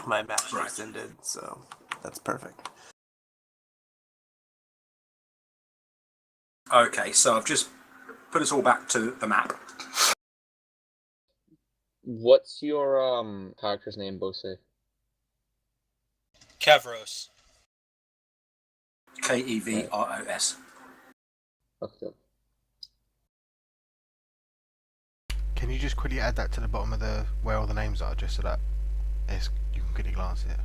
my match Right. just ended, so that's perfect. Okay, so I've just put us all back to the map. What's your character's name, Bose? Kevros. Kevros. Okay. Can you just quickly add that to the bottom of the where all the names are, just so that you can quickly glance at it?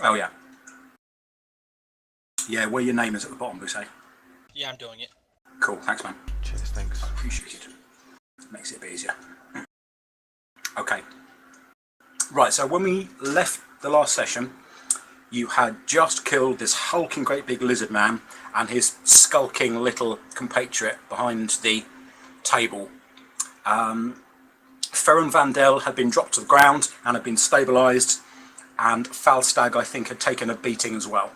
Oh yeah. Yeah, where your name is at the bottom, Bousse. Yeah, I'm doing it. Cool, thanks man. Cheers, thanks. Appreciate it. Makes it a bit easier. Okay. Right, so when we left the last session, you had just killed this hulking great big lizard man and his skulking little compatriot behind the table. Ferren Vandel had been dropped to the ground and had been stabilised, and Falstag, I think, had taken a beating as well.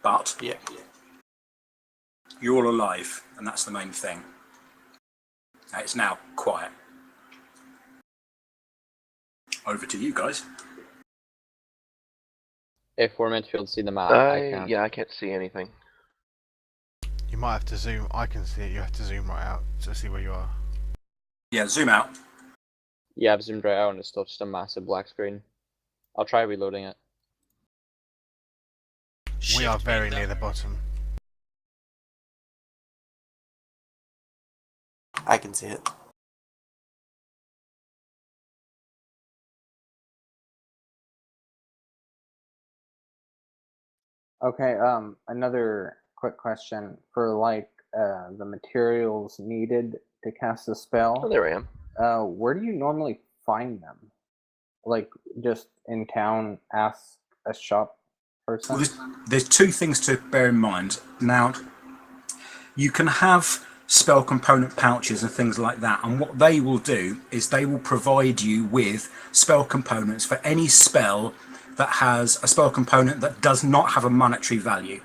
But Yeah. you're all alive, and that's the main thing. It's now quiet. Over to you guys. If we're meant to be able to see the map, I can't. Yeah, I can't see anything. You might have to zoom. I can see it. You have to zoom right out to see where you are. Yeah, zoom out. Yeah, I've zoomed right out and it's still just a massive black screen. I'll try reloading it. We are Shift very beat near them. the bottom. I can see it. Okay, another quick question. For like the materials needed to cast a Oh, spell, there I am. where do you normally find them? Like just in town, ask a shop person? Well, there's two things to bear in mind. Now, you can have spell component pouches and things like that, and what they will do is they will provide you with spell components for any spell that has a spell component that does not have a monetary value.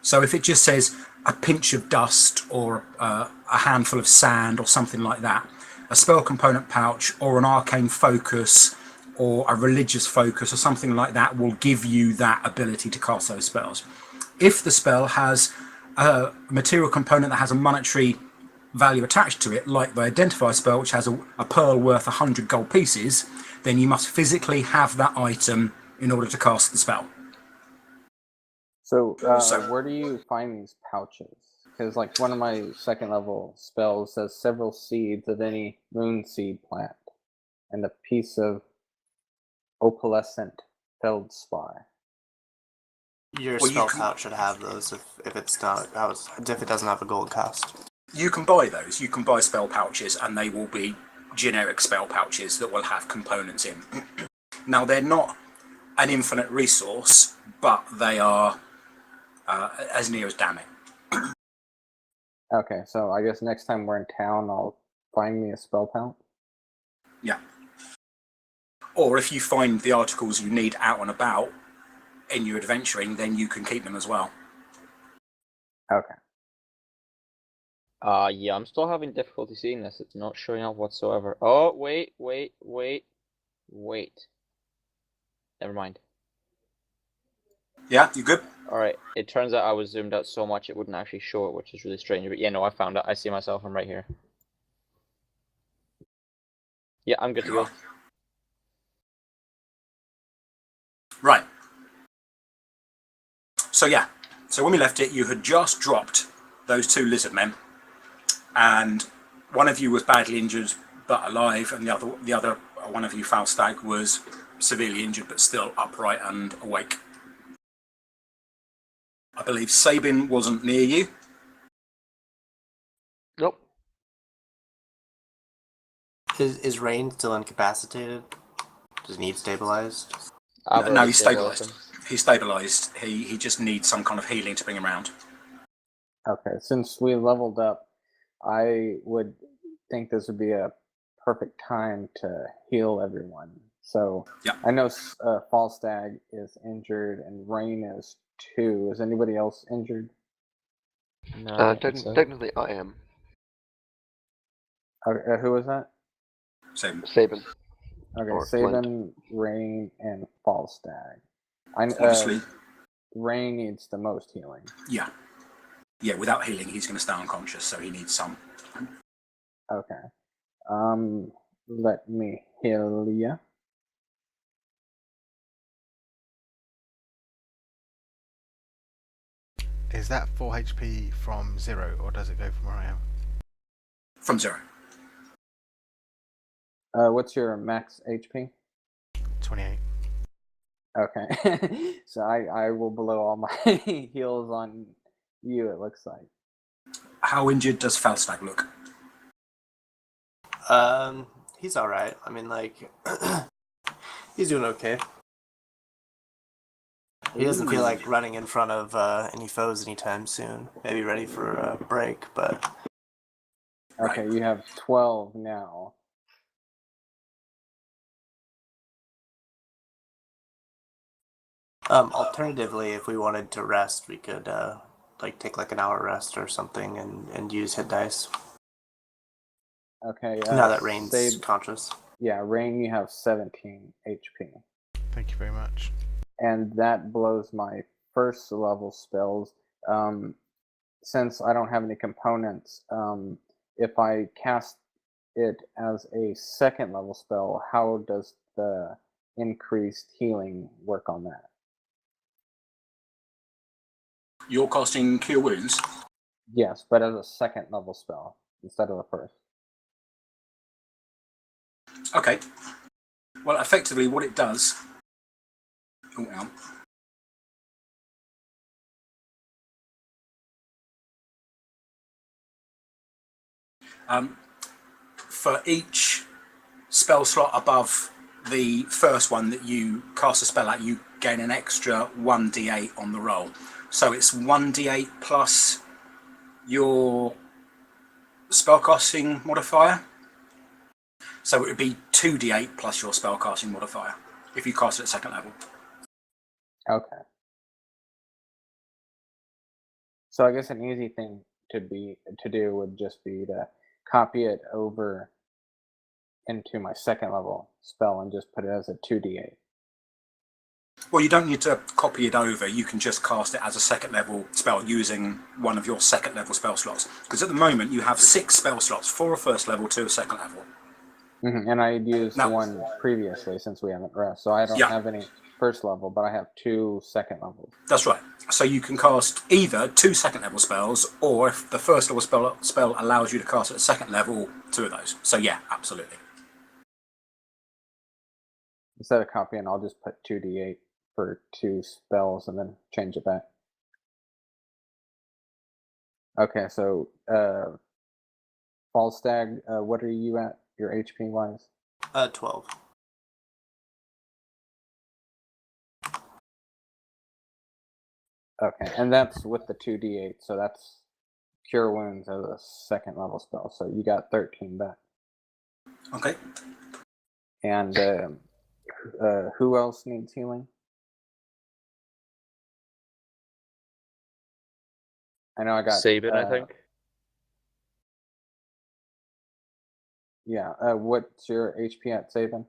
So if it just says a pinch of dust or a handful of sand or something like that, a spell component pouch or an arcane focus or a religious focus or something like that will give you that ability to cast those spells. If the spell has a material component that has a monetary value attached to it, like the Identify spell, which has a pearl worth 100 gold pieces, then you must physically have that item in order to cast the spell. So, So- where do you find these pouches? Because like one of my second level spells says several seeds of any moon seed plant and a piece of opalescent feldspar. Your Well, you spell can- pouch should have those if it's not if it doesn't have a gold cost. You can buy those. You can buy spell pouches, and they will be generic spell pouches that will have components in. Now, they're not an infinite resource, but they are as near as damning. Okay, so I guess next time we're in town, I'll find me a spell pouch. Yeah. Or if you find the articles you need out and about in your adventuring, then you can keep them as well. Okay. Yeah, I'm still having difficulty seeing this. It's not showing up whatsoever. Oh, wait. Never mind. Yeah, you good? Alright, it turns out I was zoomed out so much it wouldn't actually show it, which is really strange. But yeah, no, I found it. I see myself. I'm right here. Yeah, I'm good to go. Right. So yeah, so when we left it, you had just dropped those two lizard men, and one of you was badly injured but alive, and the other one of you, Falstag, was severely injured but still upright and awake. I believe Sabin wasn't near you. Nope. Is Rain still incapacitated? Does he need stabilized? I've No, already he's stabilized stabilised. him. He's stabilised. He just needs some kind of healing to bring him around. Okay, since we leveled up, I would think this would be a perfect time to heal everyone. So Yeah. I know Falstag is injured and Rain is too. Is anybody else injured? No, I don't think so. Technically, I am. Who was that? Same. Sabin. Okay, Or Sabin, Rain, and Falstag. Obviously, Rain needs the most healing. yeah. Yeah, without healing, he's going to stay unconscious, so he needs some. Okay. Let me heal ya. Is that 4 HP from 0, or does it go from where I am? From 0. What's your max HP? 28. Okay. So I will blow all my heals on you, it looks like. How injured does Falstag look? He's all right. I mean, like, he's doing okay. He doesn't feel like running in front of any foes anytime soon. Maybe ready for a break, but Okay, Right. you have 12 now. alternatively, if we wanted to rest, we could like take like an hour rest or something and use hit dice. Okay, Now that Rain's save- conscious. Yeah, Rain, you have 17 HP. Thank you very much. And that blows my first level spells. Since I don't have any components, if I cast it as a second level spell, how does the increased healing work on that? You're casting Cure Wounds. Yes, but as a second level spell instead of a first. Okay. Well, effectively, what it does. Oh, hang on. For each spell slot above the first one that you cast a spell at, you gain an extra 1d8 on the roll. So it's 1d8 plus your spellcasting modifier. So it would be 2d8 plus your spellcasting modifier if you cast it at second level. Okay. So I guess an easy thing to do would just be to copy it over into my second level spell and just put it as a 2d8. Well, you don't need to copy it over. You can just cast it as a second level spell using one of your second level spell slots. Because at the moment you have 6 spell slots, 4 a first level, 2 a second level. And I used No. one previously since we haven't rest, so I don't Yeah. have any first level, but I have 2 second levels. That's right. So you can cast either 2 second level spells, or if the first level spell allows you to cast at second level, 2 of those. So yeah, absolutely. Instead of copying, I'll just put 2d8 for 2 spells and then change it back. Okay, so Falstag, what are you at, your HP wise? 12. Okay, and that's with the 2d8, so that's Cure Wounds as a second level spell, so you got 13 back. Okay. And who else needs healing? I know I got Sabin, I think. Yeah. What's your HP at, Sabin?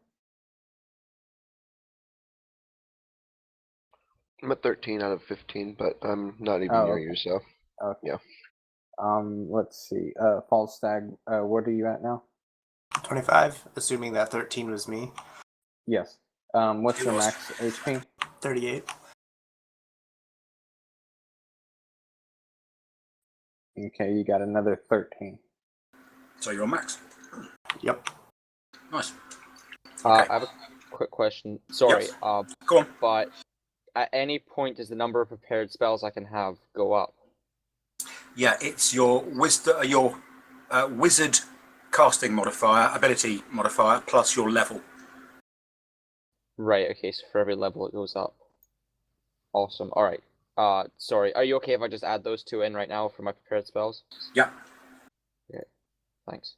I'm at 13 out of 15, but I'm not even Oh, near okay. you, so. Okay. Yeah. Let's see. Falstag, what are you at now? 25, assuming that 13 was me. Yes. What's your Yours. max HP? 38. Okay, you got another 13. So you're on max. Yep. Nice. I Okay. have a quick question. Sorry, Yes. Go on. but at any point does the number of prepared spells I can have go up? Yeah, it's your wizard casting modifier, ability modifier, plus your level. Right, okay, so for every level it goes up. Awesome. Alright. Sorry, are you okay if I just add those 2 in right now for my prepared spells? Yeah. Okay, thanks.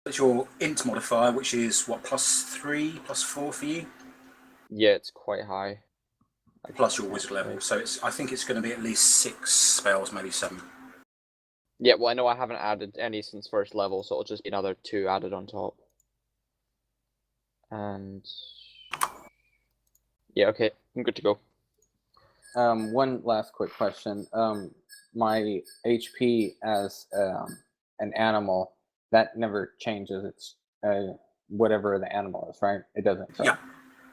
It's your int modifier, which is what, +3, +4 for you? Yeah, it's quite high. plus your wizard level. So I think it's going to be at least 6 spells, maybe 7. Yeah, well, I know I haven't added any since first level, so it'll just be another 2 added on top. And yeah, okay, I'm good to go. One last quick question. My HP as an animal, that never changes. It's whatever the animal is, right? It doesn't. Yeah.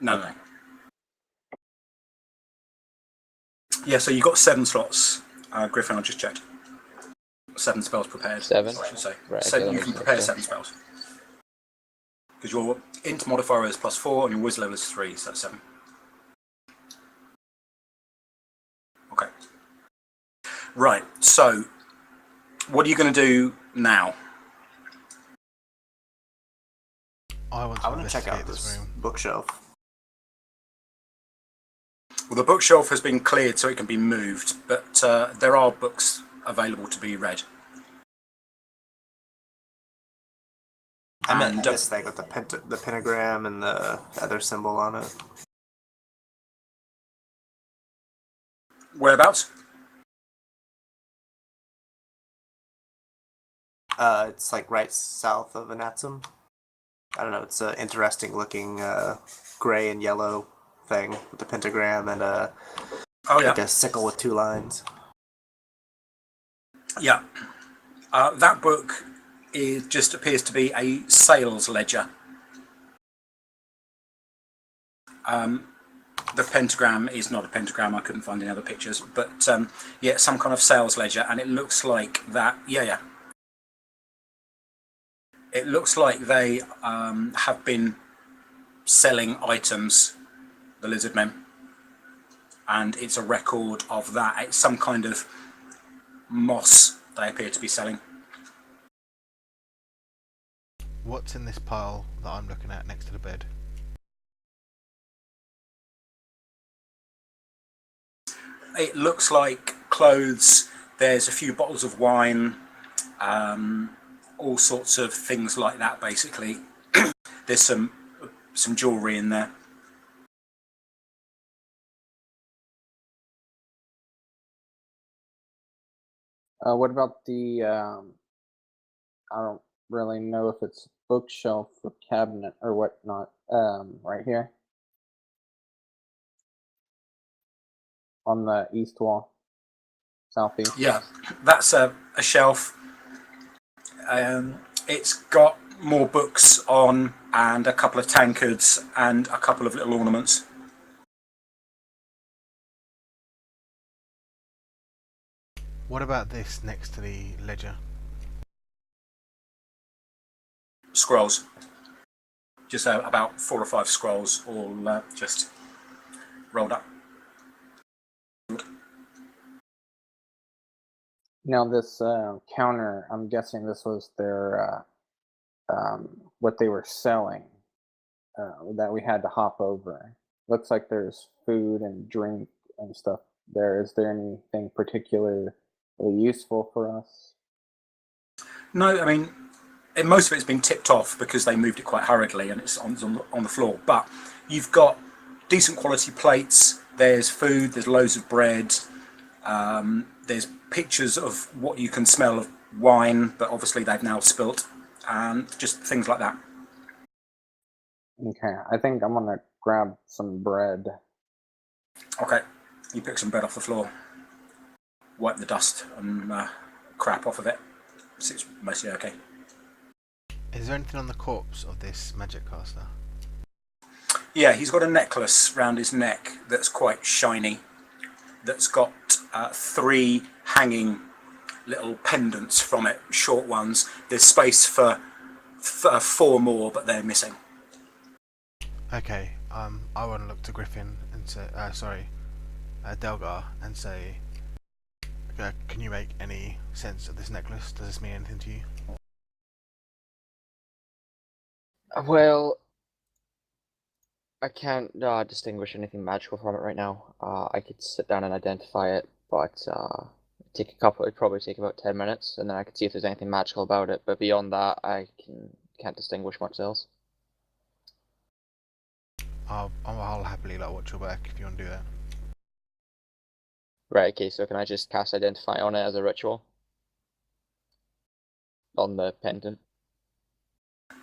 No. Yeah, so you've got 7 slots. Griffin, I just checked. 7 spells prepared. 7? I should say. Right, So okay, you that can makes prepare sense. 7 spells. Because your int modifier is +4 and your wizard level is 3, so that's 7. Okay. Right, so what are you going to do now? I want I want to check out investigate this room. bookshelf. Well, the bookshelf has been cleared so it can be moved, but there are books available to be read. I meant And, this thing with the pentagram and the other symbol on it. Whereabouts? It's like right south of Anatsum. I don't know. It's an interesting looking gray and yellow thing with the pentagram and Oh, yeah. like a sickle with 2 lines. Yeah. That book just appears to be a sales ledger. The pentagram is not a pentagram. I couldn't find any other pictures, but yeah, some kind of sales ledger, and it looks like that. Yeah. It looks like they have been selling items, the lizard men, and it's a record of that. It's some kind of moss they appear to be selling. What's in this pile that I'm looking at next to the bed? It looks like clothes. There's a few bottles of wine, all sorts of things like that. Basically, there's some jewelry in there. What about the? I don't really know if it's bookshelf or cabinet or whatnot. Right here on the east wall, southeast. Yeah, that's a shelf. It's got more books on and a couple of tankards and a couple of little ornaments. What about this next to the ledger? Scrolls. Just about 4 or 5 scrolls, all just rolled up. Now this counter, I'm guessing this was their what they were selling that we had to hop over. Looks like there's food and drink and stuff there. Is there anything particularly useful for us? No, I mean, most of it's been tipped off because they moved it quite hurriedly and it's on the floor. But you've got decent quality plates. There's food. There's loads of bread. There's pictures of what you can smell of wine, but obviously they've now spilt, and just things like that. Okay, I think I'm gonna grab some bread. Okay, you pick some bread off the floor, wipe the dust and crap off of it. So it's mostly okay. Is there anything on the corpse of this magic caster? Yeah, he's got a necklace round his neck that's quite shiny, that's got 3 hanging little pendants from it, short ones. There's space for 4 more, but they're missing. Okay, I want to look to Griffin and say, Delgar, and say, can you make any sense of this necklace? Does this mean anything to you? Well, I can't distinguish anything magical from it right now. I could sit down and identify it, but it'd probably take about 10 minutes, and then I could see if there's anything magical about it. But beyond that, I can't distinguish much else. I'll happily watch your back if you want to do that. Right, okay, so can I just cast Identify on it as a ritual? On the pendant?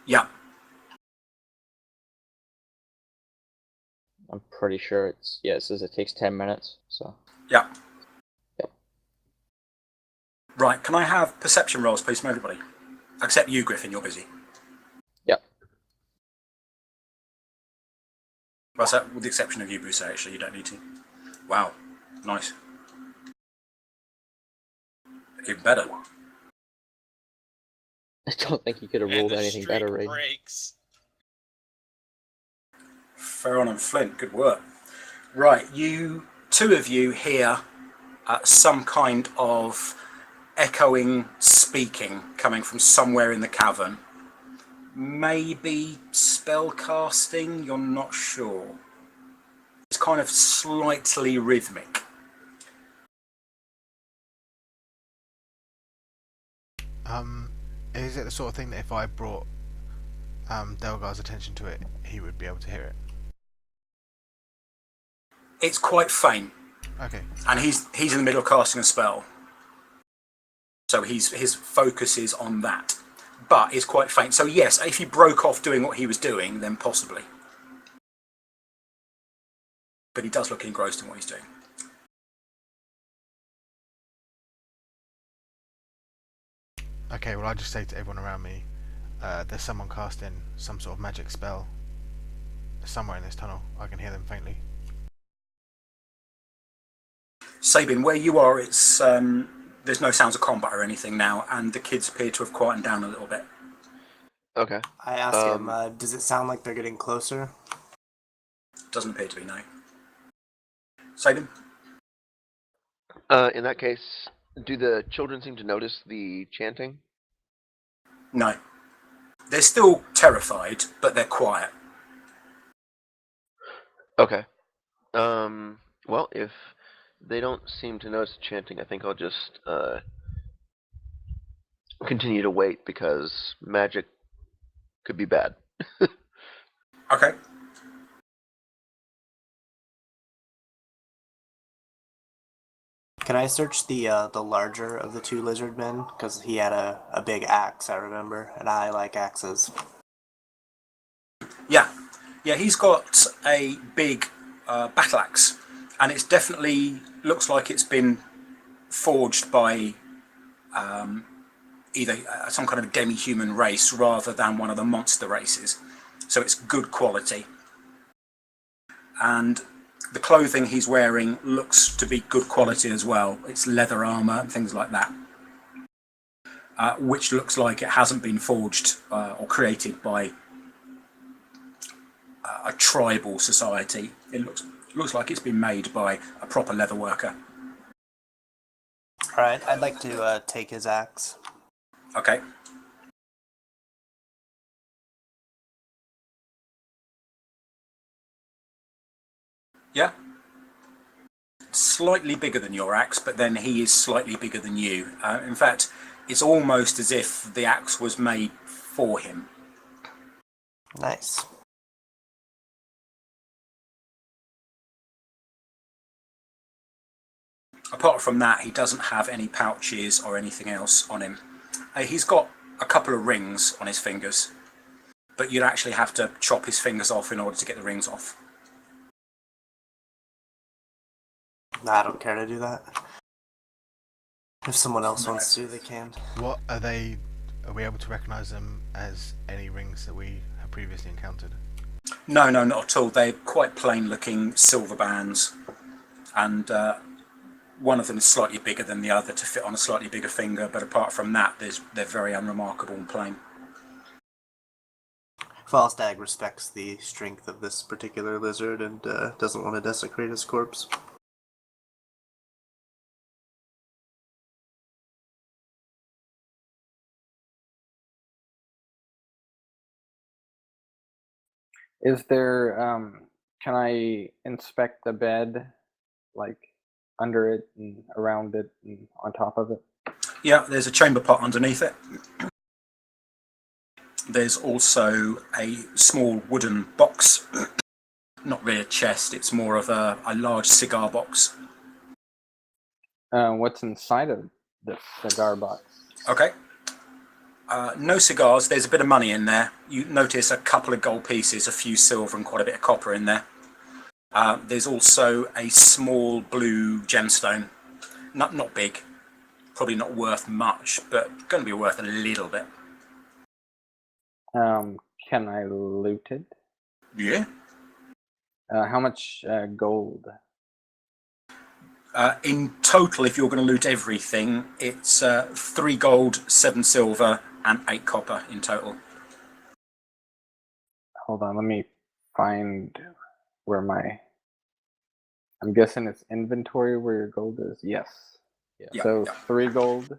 Yeah. I'm pretty sure it's, yeah, it says it takes 10 minutes, so. Yeah. Yep. Right, can I have perception rolls, please, from everybody? Except you, Griffin, you're busy. Yep. Well, so, with the exception of you, Bruce, actually, you don't need to. Wow, nice. Even better. I don't think you could have And rolled the anything streak better, right? breaks. Farron and Flint, good work. Right, you two of you hear some kind of echoing speaking coming from somewhere in the cavern. Maybe spell casting, you're not sure. It's kind of slightly rhythmic. Is it the sort of thing that if I brought Delgar's attention to it, he would be able to hear it? It's quite faint, Okay. and he's in the middle of casting a spell, so his focus is on that. But it's quite faint. So yes, if he broke off doing what he was doing, then possibly. But he does look engrossed in what he's doing. Okay, well, I just say to everyone around me, there's someone casting some sort of magic spell somewhere in this tunnel. I can hear them faintly. Sabin, where you are, it's there's no sounds of combat or anything now, and the kids appear to have quietened down a little bit. Okay. I ask him, does it sound like they're getting closer? Doesn't appear to be, no. Sabin? In that case, do the children seem to notice the chanting? No. They're still terrified, but they're quiet. Okay. Well, if they don't seem to notice the chanting, I think I'll just continue to wait because magic could be bad. Okay. Can I search the larger of the two lizard men? Because he had a big axe, I remember, and I like axes. Yeah. Yeah, he's got a big battle axe, and it's definitely looks like it's been forged by either some kind of demi-human race rather than one of the monster races. So it's good quality. And the clothing he's wearing looks to be good quality as well. It's leather armor and things like that, which looks like it hasn't been forged or created by a tribal society. It looks like it's been made by a proper leather worker. Alright, I'd like to take his axe. Okay. Yeah. Slightly bigger than your axe, but then he is slightly bigger than you. In fact, it's almost as if the axe was made for him. Nice. Apart from that, he doesn't have any pouches or anything else on him. He's got a couple of rings on his fingers, but you'd actually have to chop his fingers off in order to get the rings off. Nah, I don't care to do that. If someone else wants to, they can. What are they? Are we able to recognise them as any rings that we have previously encountered? No, not at all. They're quite plain-looking silver bands, and one of them is slightly bigger than the other to fit on a slightly bigger finger, but apart from that, they're very unremarkable and plain. Falstag respects the strength of this particular lizard and doesn't want to desecrate his corpse. Is there, can I inspect the bed, like, under it and around it and on top of it? Yeah, there's a chamber pot underneath it. There's also a small wooden box. Not really a chest, it's more of a large cigar box. What's inside of the cigar box? Okay. No cigars. There's a bit of money in there. You notice a couple of gold pieces, a few silver, and quite a bit of copper in there. There's also a small blue gemstone. Not big. Probably not worth much, but going to be worth a little bit. Can I loot it? Yeah. How much gold? In total, if you're going to loot everything, it's 3 gold, 7 silver, and 8 copper in total. Hold on, let me find where my... I'm guessing it's inventory where your gold is? Yes. Yeah, So yeah. 3 gold.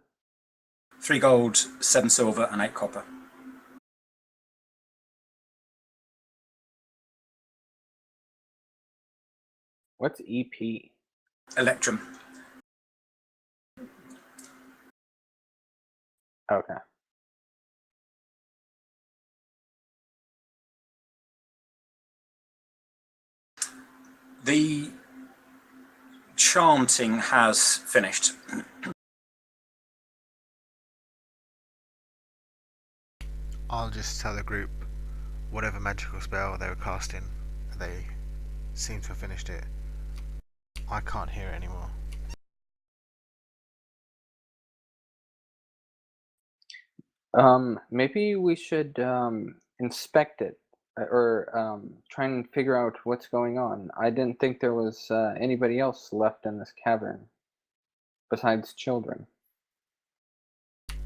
3 gold, 7 silver, and 8 copper. What's EP? Electrum. Okay. The chanting has finished. I'll just tell the group whatever magical spell they were casting, they seem to have finished it. I can't hear it anymore. Maybe we should inspect it or try and figure out what's going on. I didn't think there was anybody else left in this cavern besides children.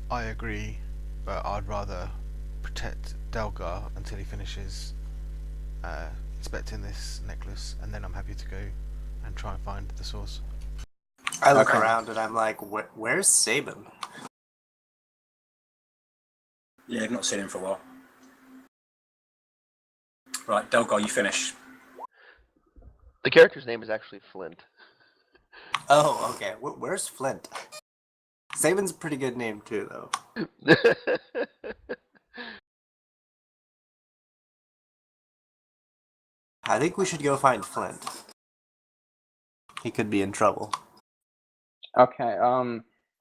I agree, but I'd rather protect Delgar until he finishes inspecting this necklace, and then I'm happy to go and try and find the source. I look Okay. around and I'm like, where's Sabin? Yeah, I've not seen him for a while. Right, Delgar, you finish. The character's name is actually Flint. Oh, okay. Where's Flint? Sabin's a pretty good name too, though. I think we should go find Flint. He could be in trouble. Okay,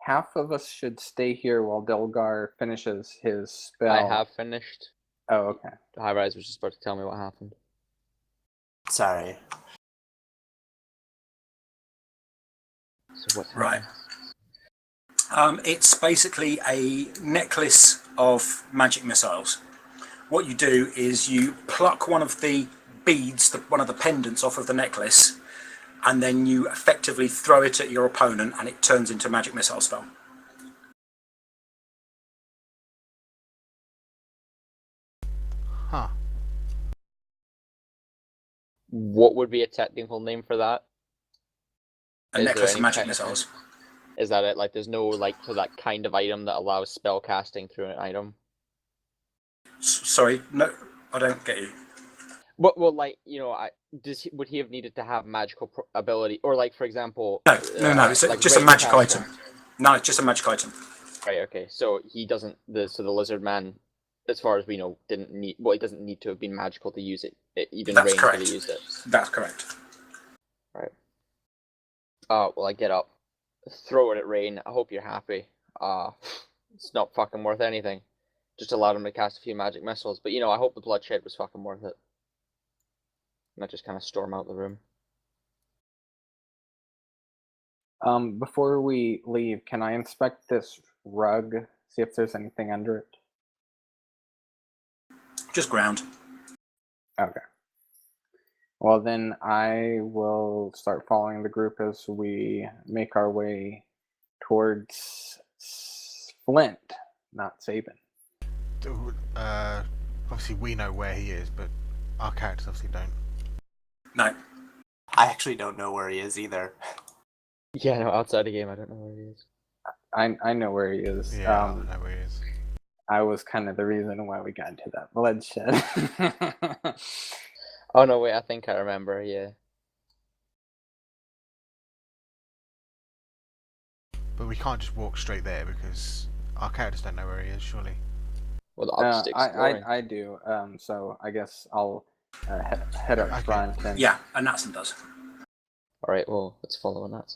half of us should stay here while Delgar finishes his spell. I have finished. Oh, okay. High Rise was just about to tell me what happened. Sorry. So what? Right. It's basically a necklace of magic missiles. What you do is you pluck one of the beads, one of the pendants off of the necklace, and then you effectively throw it at your opponent and it turns into a magic missile spell. Huh. What would be a technical name for that? A Is there necklace of any magic technical- missiles. Is that it? Like, there's no like to that kind of item that allows spell casting through an item. Sorry, no, I don't get you. Well, like would he have needed to have magical ability, or like for example? No, it's like just a range magic casting? item. No, it's just a magic item. Right. Okay. So he doesn't. The lizard man, as far as we know, didn't need. Well, he doesn't need to have been magical to use it. Even That's Rain could have correct. used it. That's correct. Right. Well, I get up, throw it at Rain. I hope you're happy. It's not fucking worth anything. Just allowed him to cast a few magic missiles, but I hope the bloodshed was fucking worth it. And I just kind of storm out the room. Before we leave, can I inspect this rug? See if there's anything under it? Just ground. Okay. Well, then I will start following the group as we make our way towards Flint, not Sabin. Obviously we know where he is, but our characters obviously don't. No. I actually don't know where he is either. Yeah, no, outside the game, I don't know where he is. I know where he is. Yeah, I know where he is. I was kind of the reason why we got into that bloodshed. Oh no, wait, I think I remember. Yeah. But we can't just walk straight there because our characters don't know where he is, surely. Well, I'll just exploring. I do. So I guess I'll head up Okay. front and Yeah, and Natson does. All right, well, let's follow on that.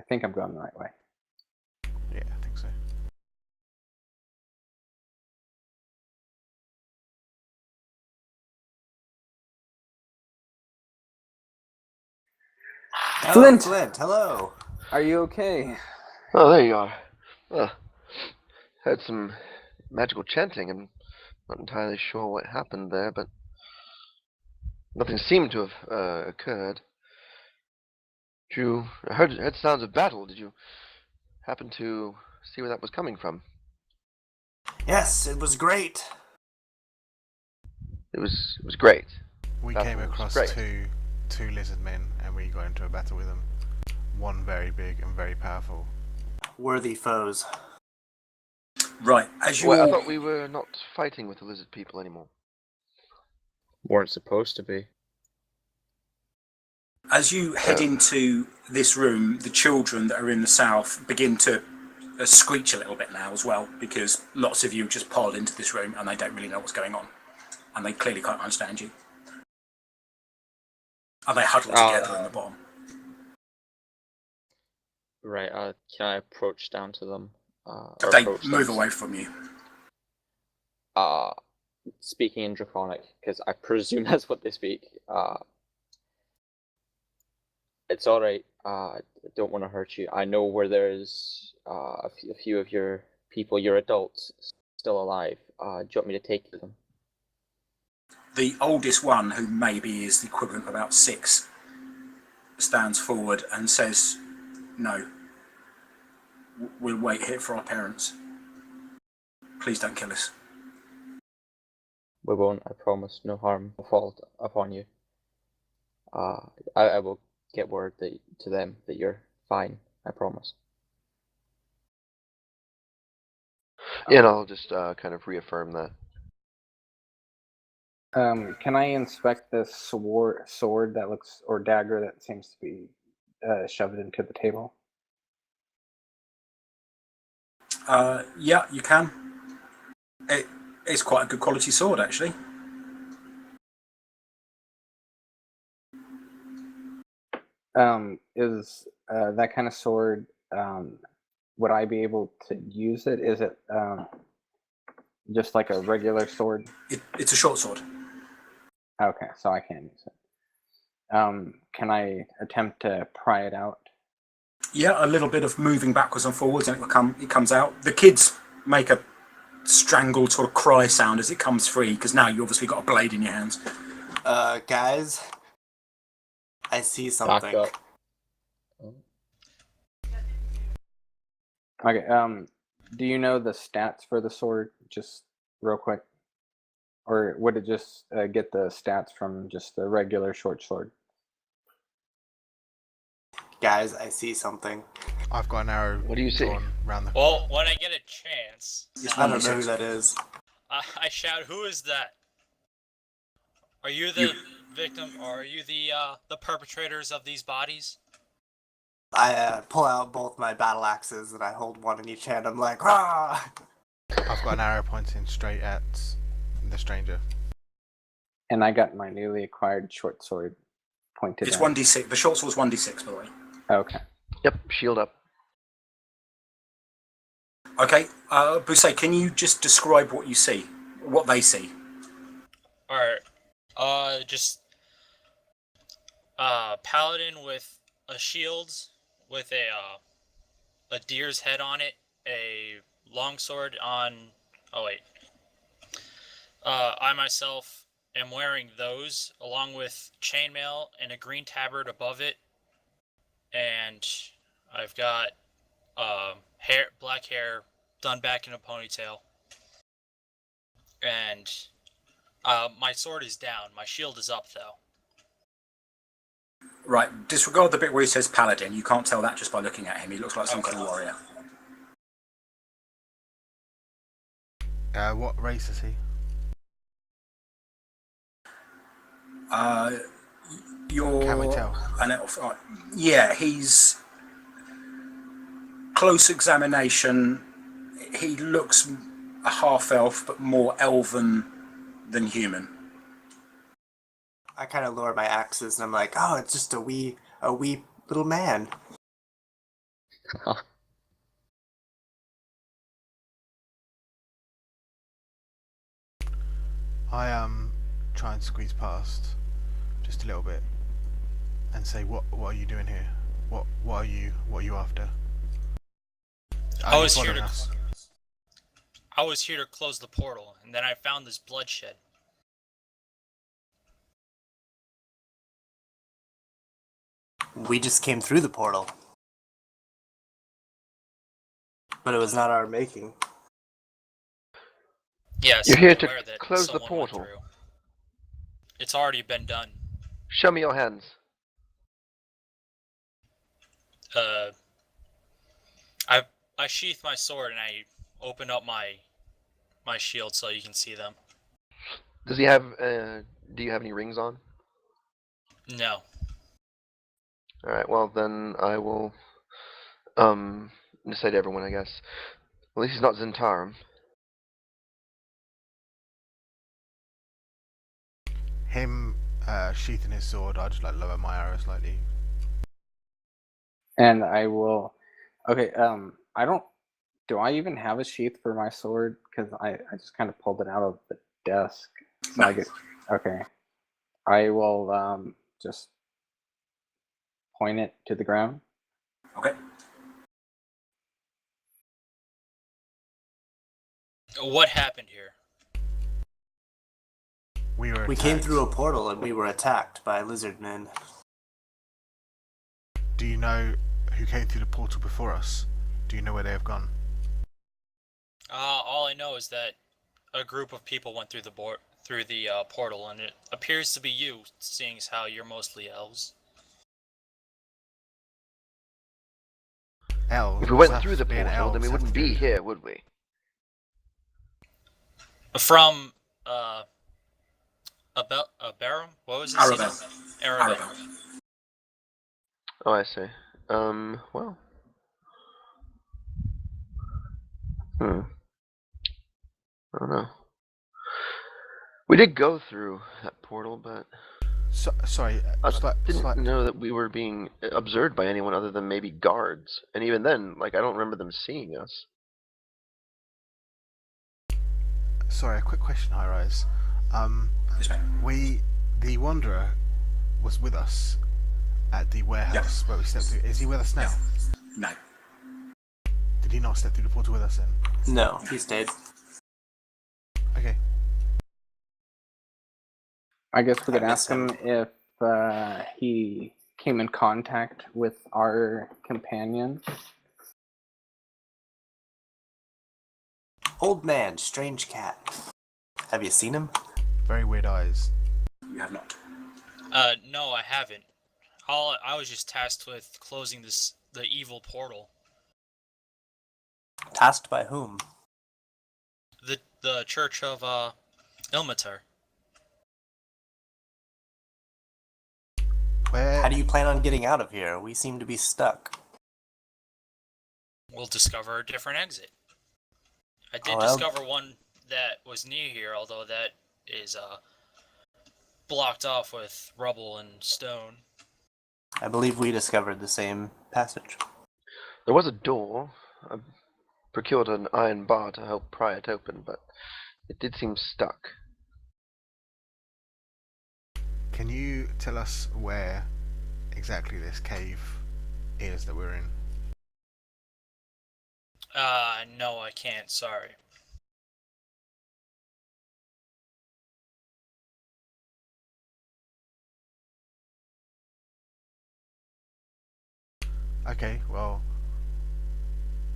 I think I'm going the right way. Yeah, I think so. Oh, Flint! Flint, hello. Are you okay? Oh, there you are. Heard some magical chanting. I'm not entirely sure what happened there, but nothing seemed to have occurred. I heard sounds of battle. Did you happen to see where that was coming from? Yes, it was great. It was great. We That came was across great. two lizard men, and we got into a battle with them. One very big and very powerful. Worthy foes. Right, as you Well, I all thought we were not fighting with the lizard people anymore. Weren't supposed to be. As you head into this room, the children that are in the south begin to screech a little bit now as well, because lots of you just piled into this room and they don't really know what's going on. And they clearly can't understand you. And they huddle together in the bottom. Right, can I approach down to them? They move away from you. Speaking in Draconic, because I presume that's what they speak. It's alright, I don't want to hurt you. I know where there's a few of your people, your adults, still alive. Do you want me to take you to them? The oldest one, who maybe is the equivalent of about 6, stands forward and says, "No. We'll wait here for our parents. Please don't kill us." We won't, I promise. No harm will fall upon you. I will get word to them that you're fine, I promise. Yeah, and I'll just kind of reaffirm that. Can I inspect this sword that looks, or dagger that seems to be shoved into the table? Yeah, you can. It's quite a good quality sword, actually. Is that kind of sword, would I be able to use it? Is it just like a regular sword? It's a short sword. Okay, so I can use it. Can I attempt to pry it out? Yeah, a little bit of moving backwards and forwards, and it comes out. The kids make a strangled sort of cry sound as it comes free, because now you obviously got a blade in your hands. Guys, I see something. Back up. Okay, do you know the stats for the sword, just real quick? Or would it just get the stats from just the regular short sword? Guys, I see something. I've got an arrow. What do you see? Round the. Well, when I get a chance, I don't know who that is. I shout, "Who is that? Are you the victim, or are you the perpetrators of these bodies?" I pull out both my battle axes and I hold one in each hand. I'm like, "Rah!" I've got an arrow pointing straight at the stranger. And I got my newly acquired short sword pointed It's at. 1d6. The short sword's 1d6, by the way. Okay. Yep, shield up. Okay, Bousset, can you just describe what you see? What they see? Alright. Just paladin with a shield with a deer's head on it, a longsword on. Oh wait. I myself am wearing those along with chainmail and a green tabard above it, and I've got black hair done back in a ponytail, and my sword is down. My shield is up though. Right, disregard the bit where he says paladin. You can't tell that just by looking at him. He looks like some kind of warrior. What race is he? You're Can we tell? an elf. Right. Yeah, he's close examination. He looks a half elf, but more elven than human. I kind of lower my axes and I'm like, "Oh, it's just a wee little man." I try and squeeze past just a little bit and say, what are you doing here? What are you after? Are I you was here following to us? I was here to close the portal, and then I found this bloodshed. We just came through the portal. But it was not our making. Yes, You're I'm here to aware that close the someone went portal. through. It's already been done. Show me your hands. I sheath my sword and I open up my shield so you can see them. Does he have? Do you have any rings on? No. All right. Well, then I will. Say to everyone, I guess. At least he's not Zentarum. Him sheathing his sword, I just like lower my arrow slightly. And I will. Okay. I don't. Do I even have a sheath for my sword? Because I just kind of pulled it out of the desk. So I get. Okay. I will just point it to the ground. Okay. What happened here? We came attacked. through a portal and we were attacked by lizard men. Do you know who came through the portal before us? Do you know where they have gone? All I know is that a group of people went through the portal, and it appears to be you, seeing as how you're mostly elves. Elves. If we What's went that through the being portal, then we elves have wouldn't to be do? here, would we? From Abarum? What was his name? Arabelle. Arabelle. Oh, I see. Well. I don't know. We did go through that portal, but Sorry, I didn't know that we were being observed by anyone other than maybe guards. And even then, like, I don't remember them seeing us. Sorry, a quick question, High Rise. Yes, mate. The Wanderer was with us at the warehouse where we stepped through. Is he with us now? No. Did he not step through the portal with us then? No, he stayed. Okay. I guess we could I miss ask him if he came in contact with our companion. Old man, strange cat. Have you seen him? Very weird eyes. You have not. No, I haven't. I was just tasked with closing the evil portal. Tasked by whom? The Church of Ilmater. Where? How do you plan on getting out of here? We seem to be stuck. We'll discover a different exit. I did Well, discover one that was near here, although that is blocked off with rubble and stone. I believe we discovered the same passage. There was a door. I procured an iron bar to help pry it open, but it did seem stuck. Can you tell us where exactly this cave is that we're in? No, I can't, sorry. Okay, well,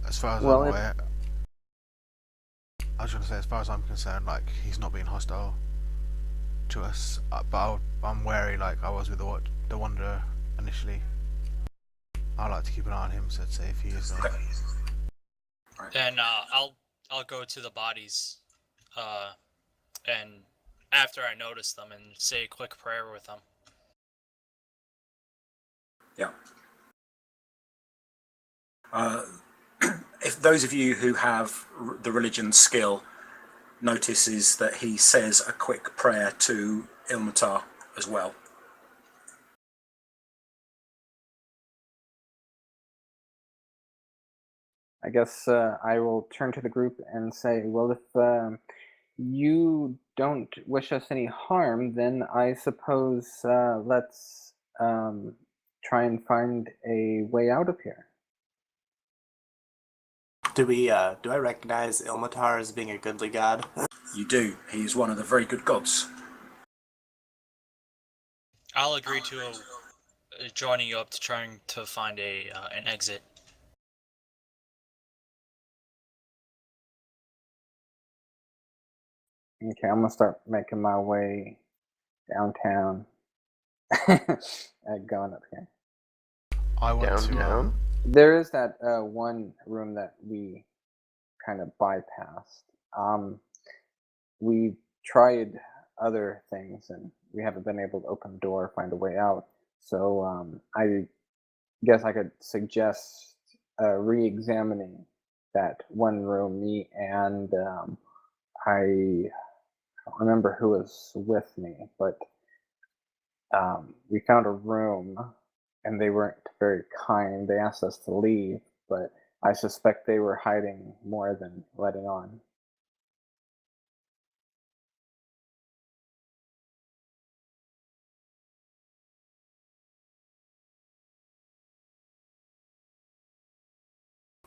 as far as Well, I'm if- aware, I was going to say, as far as I'm concerned, like, he's not being hostile to us, but I'm wary, like I was with the Wanderer initially. I like to keep an eye on him, so I'd say if he is there. Then I'll go to the bodies, and after I notice them, and say a quick prayer with them. Yeah. If those of you who have the religion skill notices that he says a quick prayer to Ilmatar as well. I guess I will turn to the group and say, well, if you don't wish us any harm, then I suppose let's try and find a way out of here. Do I recognize Ilmatar as being a goodly god? You do. He is one of the very good gods. I'll agree to joining you up to trying to find an exit. Okay, I'm gonna start making my way downtown. Going up here. I want to. Downtown? There is that one room that we kind of bypassed. We tried other things and we haven't been able to open the door or find a way out. So I guess I could suggest re-examining that one room. Me and I don't remember who was with me, but we found a room and they weren't very kind. They asked us to leave, but I suspect they were hiding more than letting on.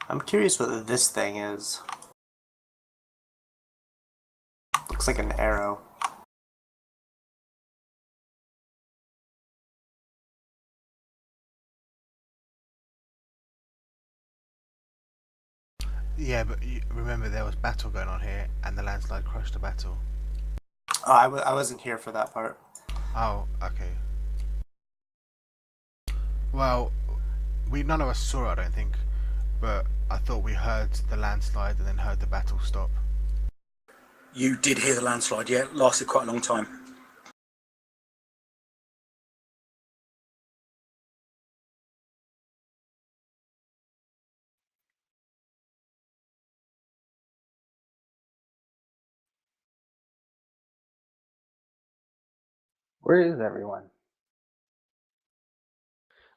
I'm curious what this thing is. Looks like an arrow. Yeah, but remember there was battle going on here, and the landslide crushed the battle. Oh, I wasn't here for that part. Oh, okay. Well, none of us saw it, I don't think, but I thought we heard the landslide and then heard the battle stop. You did hear the landslide, yeah? It lasted quite a long time. Where is everyone?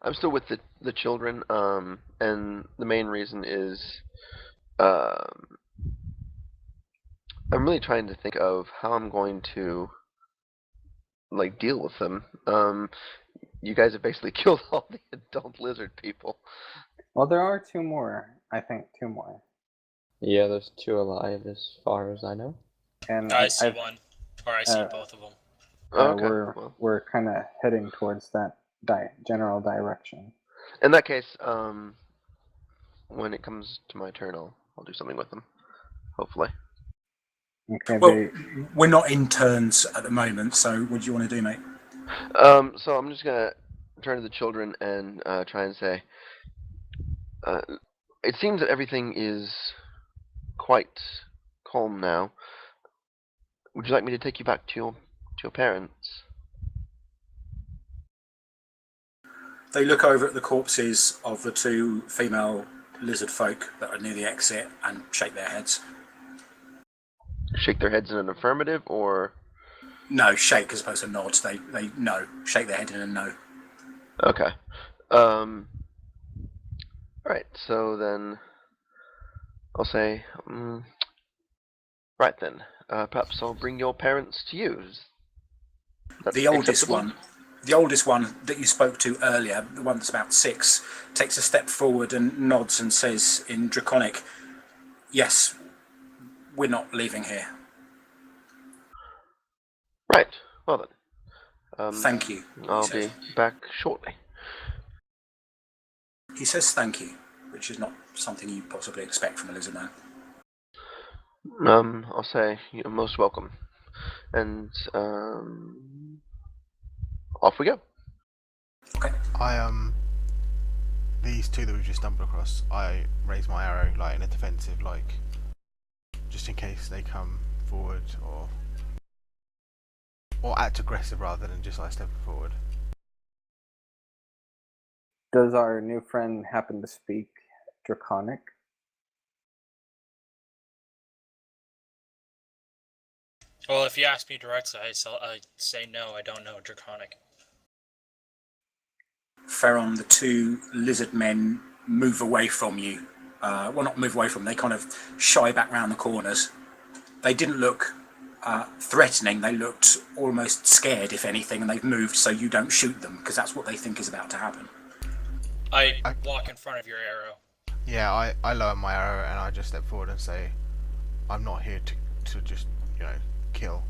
I'm still with the children, and the main reason is um, I'm really trying to think of how I'm going to like deal with them. You guys have basically killed all the adult lizard people. Well, there are two more. I think two more. Yeah, there's two alive as far as I know. And I see I've, one, or I see both of them. Okay. Well, we're kind of heading towards that general direction. in that case, when it comes to my turn, I'll do something with them. Hopefully. Okay, Well, we're not in turns at the moment, so what do you want to do, mate? So I'm just gonna turn to the children and try and say, it seems that everything is quite calm now. Would you like me to take you back to your parents? They look over at the corpses of the two female lizard folk that are near the exit and shake their heads. Shake their heads in an affirmative, or No, shake as opposed to nod. They no. Shake their head in a no. okay. All right. So then I'll say, right then. Perhaps I'll bring your parents to you. The oldest one that you spoke to earlier, the one that's about 6, takes a step forward and nods and says in Draconic, "Yes, we're not leaving here." Right. Well then. Thank you. I'll be back shortly. He says thank you, which is not something you possibly expect from a lizard man. I'll say you're most welcome, and off we go. Okay. These two that we've just stumbled across, I raise my arrow like in a defensive, like just in case they come forward or act aggressive rather than just like stepping forward. Does our new friend happen to speak Draconic? Well, if you ask me directly, I say no, I don't know Draconic. Ferron, the two lizard men move away from you well, not move away from them, they kind of shy back round the corners. They didn't look threatening, they looked almost scared, if anything, and they've moved so you don't shoot them, because that's what they think is about to happen. I walk in front of your arrow. Yeah, I lower my arrow and I just step forward and say, I'm not here to just, kill.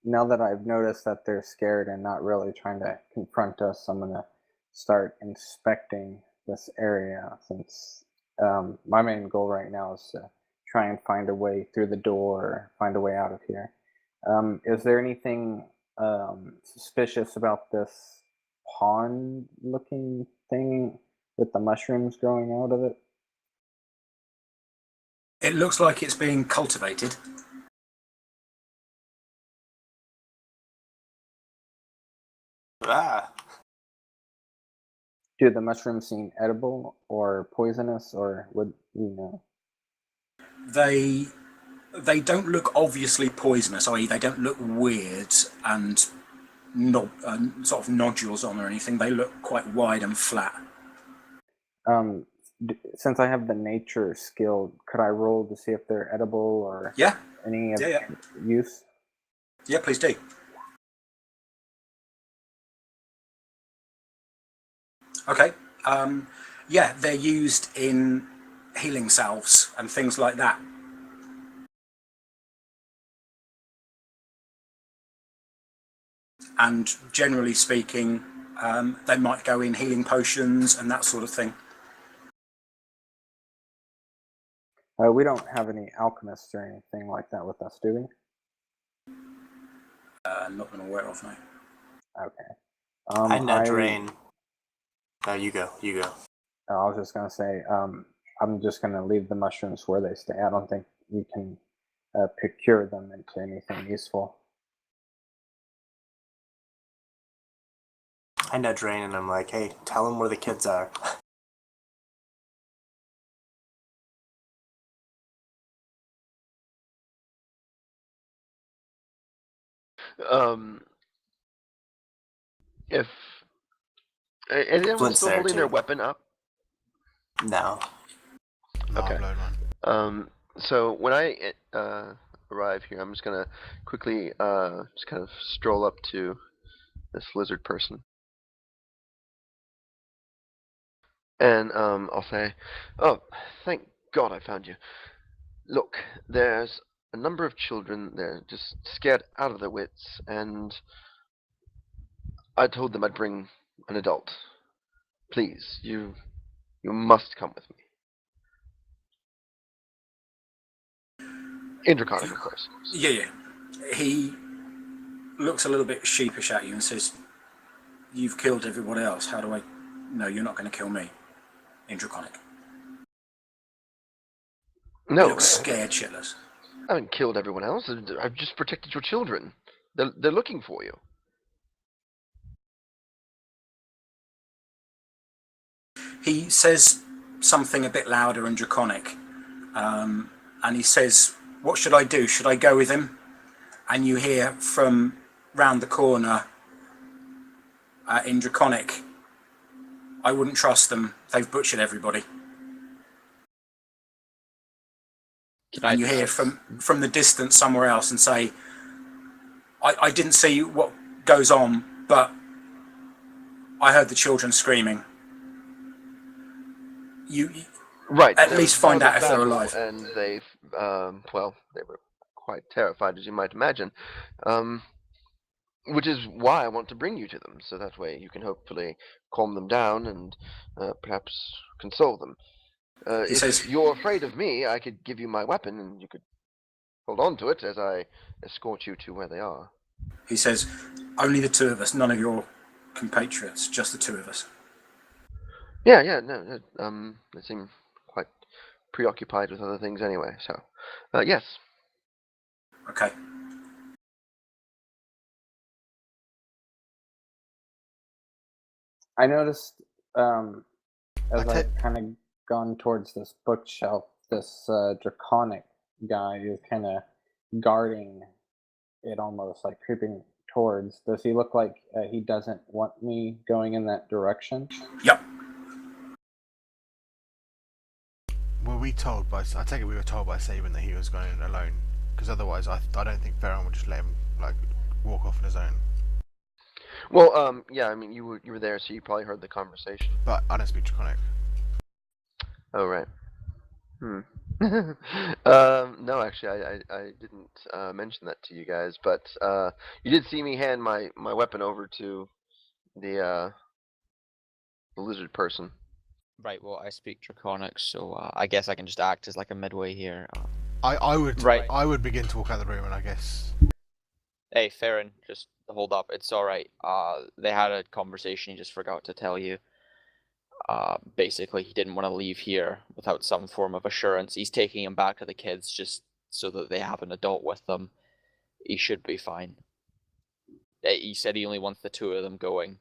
Now that I've noticed that they're scared and not really trying to confront us, I'm gonna start inspecting this area since my main goal right now is to try and find a way through the door, find a way out of here. Is there anything suspicious about this pond-looking thing with the mushrooms growing out of it? It looks like it's being cultivated. Ah, Do the mushrooms seem edible or poisonous, or would you know? They don't look obviously poisonous, i.e. they don't look weird and sort of nodules on or anything. They look quite wide and flat. Since I have the nature skill, could I roll to see if they're edible or Yeah, any of yeah. use? Yeah, please do. Okay. Yeah, they're used in healing salves and things like that. And generally speaking, they might go in healing potions and that sort of thing. We don't have any alchemists or anything like that with us, do we? Not that I'm aware of, no. Okay. I nudge Rain. Oh, you go. I was just gonna say, I'm just gonna leave the mushrooms where they stay. I don't think you can procure them into anything useful. I nudge Rain and I'm like, hey, tell them where the kids are. If is anyone Flint's still there, holding their too. weapon up? No. No, Okay. I've lowered mine. So when I arrive here, I'm just gonna quickly just kind of stroll up to this lizard person, and I'll say, "Oh, thank God I found you. Look, there's a number of children. They're just scared out of their wits, and I told them I'd bring an adult. Please, you must come with me. In Draconic, of course." Yeah. He looks a little bit sheepish at you and says, "You've killed everybody else. How do I know you're not going to kill me?" In Draconic. He No, looks scared shitless. I haven't killed everyone else. I've just protected your children. They're looking for you. He says something a bit louder and Draconic, and he says, "What should I do? Should I go with him?" And you hear from round the corner in Draconic, "I wouldn't trust them. They've butchered everybody." And you hear from the distance somewhere else and say, I didn't see what goes on, but I heard the children screaming. You Right. at there least was find cause out of if they're battle, alive. and they were quite terrified, as you might imagine. Which is why I want to bring you to them, so that way you can hopefully calm them down and perhaps console them. He If says, you're afraid of me, I could give you my weapon, and you could hold on to it as I escort you to where they are. he says, "Only the two of us, none of your compatriots, just the two of us." Yeah, no, they seem quite preoccupied with other things anyway, so, yes. Okay. I noticed as Okay. I've kind of gone towards this bookshelf, this draconic guy is kind of guarding it, almost like creeping towards. Does he look like he doesn't want me going in that direction? Yep. we told by? I take it we were told by Saban that he was going alone, because otherwise, I don't think Theron would just let him like walk off on his own. Well, yeah. I mean, you were there, so you probably heard the conversation. But I don't speak Draconic. Oh right. No, actually, I didn't mention that to you guys, but you did see me hand my weapon over to the lizard person. Right. Well, I speak Draconic, so I guess I can just act as like a midway here. I would Right. I would begin to walk out of the room, and I guess. Hey, Farron, just hold up. It's all right. They had a conversation. He just forgot to tell you. Basically, he didn't want to leave here without some form of assurance. He's taking him back to the kids just so that they have an adult with them. He should be fine. He said he only wants the two of them going.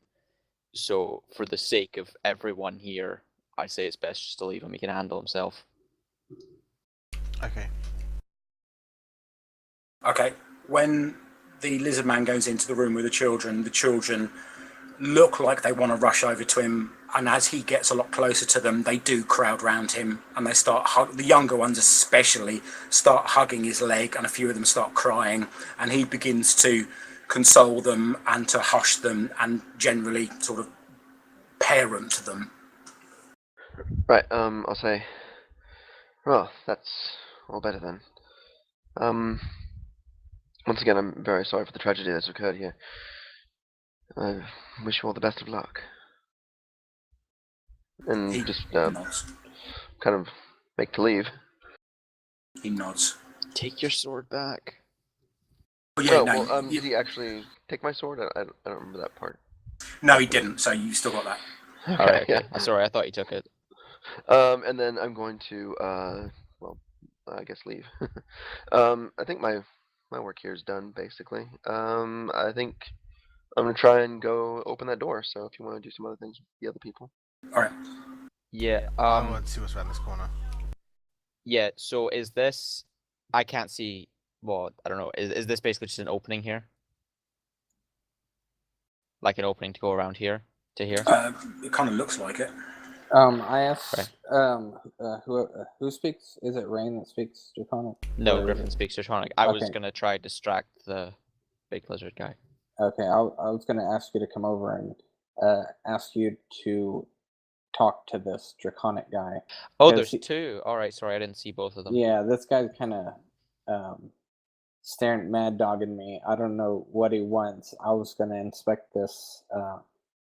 So, for the sake of everyone here, I say it's best just to leave him. He can handle himself. Okay. Okay. When the lizard man goes into the room with the children look like they want to rush over to him, and as he gets a lot closer to them, they do crowd round him, and they start the younger ones especially start hugging his leg, and a few of them start crying, and he begins to console them and to hush them and generally sort of parent them. Right. I'll say. Well, that's all better then. Once again, I'm very sorry for the tragedy that's occurred here. I wish you all the best of luck. And He just nods. kind of make to leave. He nods. Take your sword back. Oh, yeah, Oh, no, well, did he actually take my sword? I don't remember that part. no, he didn't. So you still got that. Okay, Alright, okay. yeah. Sorry, I thought you took it. And then I'm going to, well, I guess leave. I think my work here is done, basically. I think I'm gonna try and go open that door. So if you want to do some other things with the other people. All right. Yeah, I want to see what's around this corner. yeah, so is this... I can't see... Well, I don't know. Is this basically just an opening here? Like an opening to go around here? To here? It kind of looks like it. I asked, Right. who speaks? Is it Rain that speaks Draconic? No, Or- Griffin speaks Draconic. I was Okay. gonna try to distract the big lizard guy. Okay, I was going to ask you to come over and ask you to talk to this Draconic guy. Oh, 'Cause there's he- two. Alright, sorry, I didn't see both of them. Yeah, this guy's kind of staring mad dogging me. I don't know what he wants. I was going to inspect this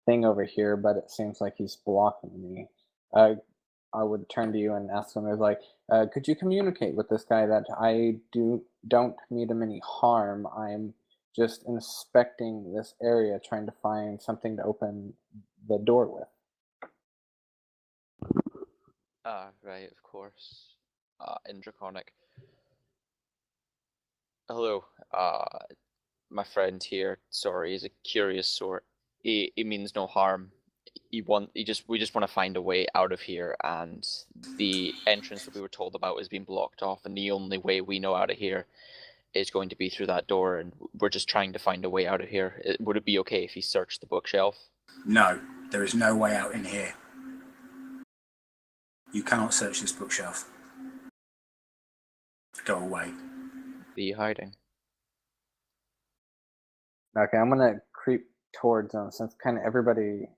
thing over here, but it seems like he's blocking me. I would turn to you and ask him, could you communicate with this guy that I don't mean him any harm? I'm just inspecting this area, trying to find something to open the door with. Right, of course. In Draconic. Hello, my friend here. Sorry, he's a curious sort. He means no harm. We just want to find a way out of here, and the entrance that we were told about has been blocked off, and the only way we know out of here is going to be through that door, and we're just trying to find a way out of here. Would it be okay if he searched the bookshelf? No, there is no way out in here. You cannot search this bookshelf. Go away. Be you hiding? Okay, I'm gonna creep towards him since kind of everybody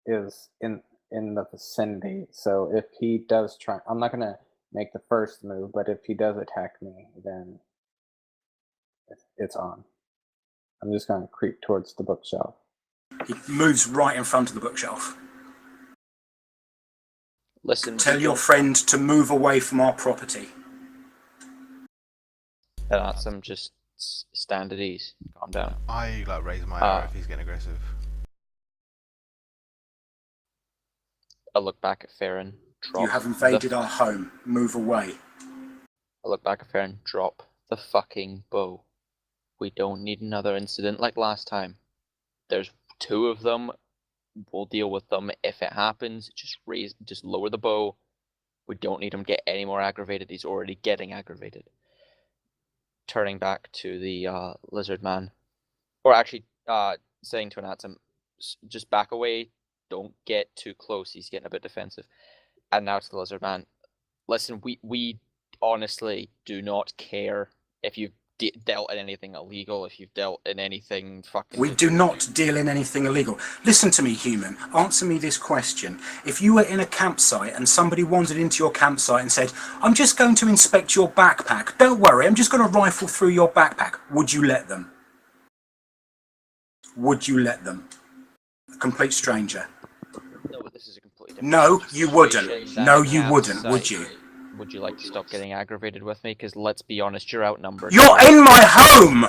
is in the vicinity. So if he does try, I'm not gonna make the first move, but if he does attack me, then it's on. I'm just gonna creep towards the bookshelf. He moves right in front of the bookshelf. Listen. Tell your friend to move away from our property. And ask him just stand at ease. Calm down. I raise my arrow if he's getting aggressive. I look back at Farron. You have invaded our home. Move away. I look back at Farron. Drop the fucking bow. We don't need another incident like last time. There's two of them. We'll deal with them if it happens. Just lower the bow. We don't need him to get any more aggravated. He's already getting aggravated. Turning back to the lizard man, or actually saying to Anatsum, just back away. Don't get too close. He's getting a bit defensive. And now to the lizard man. Listen, we honestly do not care if you've dealt in anything illegal, if you've dealt in anything fucking. We do not deal in anything illegal. Listen to me, human. Answer me this question. If you were in a campsite and somebody wandered into your campsite and said, I'm just going to inspect your backpack. Don't worry, I'm just going to rifle through your backpack. Would you let them? Would you let them? A complete stranger. No, but this is a completely different No, you wouldn't. situation than No, a you wouldn't, would campsite. you? Would you like to stop getting aggravated with me? Because let's be honest, you're outnumbered. You're in my home!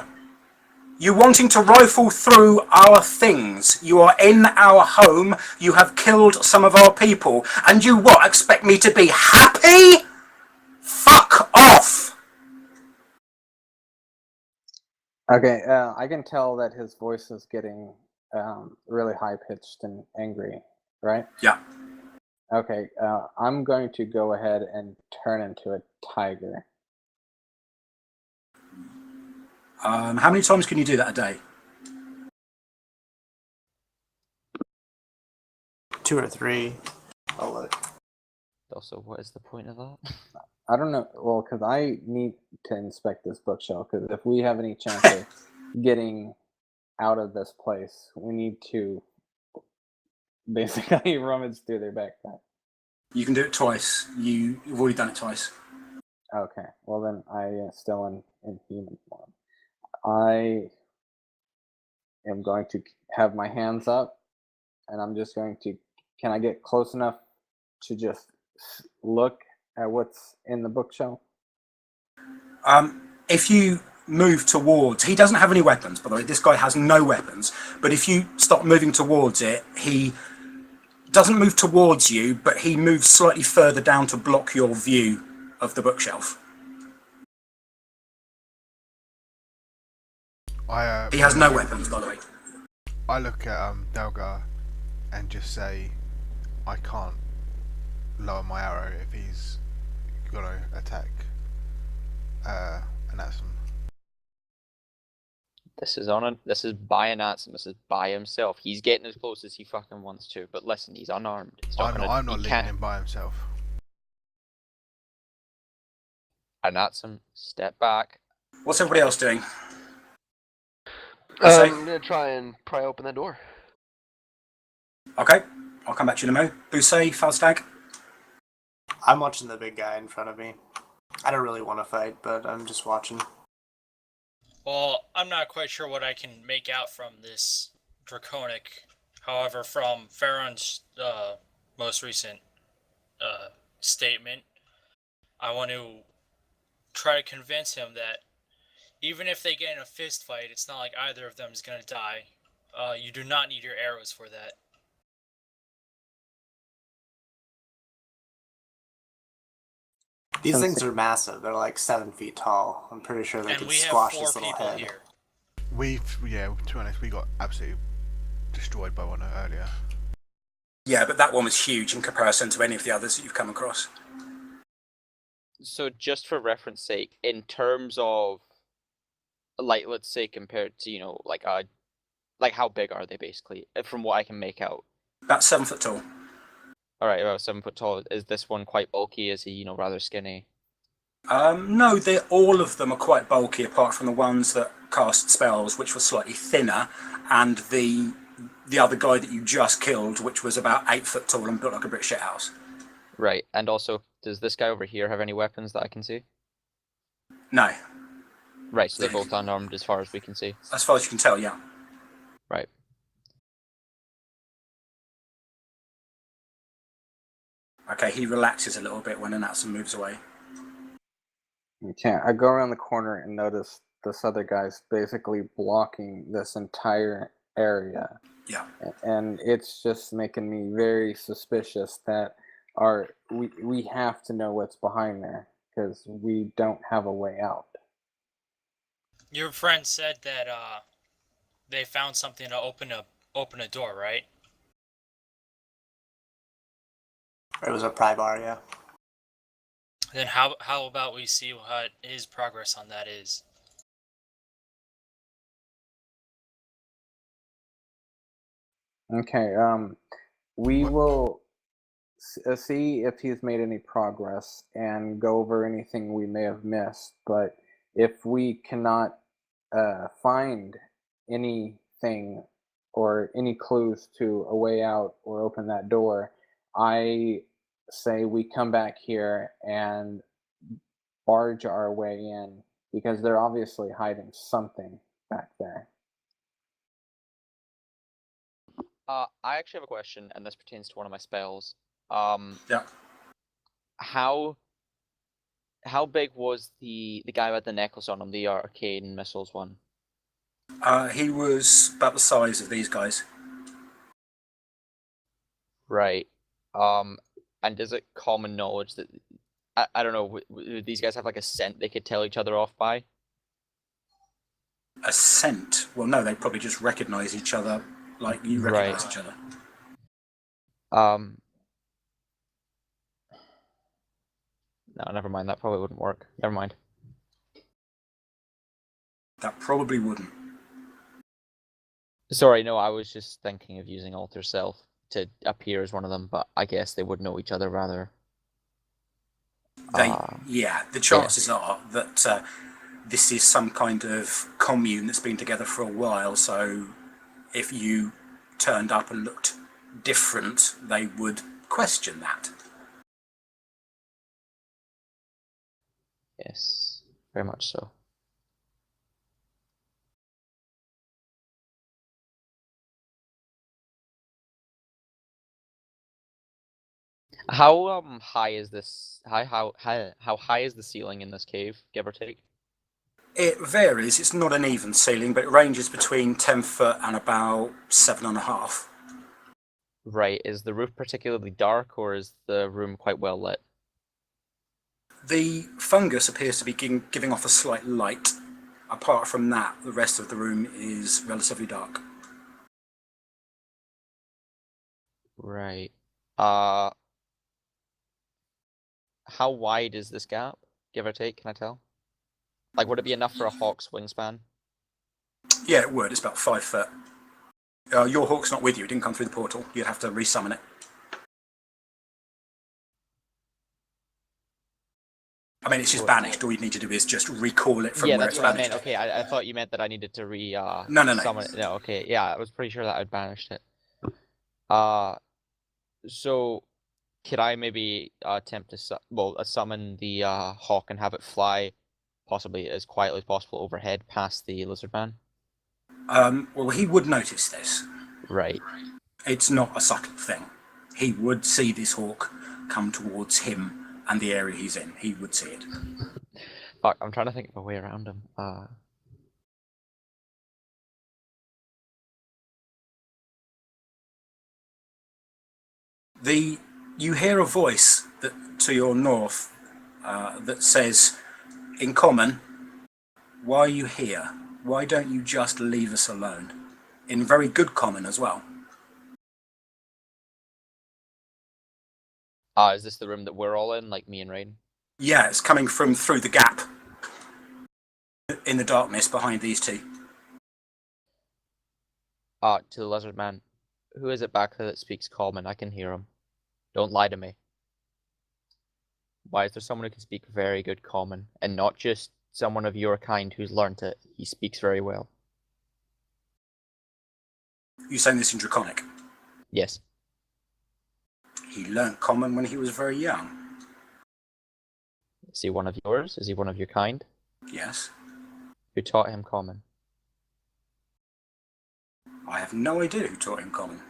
You wanting to rifle through our things. You are in our home. You have killed some of our people. And you what, expect me to be happy? Fuck off! Okay, I can tell that his voice is getting really high pitched and angry, right? Yeah. Okay, I'm going to go ahead and turn into a tiger. How many times can you do that a day? 2 or 3. I'll look. Also, what is the point of that? I don't know. Well, because I need to inspect this bookshelf. Because if we have any chance of getting out of this place, we need to basically rummage through their backpack. You can do it twice. You've already done it twice. Okay. Well, then I am still in human form. I am going to have my hands up, and I'm just going to. Can I get close enough to just look at what's in the bookshelf? If you move towards, he doesn't have any weapons, by the way. This guy has no weapons. But if you stop moving towards it, he doesn't move towards you, but he moves slightly further down to block your view of the bookshelf. He has no weapons, by the way. I look at Delgar and just say, I can't lower my arrow if he's gonna attack Anatsum. This is by Anatsum. This is by himself. He's getting as close as he fucking wants to. But listen, he's unarmed. He's I'm not he leaving can't. him by himself. Anatsum, step back. What's everybody else doing? I'm gonna try and pry open that door. Okay, I'll come back to you in a moment. Busey, Falstag. I'm watching the big guy in front of me. I don't really want to fight, but I'm just watching. Well, I'm not quite sure what I can make out from this draconic. However, from Farron's most recent statement, I want to try to convince him that even if they get in a fist fight, it's not like either of them is going to die. You do not need your arrows for that. These things are massive. They're like 7 feet tall. I'm pretty sure they And can we have squash 4 this little people head. here. To be honest, we got absolutely destroyed by one earlier. Yeah, but that one was huge in comparison to any of the others that you've come across. So just for reference sake, in terms of, like, let's say compared to, like how big are they basically? From what I can make out. About 7 foot tall. All right, about 7 foot tall. Is this one quite bulky? Is he, rather skinny? No, all of them are quite bulky, apart from the ones that cast spells, which were slightly thinner, and the other guy that you just killed, which was about 8 foot tall and built like a brick shithouse. Right, and also, does this guy over here have any weapons that I can see? No. Right, so they're both unarmed as far as we can see. As far as you can tell, yeah. Right. Okay, he relaxes a little bit when Anatsum moves away. Okay, I go around the corner and notice this other guy's basically blocking this entire area. Yeah. And it's just making me very suspicious that we have to know what's behind there, because we don't have a way out. Your friend said that they found something to open a door, right? It was a pry bar, yeah. Then how about we see what his progress on that is? Okay, we will see if he's made any progress and go over anything we may have missed. But if we cannot find anything or any clues to a way out or open that door, I say we come back here and barge our way in, because they're obviously hiding something back there. I actually have a question, and this pertains to one of my spells. Yeah. How big was the guy with the necklace on him, the arcane missiles one? He was about the size of these guys. Right. And is it common knowledge that I don't know, would these guys have like a scent they could tell each other off by? A scent? Well, no, they'd probably just recognise each other like you recognise each other. No, never mind. That probably wouldn't work. Never mind. That probably wouldn't. Sorry, no, I was just thinking of using Alter Self to appear as one of them, but I guess they would know each other rather. The chances are that this is some kind of commune that's been together for a while, so if you turned up and looked different, they would question that. Yes, very much so. How high is this? How high is the ceiling in this cave, give or take? It varies. It's not an even ceiling, but it ranges between 10 foot and about 7.5. Right. Is the roof particularly dark, or is the room quite well lit? The fungus appears to be giving off a slight light. Apart from that, the rest of the room is relatively dark. Right. How wide is this gap, give or take? Can I tell? Like, would it be enough for a hawk's wingspan? Yeah, it would. It's about 5 foot. Your hawk's not with you. It didn't come through the portal. You'd have to resummon it. I mean, it's just banished. All you need to do is just recall it from where it's banished. Yeah, that's what I meant. Okay, I thought you meant that I needed to No. summon it. No, okay. Yeah, I was pretty sure that I'd banished it. So could I maybe attempt to summon the hawk and have it fly possibly as quietly as possible overhead past the lizard man? Well, he would notice this. Right. It's not a subtle thing. He would see this hawk come towards him and the area he's in. He would see it. Fuck, I'm trying to think of a way around him. You hear a voice to your north that says, in common, "Why are you here? Why don't you just leave us alone?" In very good common as well. Is this the room that we're all in, like me and Rain? Yeah, it's coming from through the gap in the darkness behind these two. To the lizard man. Who is it back there that speaks common? I can hear him. Don't lie to me. Why is there someone who can speak very good common, and not just someone of your kind who's learnt it? He speaks very well. You saying this in Draconic? Yes. He learnt common when he was very young. Is he one of yours? Is he one of your kind? Yes. Who taught him common? I have no idea who taught him common.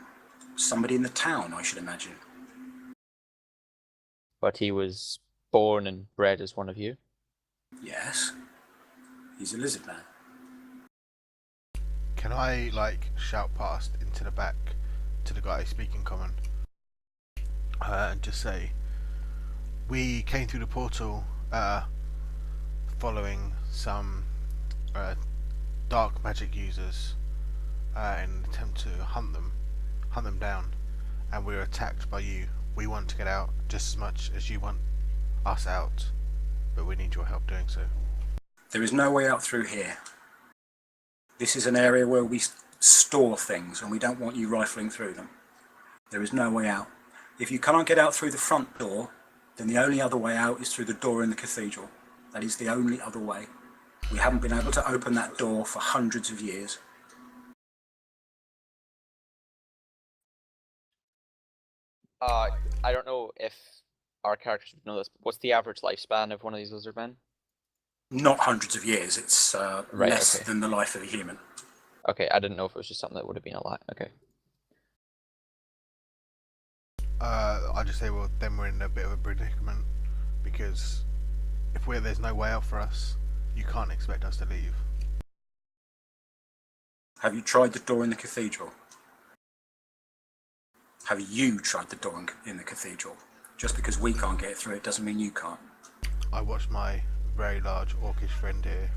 Somebody in the town, I should imagine. But he was born and bred as one of you? Yes. He's a lizard man. Can I, shout past into the back to the guy speaking common? And just say, we came through the portal following some dark magic users in an attempt to hunt them down, and we were attacked by you. We want to get out just as much as you want us out, but we need your help doing so. There is no way out through here. This is an area where we store things, and we don't want you rifling through them. There is no way out. If you cannot get out through the front door, then the only other way out is through the door in the cathedral. That is the only other way. We haven't been able to open that door for hundreds of years. I don't know if our characters would know this, but what's the average lifespan of one of these lizard men? Not hundreds of years, it's Right, less okay. than the life of a human. Okay, I didn't know if it was just something that would have been a lot. Okay. I just say, well, then we're in a bit of a predicament, because if there's no way out for us, you can't expect us to leave. Have you tried the door in the cathedral? Have you tried the door in the cathedral? Just because we can't get through it doesn't mean you can't. I watched my very large orcish friend here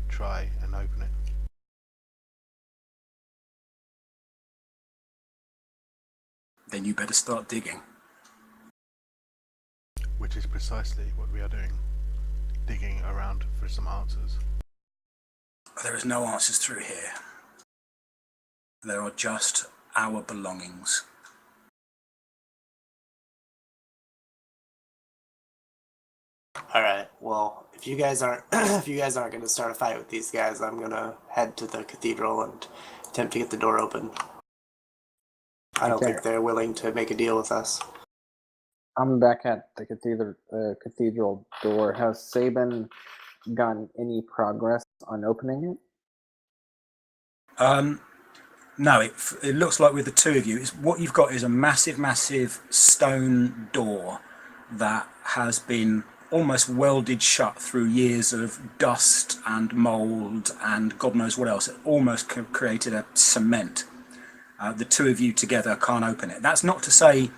try and open it. Then you better start digging. Which is precisely what we are doing. Digging around for some answers. There is no answers through here. There are just our belongings. All right. Well, if you guys aren't going to start a fight with these guys, I'm going to head to the cathedral and attempt to get the door open. I don't think they're willing to make a deal with us. I'm back at the cathedral door. Has Sabin gotten any progress on opening it? No, it looks like with the two of you, what you've got is a massive stone door that has been almost welded shut through years of dust and mould and God knows what else. It almost created a cement. The two of you together can't open it. That's not to say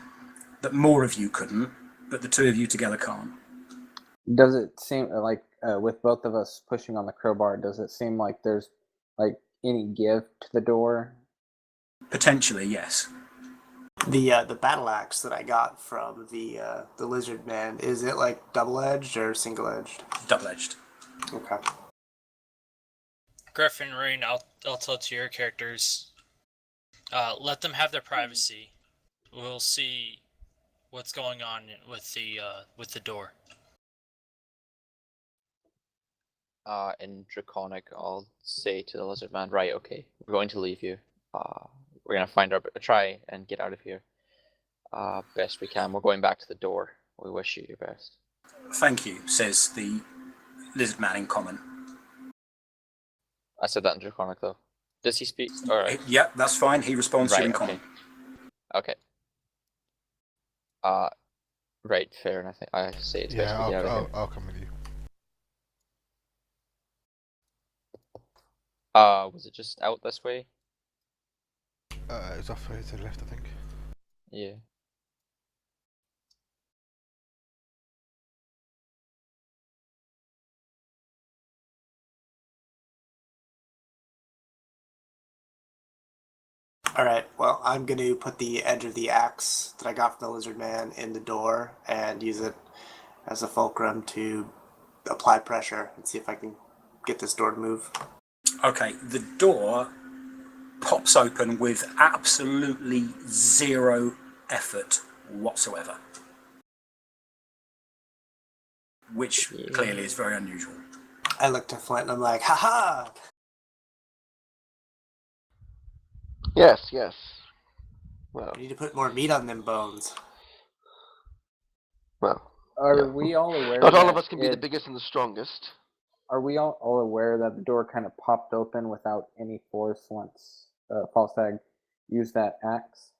that more of you couldn't, but the two of you together can't. Does it seem like with both of us pushing on the crowbar, does it seem like there's like any give to the door? Potentially, yes. The battle axe that I got from the lizard man, is it like double-edged or single-edged? Double-edged. Okay. Griffin, Rain, I'll tell it to your characters. Let them have their privacy. We'll see what's going on with the door. In Draconic, I'll say to the lizard man, right, okay, we're going to leave you. We're going to try and get out of here. Best we can. We're going back to the door. We wish you your best. Thank you, says the lizard man in common. I said that in Draconic, though. Does he speak? Alright. Yeah, that's fine. He responds to you in common. Okay. Right, fair enough. I say it's best we get out of here. I'll come with you. Was it just out this way? It's off here to the left, I think. Yeah. Alright, well, I'm going to put the edge of the axe that I got from the lizard man in the door and use it as a fulcrum to apply pressure and see if I can get this door to move. Okay, the door pops open with absolutely zero effort whatsoever. Which clearly is very unusual. I look to Flint and I'm like, haha! Yes. Well, We need to put more meat on them bones. Are we all aware? not all that of us can be the biggest and the strongest. Are we all aware that the door kind of popped open without any force once Falstag used that axe?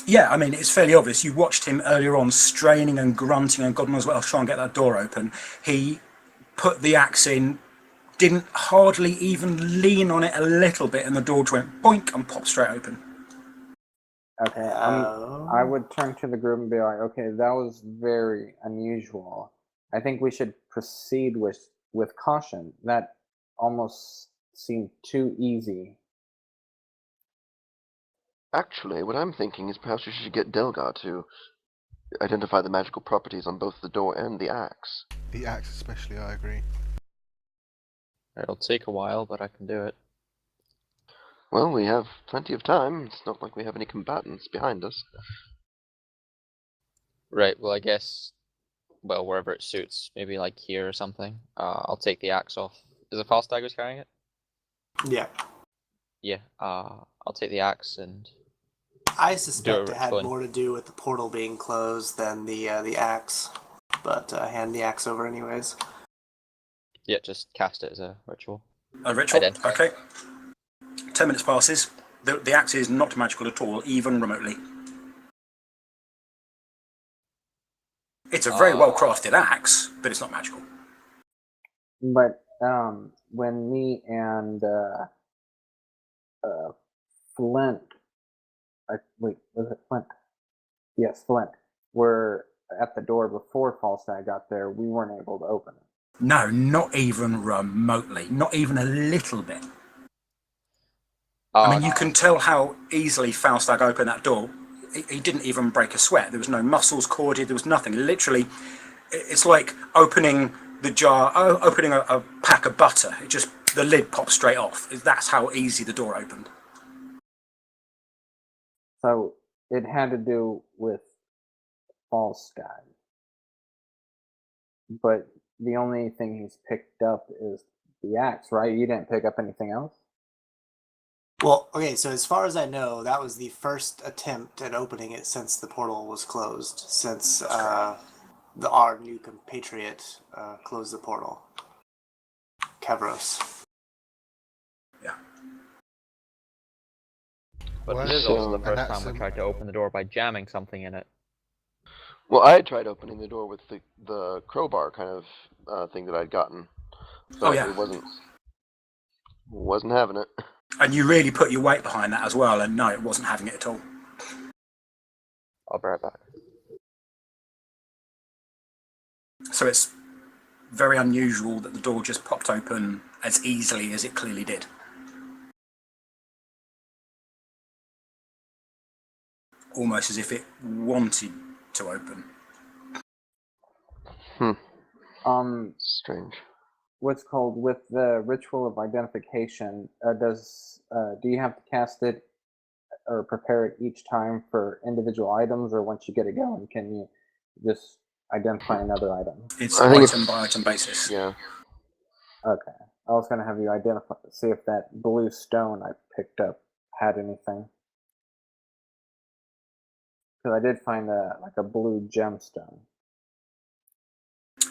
Yeah, I mean, it's fairly obvious. You watched him earlier on straining and grunting and God knows what else, trying to get that door open. He put the axe in, didn't hardly even lean on it a little bit, and the door just went boink and popped straight open. Okay, I would turn to the group and be like, okay, that was very unusual. I think we should proceed with caution. That almost seemed too easy. Actually, what I'm thinking is perhaps we should get Delgar to identify the magical properties on both the door and the axe. The axe especially, I agree. It'll take a while, but I can do it. Well, we have plenty of time. It's not like we have any combatants behind us. Right. Well, I guess. Well, wherever it suits, maybe like here or something. I'll take the axe off. Is it Falstag who's carrying it? Yeah. Yeah. I'll take the axe and I do suspect a it had ritual. more to do with the portal being closed than the axe. But hand the axe over anyways. Yeah, just cast it as a ritual. A ritual. Identify. Okay. 10 minutes passes. The axe is not magical at all, even remotely. It's a very well crafted axe, but it's not magical. But when me and Flint, wait, was it Flint? Yes, Flint. Were at the door before Falstad got there. We weren't able to open it. No, not even remotely. Not even a little bit. I mean, you can tell how easily Falstag opened that door. He didn't even break a sweat. There was no muscles corded. There was nothing. Literally, it's like opening the jar, opening a pack of butter. It just, the lid pops straight off. That's how easy the door opened. So it had to do with Falstad. But the only thing he's picked up is the axe, right? You didn't pick up anything else? Well, okay, so as far as I know, that was the first attempt at opening it since the portal was closed, since our new compatriot closed the portal. Kevros. Yeah. But Well, this is also the and first that's time we tried to open the door by jamming something in it. Well, I had tried opening the door with the crowbar kind of thing that I'd gotten, but Oh, yeah. it wasn't having it. And you really put your weight behind that as well, and no, it wasn't having it at all. I'll be right back. So it's very unusual that the door just popped open as easily as it clearly did. Almost as if it wanted to open. Strange. What's called with the ritual of identification, do you have to cast it or prepare it each time for individual items, or once you get it going, can you just identify another item? It's I think item by item basis. Yeah. Okay. I was going to have you identify, see if that blue stone I picked up had anything. Because I did find like a blue gemstone.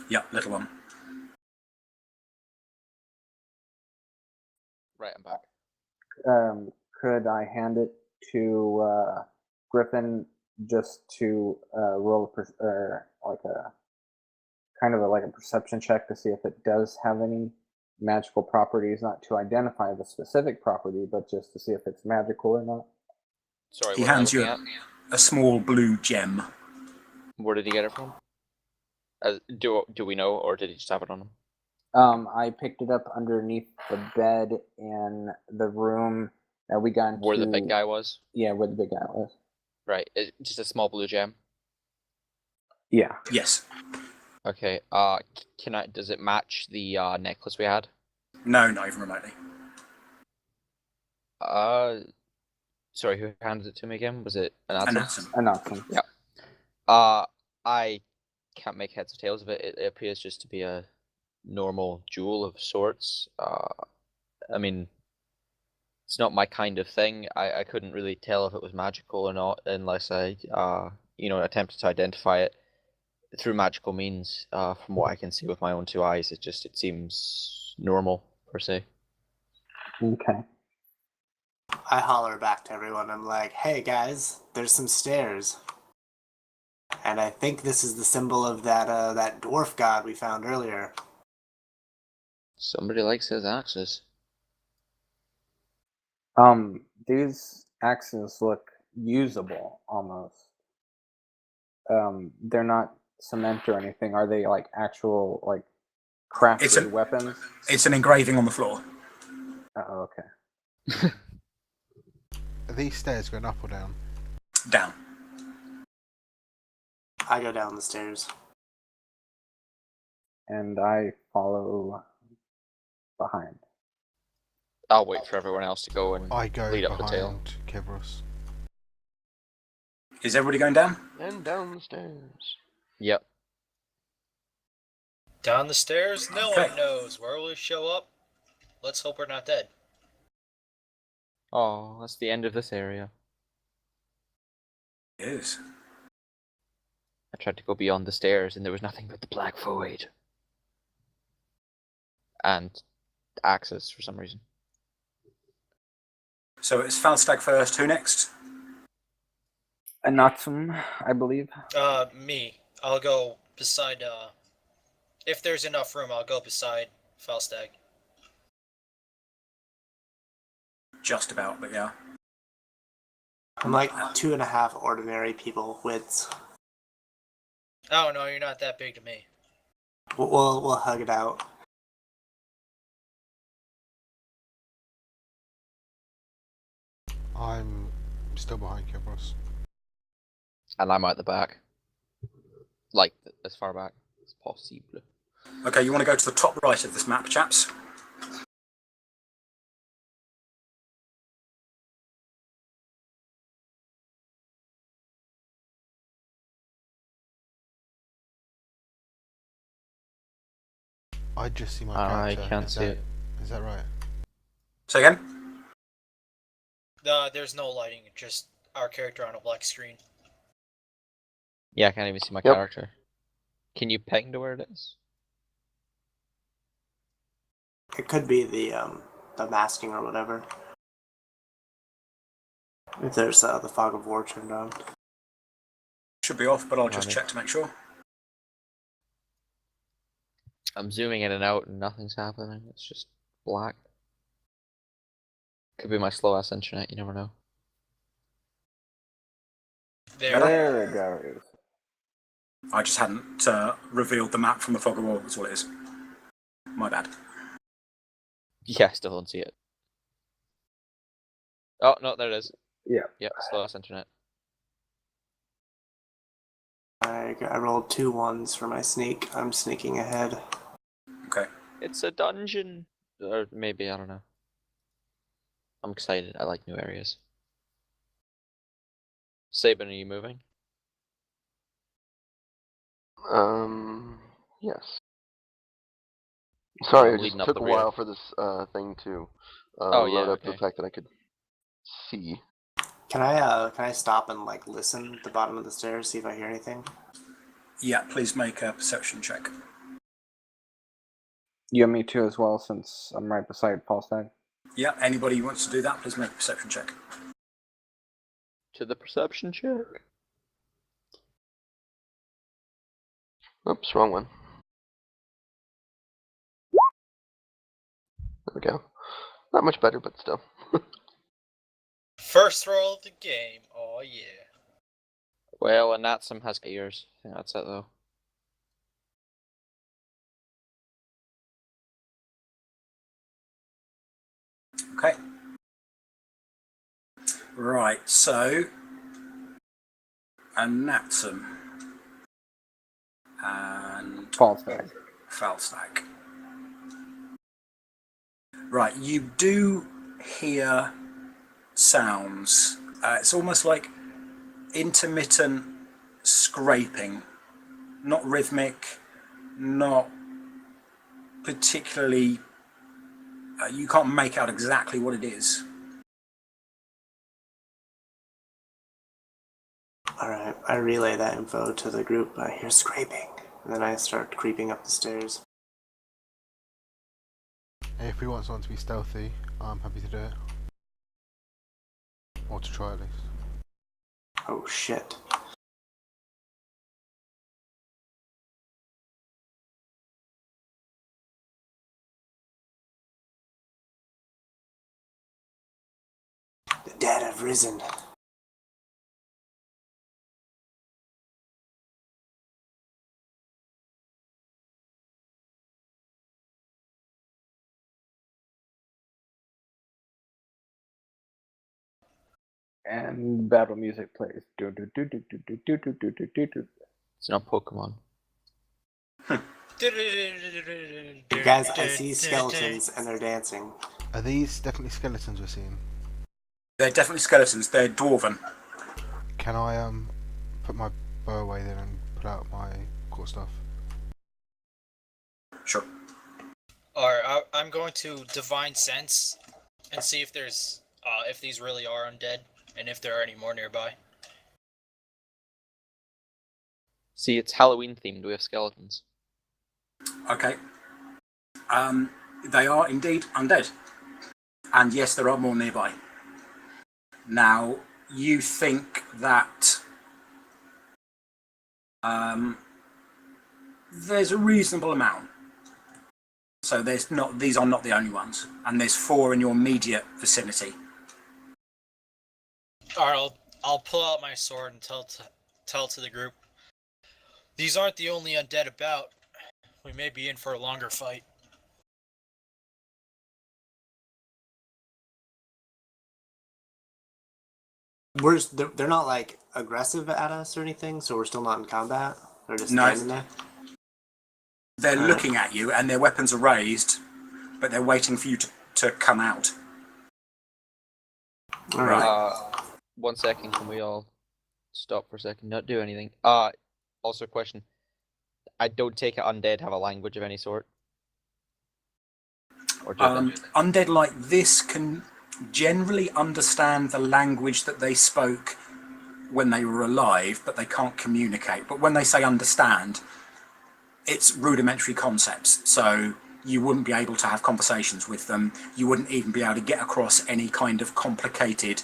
Yeah, little one. Right, I'm back. Could I hand it to Griffin just to roll like a kind of like a perception check to see if it does have any magical properties, not to identify the specific property, but just to see if it's magical or not? Sorry, He what am I hands you looking at? a small blue gem. Where did he get it from? Do we know, or did he just have it on him? I picked it up underneath the bed in the room that we got into. Where the big guy was? Yeah, where the big guy was. Right, just a small blue gem. Yeah. Yes. Okay. Does it match the necklace we had? No, not even remotely. Sorry, who handed it to me again? Was it an An atom. Yeah. I can't make heads or tails of it. It appears just to be a normal jewel of sorts. I mean, it's not my kind of thing. I couldn't really tell if it was magical or not unless I, attempted to identify it through magical means. From what I can see with my own two eyes, it seems normal per se. Okay. I holler back to everyone. I'm like, hey guys, there's some stairs. And I think this is the symbol of that dwarf god we found earlier. Somebody likes his axes. These axes look usable almost. They're not cement or anything. Are they like actual like crafted weapons? It's an engraving on the floor. Oh, okay. Are these stairs going up or down? Down. I go down the stairs. And I follow behind. I'll wait for everyone else to go and I go lead up the tail. behind Kibros. Is everybody going down? And down the stairs. Yep. Down the stairs? No Okay. one knows. Where will we show up? Let's hope we're not dead. Oh, that's the end of this area. It is. I tried to go beyond the stairs and there was nothing but the black void. And axes for some reason. So it's Falstag first. Who next? Anatsum, I believe. Me. I'll go beside, if there's enough room, I'll go beside Falstag. Just about, but yeah. I'm like 2.5 ordinary people widths. Oh no, you're not that big to me. We'll hug it out. I'm still behind Kibros. And I'm at the back. Like, as far back as possible. Okay, you want to go to the top right of this map, chaps? I just see my I character. can't see it. Is that right? Say again? There's no lighting, just our character on a black screen. Yeah, I can't even see my Yep. character. Can you ping to where it is? It could be the masking or whatever. If there's the fog of war turned on. Should be off, but I'll just Right. check to make sure. I'm zooming in and out and nothing's happening. It's just black. Could be my slow ass internet, you never know. There. There it goes. I just hadn't revealed the map from the fog of war. That's all it is. My bad. Yeah, I still don't see it. Oh, no, there it is. Yeah. Yep, slow ass internet. I rolled 2 1s for my sneak. I'm sneaking ahead. Okay. It's a dungeon! Or maybe, I don't know. I'm excited, I like new areas. Sabin, are you moving? Yes. Sorry, I'm it leading just up took the a rear. while for this thing to Oh, yeah, load up the okay. fact that I could see. Can I stop and like listen at the bottom of the stairs, see if I hear anything? Yeah, please make a perception check. You and me too as well, since I'm right beside Falstag. Yeah, anybody who wants to do that, please make a perception check. To the perception check. Oops, wrong one. There we go. Not much better, but still. First roll of the game. Oh yeah. Well, Anatsum has ears. I think that's it though. Okay. Right, so Anatsum and Falstag. Falstag. Right, you do hear sounds. It's almost like intermittent scraping, not rhythmic, not particularly. You can't make out exactly what it is. Alright, I relay that info to the group. I hear scraping. And then I start creeping up the stairs. If we want someone to be stealthy, I'm happy to do it. Or to try at least. Oh shit. The dead have risen. And battle music plays. Do do do do do do do do do do do do. It's not Pokemon. Guys, I see skeletons and they're dancing. Are these definitely skeletons we're seeing? They're definitely skeletons. They're dwarven. Can I put my bow away then and pull out my core stuff? Sure. Alright, I'm going to divine sense and see if there's if these really are undead and if there are any more nearby. See, it's Halloween themed. We have skeletons. Okay. They are indeed undead. And yes, there are more nearby. Now, you think that there's a reasonable amount. So these are not the only ones. And there's 4 in your immediate vicinity. Alright, I'll pull out my sword and tell to the group. These aren't the only undead about. We may be in for a longer fight. They're not like aggressive at us or anything, so we're still not in combat. They're just No. standing there. They're Alright. looking at you and their weapons are raised, but they're waiting for you to come out. All right. 1 second, can we all stop for a second? Not do anything. Also question. I don't take it undead have a language of any sort. Or do they? Undead like this can generally understand the language that they spoke when they were alive, but they can't communicate. But when they say understand, it's rudimentary concepts. So you wouldn't be able to have conversations with them. You wouldn't even be able to get across any kind of complicated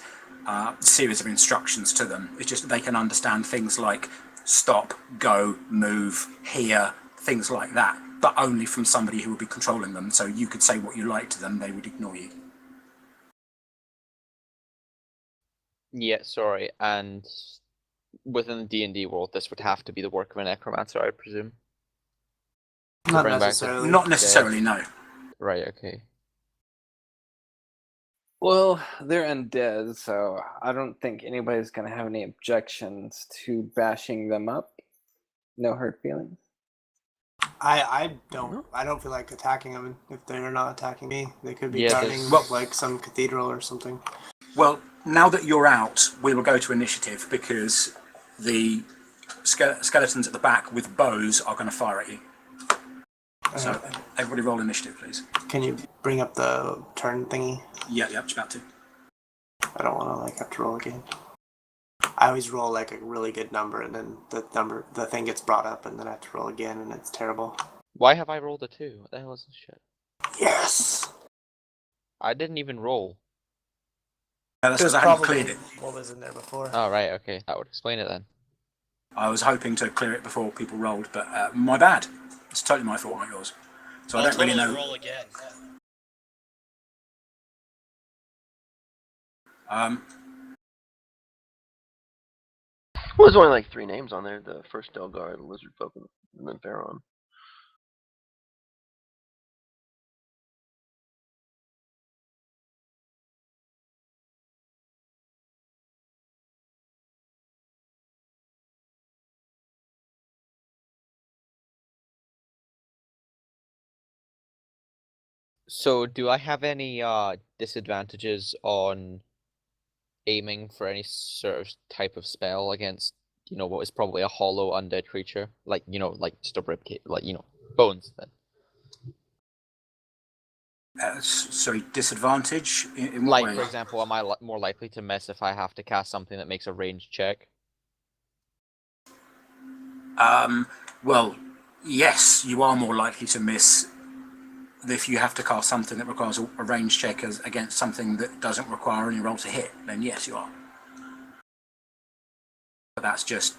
series of instructions to them. It's just they can understand things like stop, go, move, hear, things like that, but only from somebody who would be controlling them. So you could say what you like to them, they would ignore you. Yeah, sorry. And within the D&D world, this would have to be the work of a necromancer, I presume. Not bring back the- necessarily. Not necessarily, no. Right, okay. Well, they're undead, so I don't think anybody's gonna have any objections to bashing them up. No hurt feelings. I don't feel like attacking them if they're not attacking me. They could be Yeah, guarding there's- like some cathedral or something. Well, now that you're out, we will go to initiative because the skeletons at the back with bows are going to fire at you. So everybody roll initiative, please. Can you bring up the turn thingy? Yeah, just about to. I don't want to like have to roll again. I always roll like a really good number, and then the thing gets brought up, and then I have to roll again, and it's terrible. Why have I rolled a 2? What the hell is this shit? Yes. I didn't even roll. That's because I hadn't Probably cleared it. what was in there before. Oh, right, okay. That would explain it then. I was hoping to clear it before people rolled, but my bad. It's totally my fault, not yours. So I I'll don't really totally know. roll again. Well, there's only like 3 names on there. The first Delgar, the Lizard Folk, and then Pharaon. So, do I have any disadvantages on aiming for any sort of type of spell against, what is probably a hollow undead creature? Like, like just a ribcage, like, bones then. Sorry, disadvantage in what Like, way? for example, am I more likely to miss if I have to cast something that makes a ranged check? Well, yes, you are more likely to miss if you have to cast something that requires a range check against something that doesn't require any roll to hit. Then yes, you are. But that's just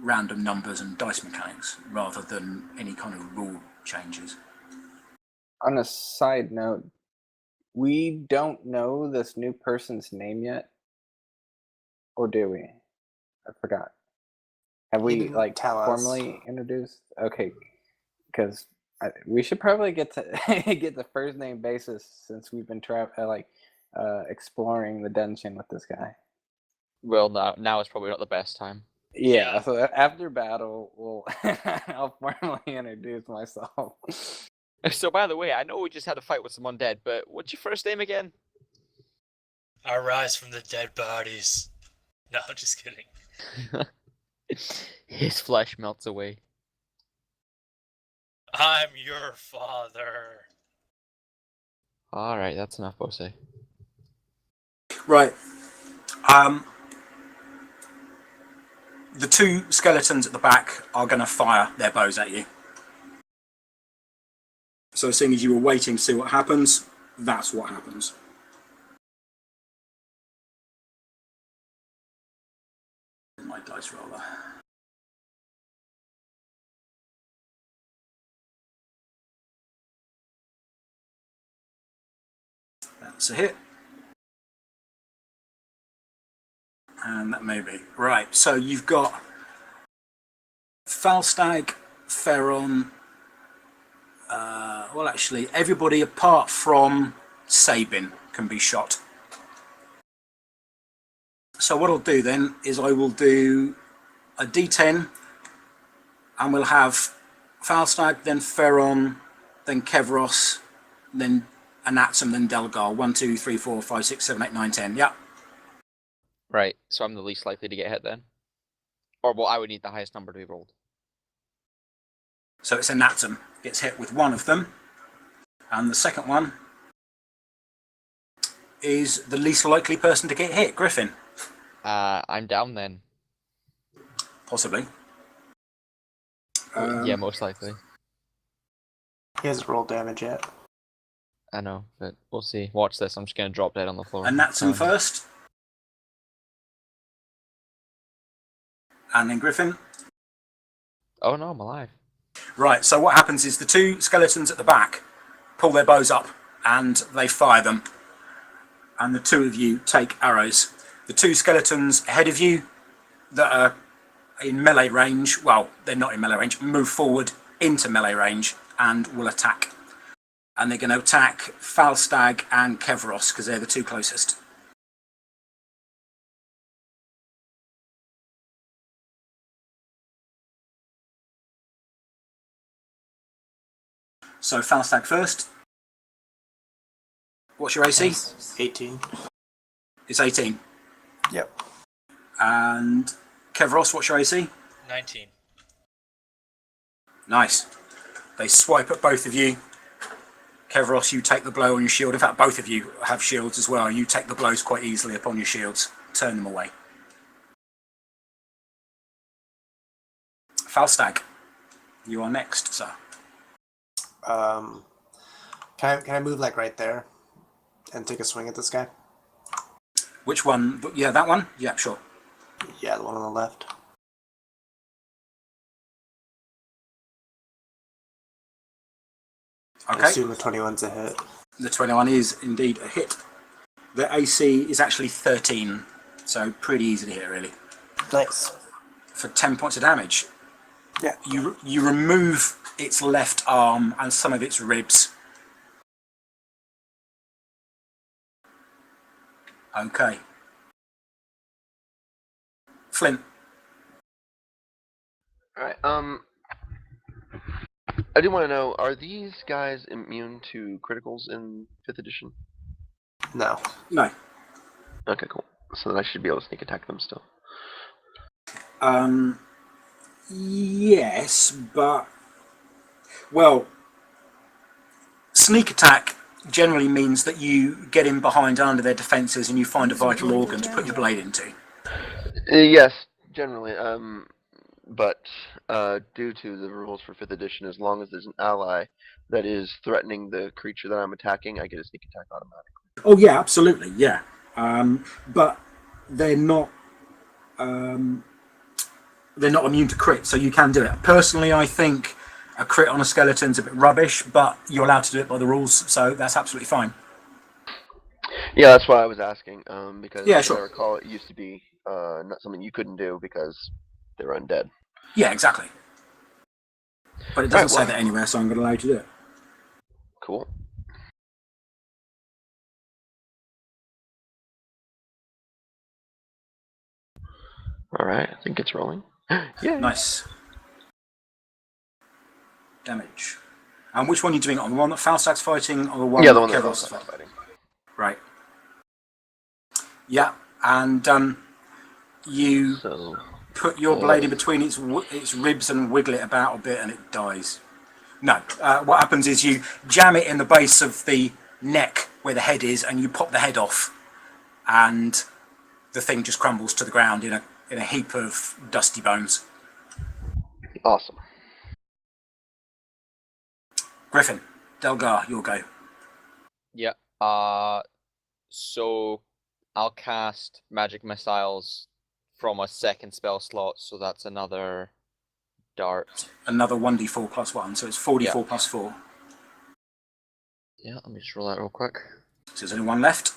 random numbers and dice mechanics rather than any kind of rule changes. On a side note, we don't know this new person's name yet, or do we? I forgot. Have we didn't like tell us. formally introduced? Okay, because we should probably get to get the first name basis since we've been exploring the dungeon with this guy. Well, now is probably not the best time. Yeah. Yeah. So after battle, I'll formally introduce myself. So, by the way, I know we just had a fight with some undead, but what's your first name again? I rise from the dead bodies. No, just kidding. His flesh melts away. I'm your father. Alright, that's enough, Bose. Right. The two skeletons at the back are going to fire their bows at you. So as soon as you were waiting to see what happens, that's what happens. My dice roller. That's a hit. And that may be. Right, so you've got Falstag, Ferron, well actually everybody apart from Sabin can be shot. So what I'll do then is I will do a D10 and we'll have Falstag, then Ferron, then Kevros, then Anatsum, then Delgar. 1, 2, 3, 4, 5, 6, 7, 8, 9, 10. Yeah. Right, so I'm the least likely to get hit then? Or, well, I would need the highest number to be rolled. So it's Anatsum gets hit with one of them. And the second one is the least likely person to get hit, Griffin. I'm down then. Possibly. Yeah, most likely. He hasn't rolled damage yet. I know, but we'll see. Watch this, I'm just gonna drop dead on the floor. Anatsum first. And then Griffin. Oh no, I'm alive. Right, so what happens is the two skeletons at the back pull their bows up and they fire them. And the two of you take arrows. The two skeletons ahead of you that are in melee range, well, they're not in melee range, move forward into melee range and will attack. And they're going to attack Falstag and Kevros because they're the two closest. So Falstag first. What's your AC? 18. It's 18. Yep. And Kevros, what's your AC? 19. Nice. They swipe at both of you. Kevros, you take the blow on your shield. In fact, both of you have shields as well. You take the blows quite easily upon your shields. Turn them away. Falstag, you are next, sir. Can I move like right there and take a swing at this guy? Which one? Yeah, that one? Yeah, sure. Yeah, the one on the left. Okay. I assume the 21's a hit. The 21 is indeed a hit. The AC is actually 13, so pretty easy to hit, really. Nice. For 10 points of damage. Yeah. You remove its left arm and some of its ribs. Okay. Flint. Alright, I do want to know, are these guys immune to criticals in 5th edition? No. No. Okay, cool. So then I should be able to sneak attack them still. Yes, but... Well, sneak attack generally means that you get in behind under their defences and you find a vital organ to put your blade into. Yes, generally. But due to the rules for 5th edition, as long as there's an ally that is threatening the creature that I'm attacking, I get a sneak attack automatically. Oh yeah, absolutely, yeah. But they're not immune to crit, so you can do it. Personally, I think a crit on a skeleton's a bit rubbish, but you're allowed to do it by the rules, so that's absolutely fine. Yeah, that's why I was asking. Because Yeah, as sure. I recall, it used to be not something you couldn't do because they were undead. Yeah, exactly. But it doesn't Right, say well- that anywhere, so I'm going to allow you to do it. Cool. Alright, I think it's rolling. Yeah. Nice. Damage. And which one are you doing it on? The one that Falstad's fighting, or the one Yeah, the one that that Kevros is Falstad's fighting? fighting. Right. Yeah, and you So put your blade in between its ribs and wiggle it about a bit, and it dies. No, what happens is you jam it in the base of the neck where the head is, and you pop the head off, and the thing just crumbles to the ground in a heap of dusty bones. awesome. Griffin, Delgar, you'll go. Yeah. So I'll cast magic missiles from a second spell slot, so that's another dart. Another 1d4 plus 1, so it's 4d4 plus 4. Yeah, let me just roll that real quick. So there's only one left.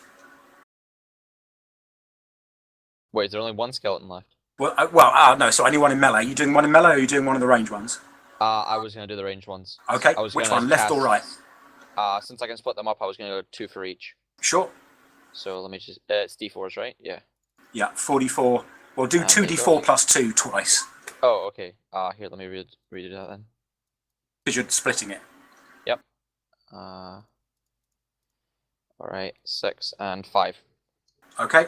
Wait, is there only one skeleton left? No, so only one in melee. Are you doing one in melee, or are you doing one of the range ones? I was gonna do the ranged ones. Okay, I was which gonna one, left or right? Since I can split them up, I was gonna go 2 for each. Sure. So let me just. It's d4s, right? Yeah. Yeah, 44. Well, do 2d4 plus 2 twice, Oh, okay. Here, let me read it out then. because you're splitting it. Yep. Alright, 6 and 5. Okay.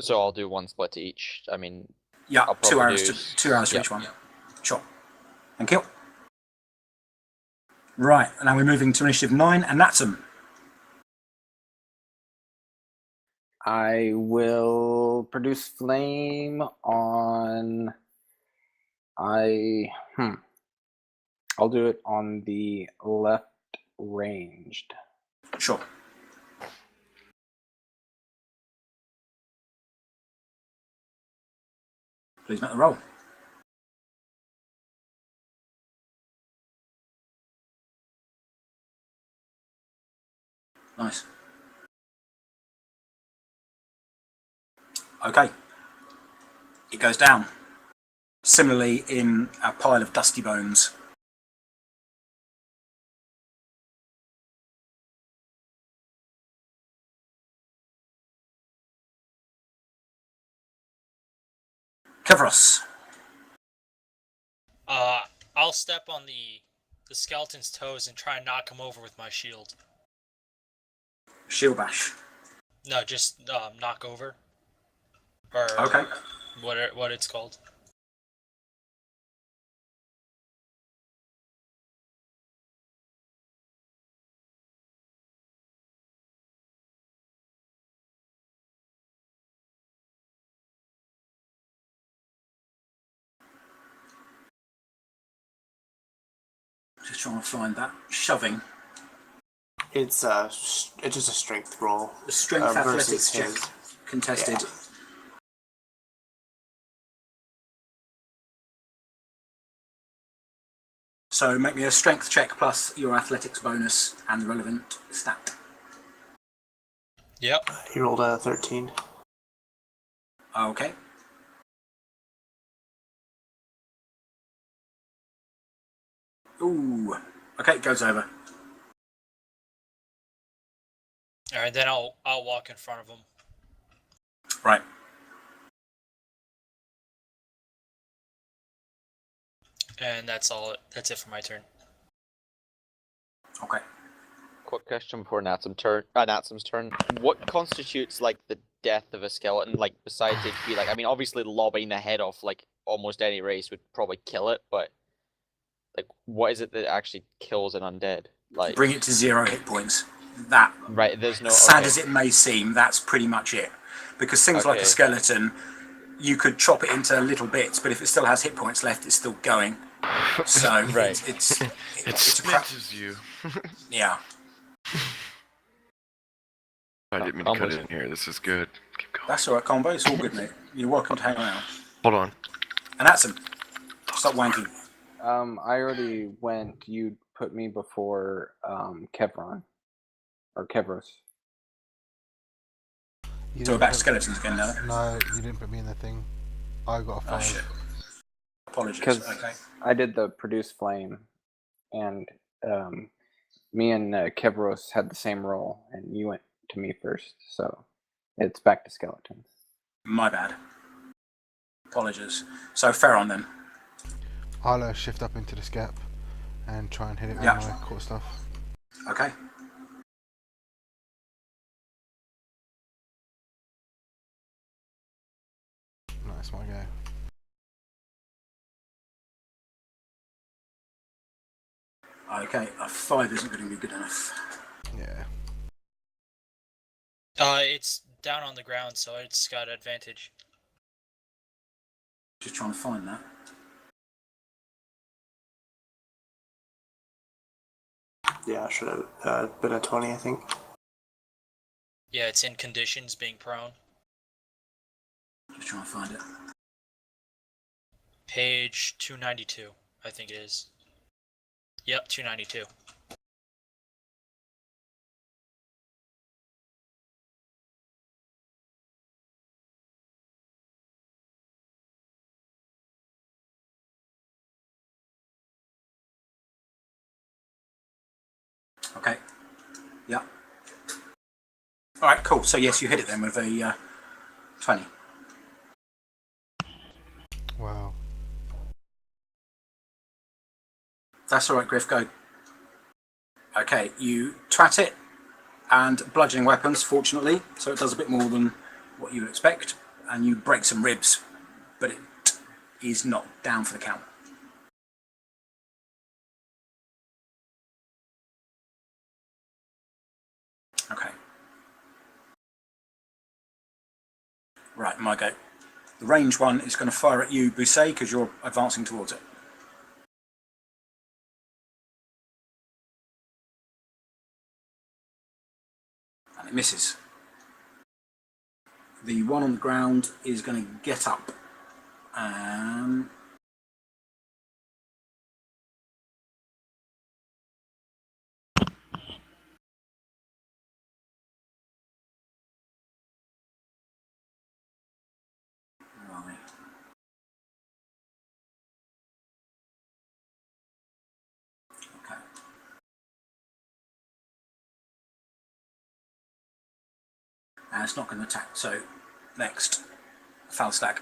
So I'll do one split to each. I mean, Yeah, I'll 2 probably arrows, do- two arrows for Yep. each one. Sure. Thank you. Right, and now we're moving to initiative 9, and that's them. I will produce flame on. I'll do it on the left ranged. Sure. Please make the roll. Nice. Okay. It goes down. Similarly, in a pile of dusty bones. Kevros. I'll step on the skeleton's toes and try and knock him over with my shield. Shield bash. No, just knock over. Or Okay. what it's called. Just trying to find that. Shoving. It's just a strength roll. The strength athletics versus check. his. Contested. Yeah. So make me a strength check plus your athletics bonus and the relevant stat. Yep. He rolled a 13. Okay. Ooh. Okay, it goes over. All right, then I'll walk in front of him. Right. And that's all. That's it for my turn. Okay. Quick question before Natsum's turn. What constitutes like the death of a skeleton? Like besides HP, like I mean, obviously lobbing the head off like almost any race would probably kill it, but like what is it that actually kills an undead? Like Bring it to 0 hit points. That. right, there's no Sad okay. as it may seem, that's pretty much it. Because things like a Okay. skeleton, you could chop it into little bits, but if it still has hit points left, it's still going. So Right. it's It a crap. splinters you. Yeah. I didn't mean to cut it in here. This is good. Keep going. That's all right, Combo. It's all good, mate. You're welcome to hang around. Hold on. And that's him. Stop wanking. I already went. You put me before Kevron or Kevros. You So we're didn't back to put- skeletons again now. No, you didn't put me in the thing. I got a 5. Oh shit. Apologies. Because Okay. I did the produce flame, and me and Kevros had the same roll, and you went to me first, so it's back to skeletons. My bad. Apologies. So Ferron then. I'll shift up into the skep and try and hit it with Yeah. my quarter staff. Okay. That's my go. Okay, a 5 isn't going to be good enough. Yeah. It's down on the ground, so it's got advantage. Just trying to find that. Yeah, should have been a 20, I think. Yeah, it's in conditions, being prone. Just trying to find it. Page 292, I think it is. Yep, 292. Okay. Yeah. All right, cool. So yes, you hit it then with a 20. Wow. That's all right, Griff. Go. Okay, you twat it, and bludgeoning weapons, fortunately, so it does a bit more than what you would expect, and you break some ribs, but it is not down for the count. Okay. Right, my go. The range one is going to fire at you, Bousset, because you're advancing towards it. And it misses. The one on the ground is going to get up and right. Okay. And it's not going to attack. So next, Falstag.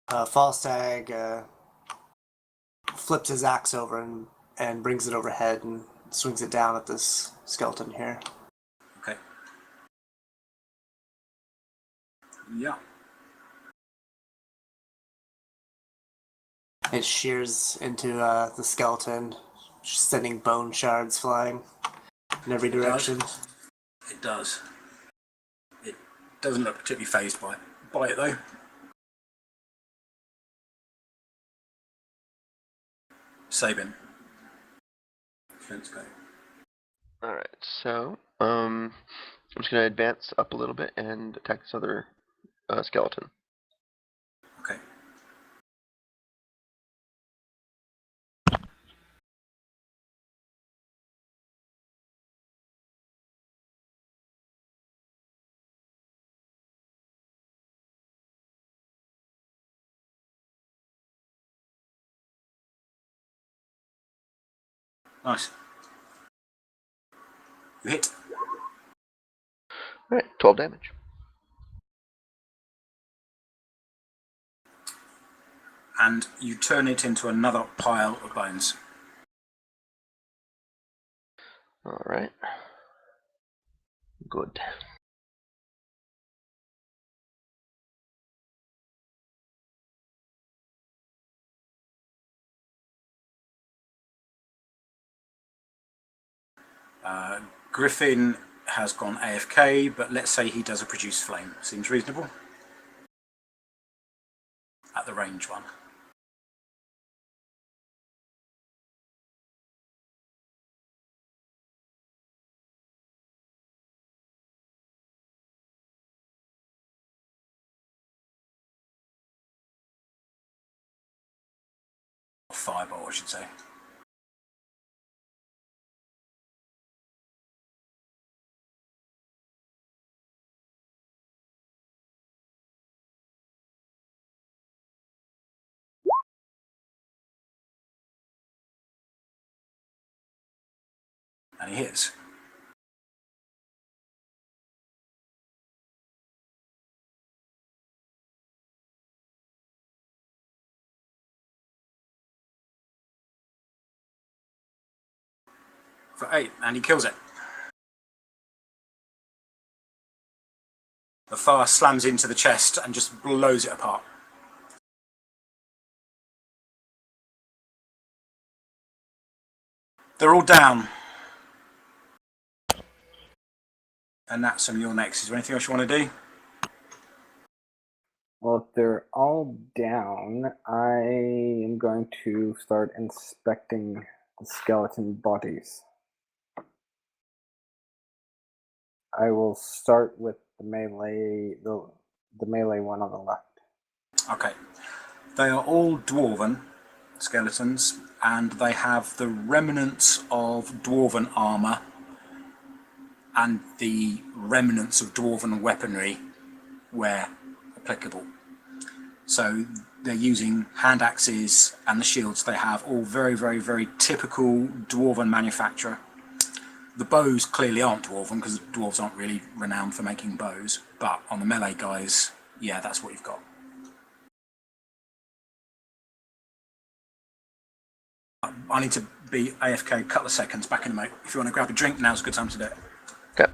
Falstag flips his axe over and brings it overhead and swings it down at this skeleton here. Okay. Yeah. It shears into the skeleton, sending bone shards flying in every direction. It does. It doesn't look particularly phased by it though. Sabin. Let's go. Alright, so, I'm just gonna advance up a little bit and attack this other skeleton. Okay. Nice. You hit. Alright, 12 damage. And you turn it into another pile of bones. Alright. Good. Griffin has gone AFK, but let's say he does a produce flame. Seems reasonable. At the range one. Fireball, I should say. And he hits. for 8, and he kills it. The Thar slams into the chest and just blows it apart. They're all down. And that's on your next. Is there anything else you want to do? Well, if they're all down, I am going to start inspecting the skeleton bodies. I will start with the melee one on the left. Okay. They are all dwarven skeletons, and they have the remnants of dwarven armour and the remnants of dwarven weaponry where applicable. So they're using hand axes and the shields they have, all very, very, very typical dwarven manufacture. The bows clearly aren't dwarven because dwarves aren't really renowned for making bows, but on the melee guys, yeah, that's what you've got. I need to be AFK a couple of seconds, back in a minute. If you want to grab a drink, now's a good time to do it. Okay.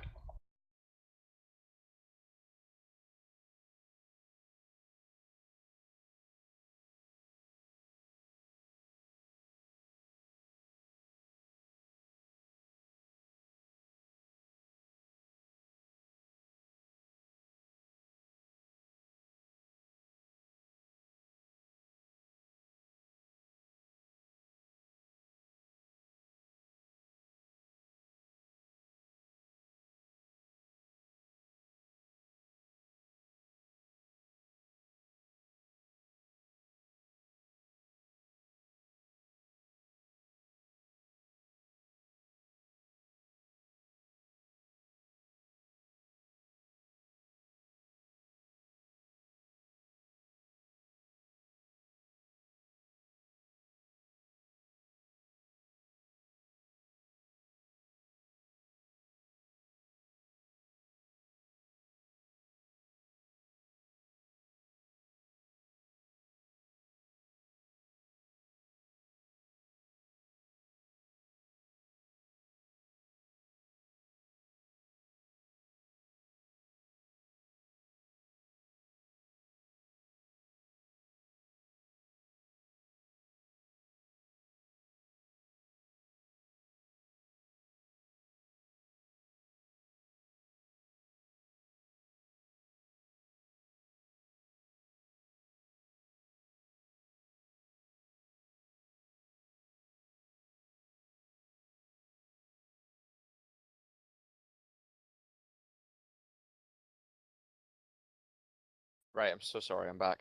Right, I'm so sorry, I'm back.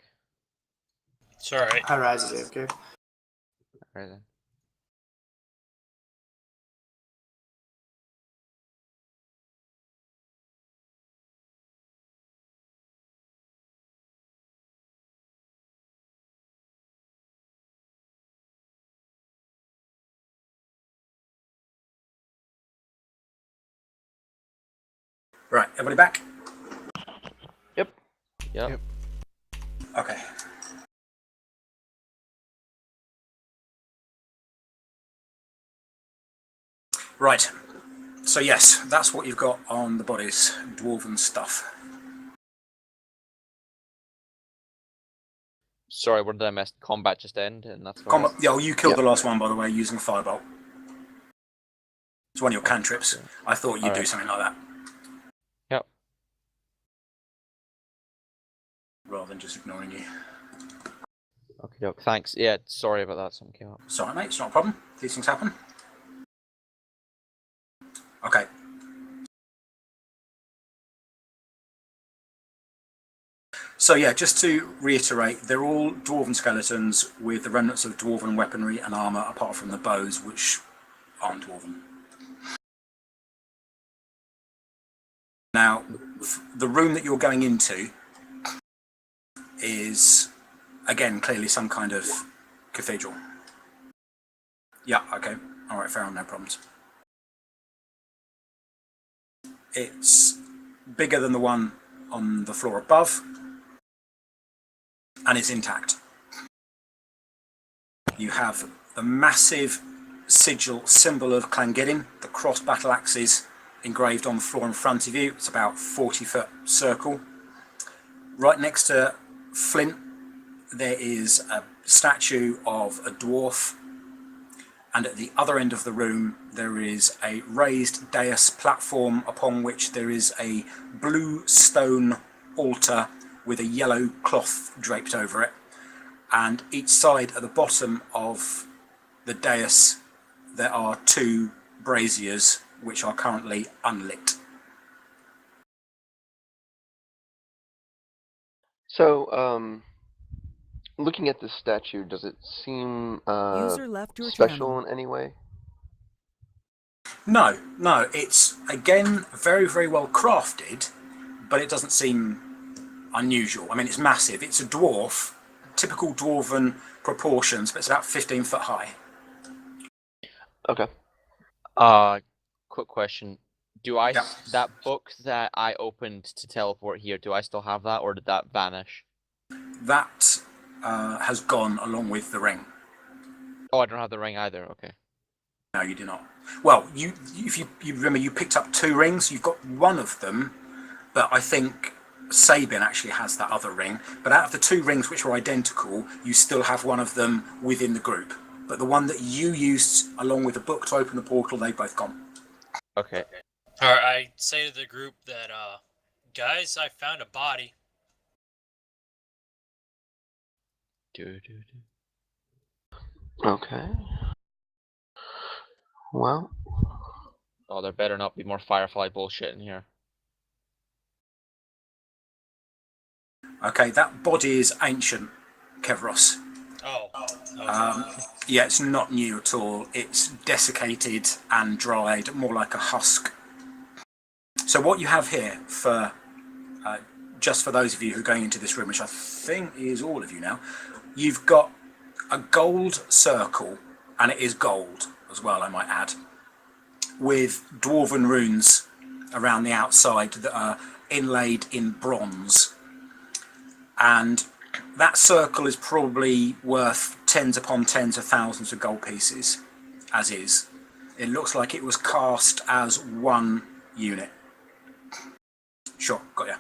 It's alright. Hi, Rise is AFK. Alright then. Right, everybody back? Yep. Yep. Okay. Right. So yes, that's what you've got on the bodies, dwarven stuff. Sorry, what did I miss? Combat just end, and that's what Combat, yeah, well, you killed Yep. the last one, by the way, using a firebolt. It's one of your cantrips. Okay. I thought you'd do Alright. something like that. Yep. Rather than just ignoring you. Okay, doke. Thanks. Yeah, sorry about that. Something came up. Sorry, mate, it's not a problem. These things happen. Okay. So yeah, just to reiterate, they're all dwarven skeletons with the remnants of dwarven weaponry and armour, apart from the bows, which aren't dwarven. Now, the room that you're going into is, again, clearly some kind of cathedral. Yeah, okay. All right, fair enough, no problems. It's bigger than the one on the floor above, and it's intact. You have the massive sigil symbol of Llangedin, the cross battle axes engraved on the floor in front of you. It's about 40-foot circle. Right next to Flint, there is a statue of a dwarf, and at the other end of the room there is a raised dais platform upon which there is a blue stone altar with a yellow cloth draped over it, and each side at the bottom of the dais there are 2 braziers which are currently unlit. So, looking at this statue, does it seem User left your special channel. in any way? No, it's again very, very well crafted, but it doesn't seem unusual. I mean, it's massive. It's a dwarf, typical dwarven proportions, but it's about 15 foot high. Okay. Quick question. Do I Yeah. that book that I opened to teleport here, do I still have that, or did that vanish? That has gone along with the ring. Oh, I don't have the ring either. Okay. No, you do not. Well, if you remember, you picked up 2 rings. You've got one of them, but I think Sabin actually has that other ring. But out of the 2 rings which were identical, you still have one of them within the group. But the one that you used along with the book to open the portal, they've both gone. Okay. Alright, I say to the group that, guys, I found a body. Okay. Well, Oh, there better not be more Firefly bullshit in here. Okay, that body is ancient, Kevros. Oh. Yeah, it's not new at all. It's desiccated and dried, more like a husk. So what you have here, for just for those of you who are going into this room, which I think is all of you now, you've got a gold circle, and it is gold as well, I might add, with dwarven runes around the outside that are inlaid in bronze. And that circle is probably worth tens upon tens of thousands of gold pieces, as is. It looks like it was cast as 1 unit. Sure, got ya.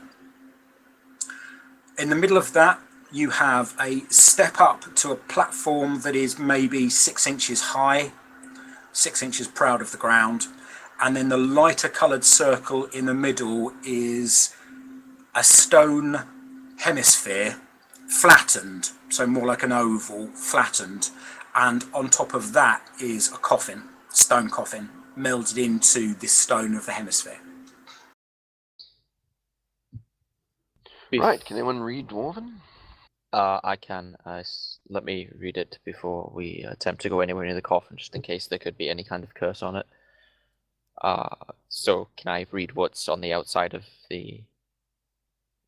In the middle of that, you have a step up to a platform that is maybe 6 inches high, 6 inches proud of the ground. And then the lighter coloured circle in the middle is a stone hemisphere, flattened, so more like an oval, flattened, and on top of that is a coffin, stone coffin, melded into this stone of the hemisphere. right. Can anyone read Dwarven? I can. Let me read it before we attempt to go anywhere near the coffin, just in case there could be any kind of curse on it. So can I read what's on the outside of the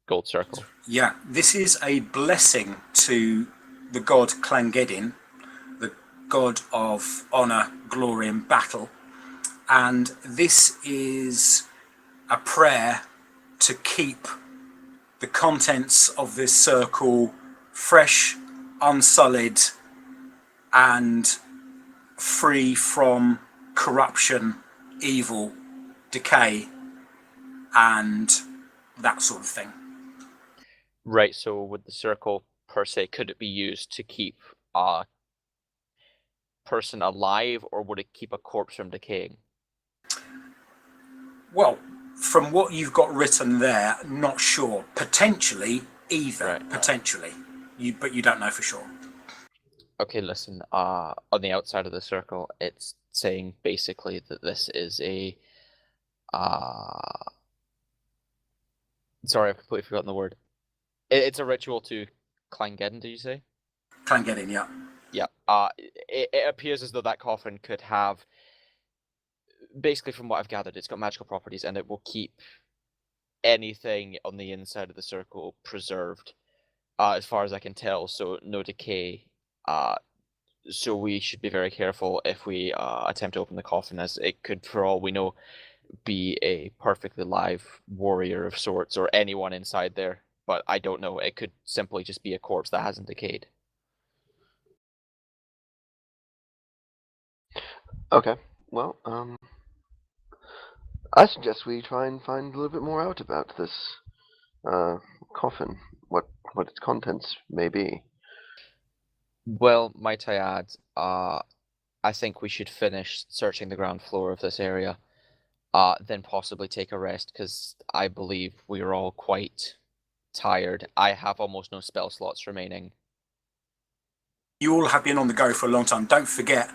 gold circle? Yeah, this is a blessing to the god Llangedin, the god of honour, glory and battle. And this is a prayer to keep the contents of this circle fresh, unsullied, and free from corruption, evil, decay, and that sort of thing. Right, so with the circle per se, could it be used to keep a person alive, or would it keep a corpse from decaying? Well, from what you've got written there, not sure. Potentially either. Right. Potentially. But you don't know for sure. Okay, listen, on the outside of the circle, it's saying basically that this is a, sorry, I've completely forgotten the word. It's a ritual to Llangedin, did you say? Llangedin, yeah. Yeah, it appears as though that coffin could have, basically from what I've gathered, it's got magical properties, and it will keep anything on the inside of the circle preserved, as far as I can tell, so no decay. So we should be very careful if we attempt to open the coffin, as it could, for all we know, be a perfectly live warrior of sorts, or anyone inside there. But I don't know. It could simply just be a corpse that hasn't decayed. Okay. Well, I suggest we try and find a little bit more out about this coffin. What its contents may be. Well, might I add, I think we should finish searching the ground floor of this area, then possibly take a rest, because I believe we are all quite tired. I have almost no spell slots remaining. You all have been on the go for a long time. Don't forget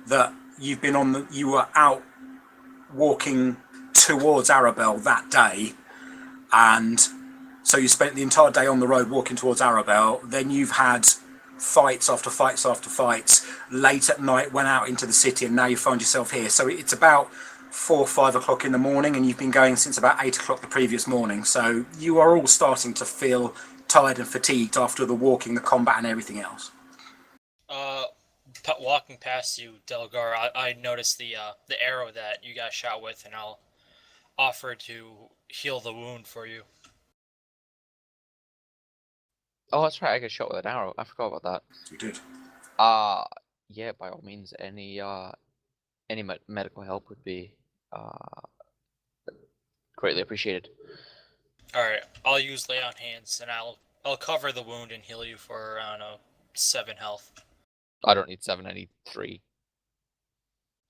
that you were out walking towards Arabelle that day, and so you spent the entire day on the road walking towards Arabelle. Then you've had fights after fights after fights. Late at night, went out into the city, and now you find yourself here. So it's about 4 or 5 o'clock in the morning, and you've been going since about 8 o'clock the previous morning. So you are all starting to feel tired and fatigued after the walking, the combat, and everything else. Walking past you, Delgar, I noticed the arrow that you got shot with, and I'll offer to heal the wound for you. Oh, that's right, I got shot with an arrow. I forgot about that. You did. Yeah, by all means, any medical help would be greatly appreciated. Alright, I'll use lay on hands, and I'll cover the wound and heal you for around 7 health. I don't need 7, I need 3.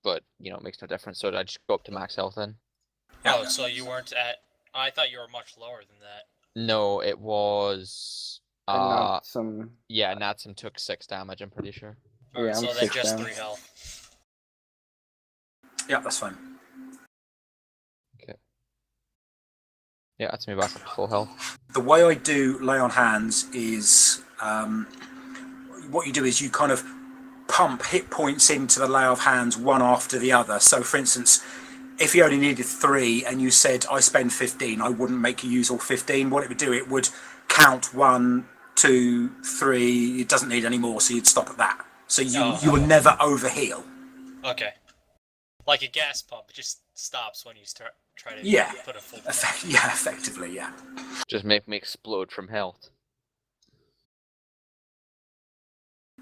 But, it makes no difference, so I just go up to max health then? Oh, so you weren't at... I thought you were much lower than that. No, it was... And Natsum. Yeah, Natsum took 6 damage, I'm pretty sure. Alright, Yeah, I'm so then 6 just down. 3 health. Yeah, that's fine. Okay. Yeah, that's me back up to full health. The way I do lay on hands is what you do is you kind of pump hit points into the lay of hands one after the other. So, for instance, if you only needed 3 and you said I spend 15, I wouldn't make you use all 15. What it would do, it would count 1, 2, 3. It doesn't need any more, so you'd stop at that. So you will never overheal. Okay. Like a gas pump, it just stops when you try to put a full pump. Yeah, effectively, yeah. Just make me explode from health.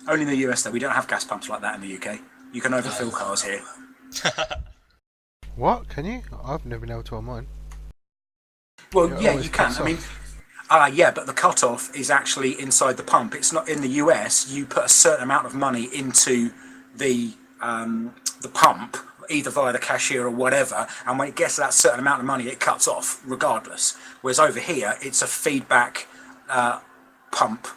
Only in the US, though. We don't have gas pumps like that in the UK. You can overfill cars here. What? Can you? I've never been able to on mine. Well, It yeah, always you can. cuts I mean, off. yeah, but the cutoff is actually inside the pump. It's not in the US. You put a certain amount of money into the pump, either via the cashier or whatever, and when it gets to that certain amount of money, it cuts off regardless. Whereas over here, it's a feedback pump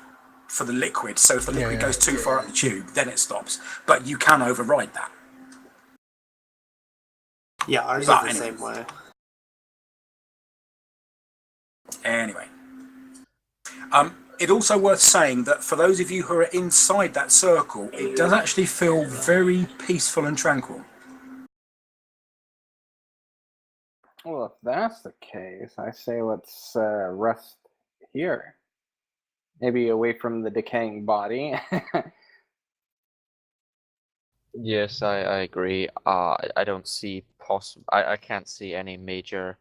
for the liquid. So if the liquid goes too far up the tube, then it stops. But you can override that. Yeah, ours is But the anyway. same way. Anyway. It's also worth saying that for those of you who are inside that circle, it does actually feel very peaceful and tranquil. Well, if that's the case, I say let's rest here. Maybe away from the decaying body. Yes, I agree. I don't see I can't see any major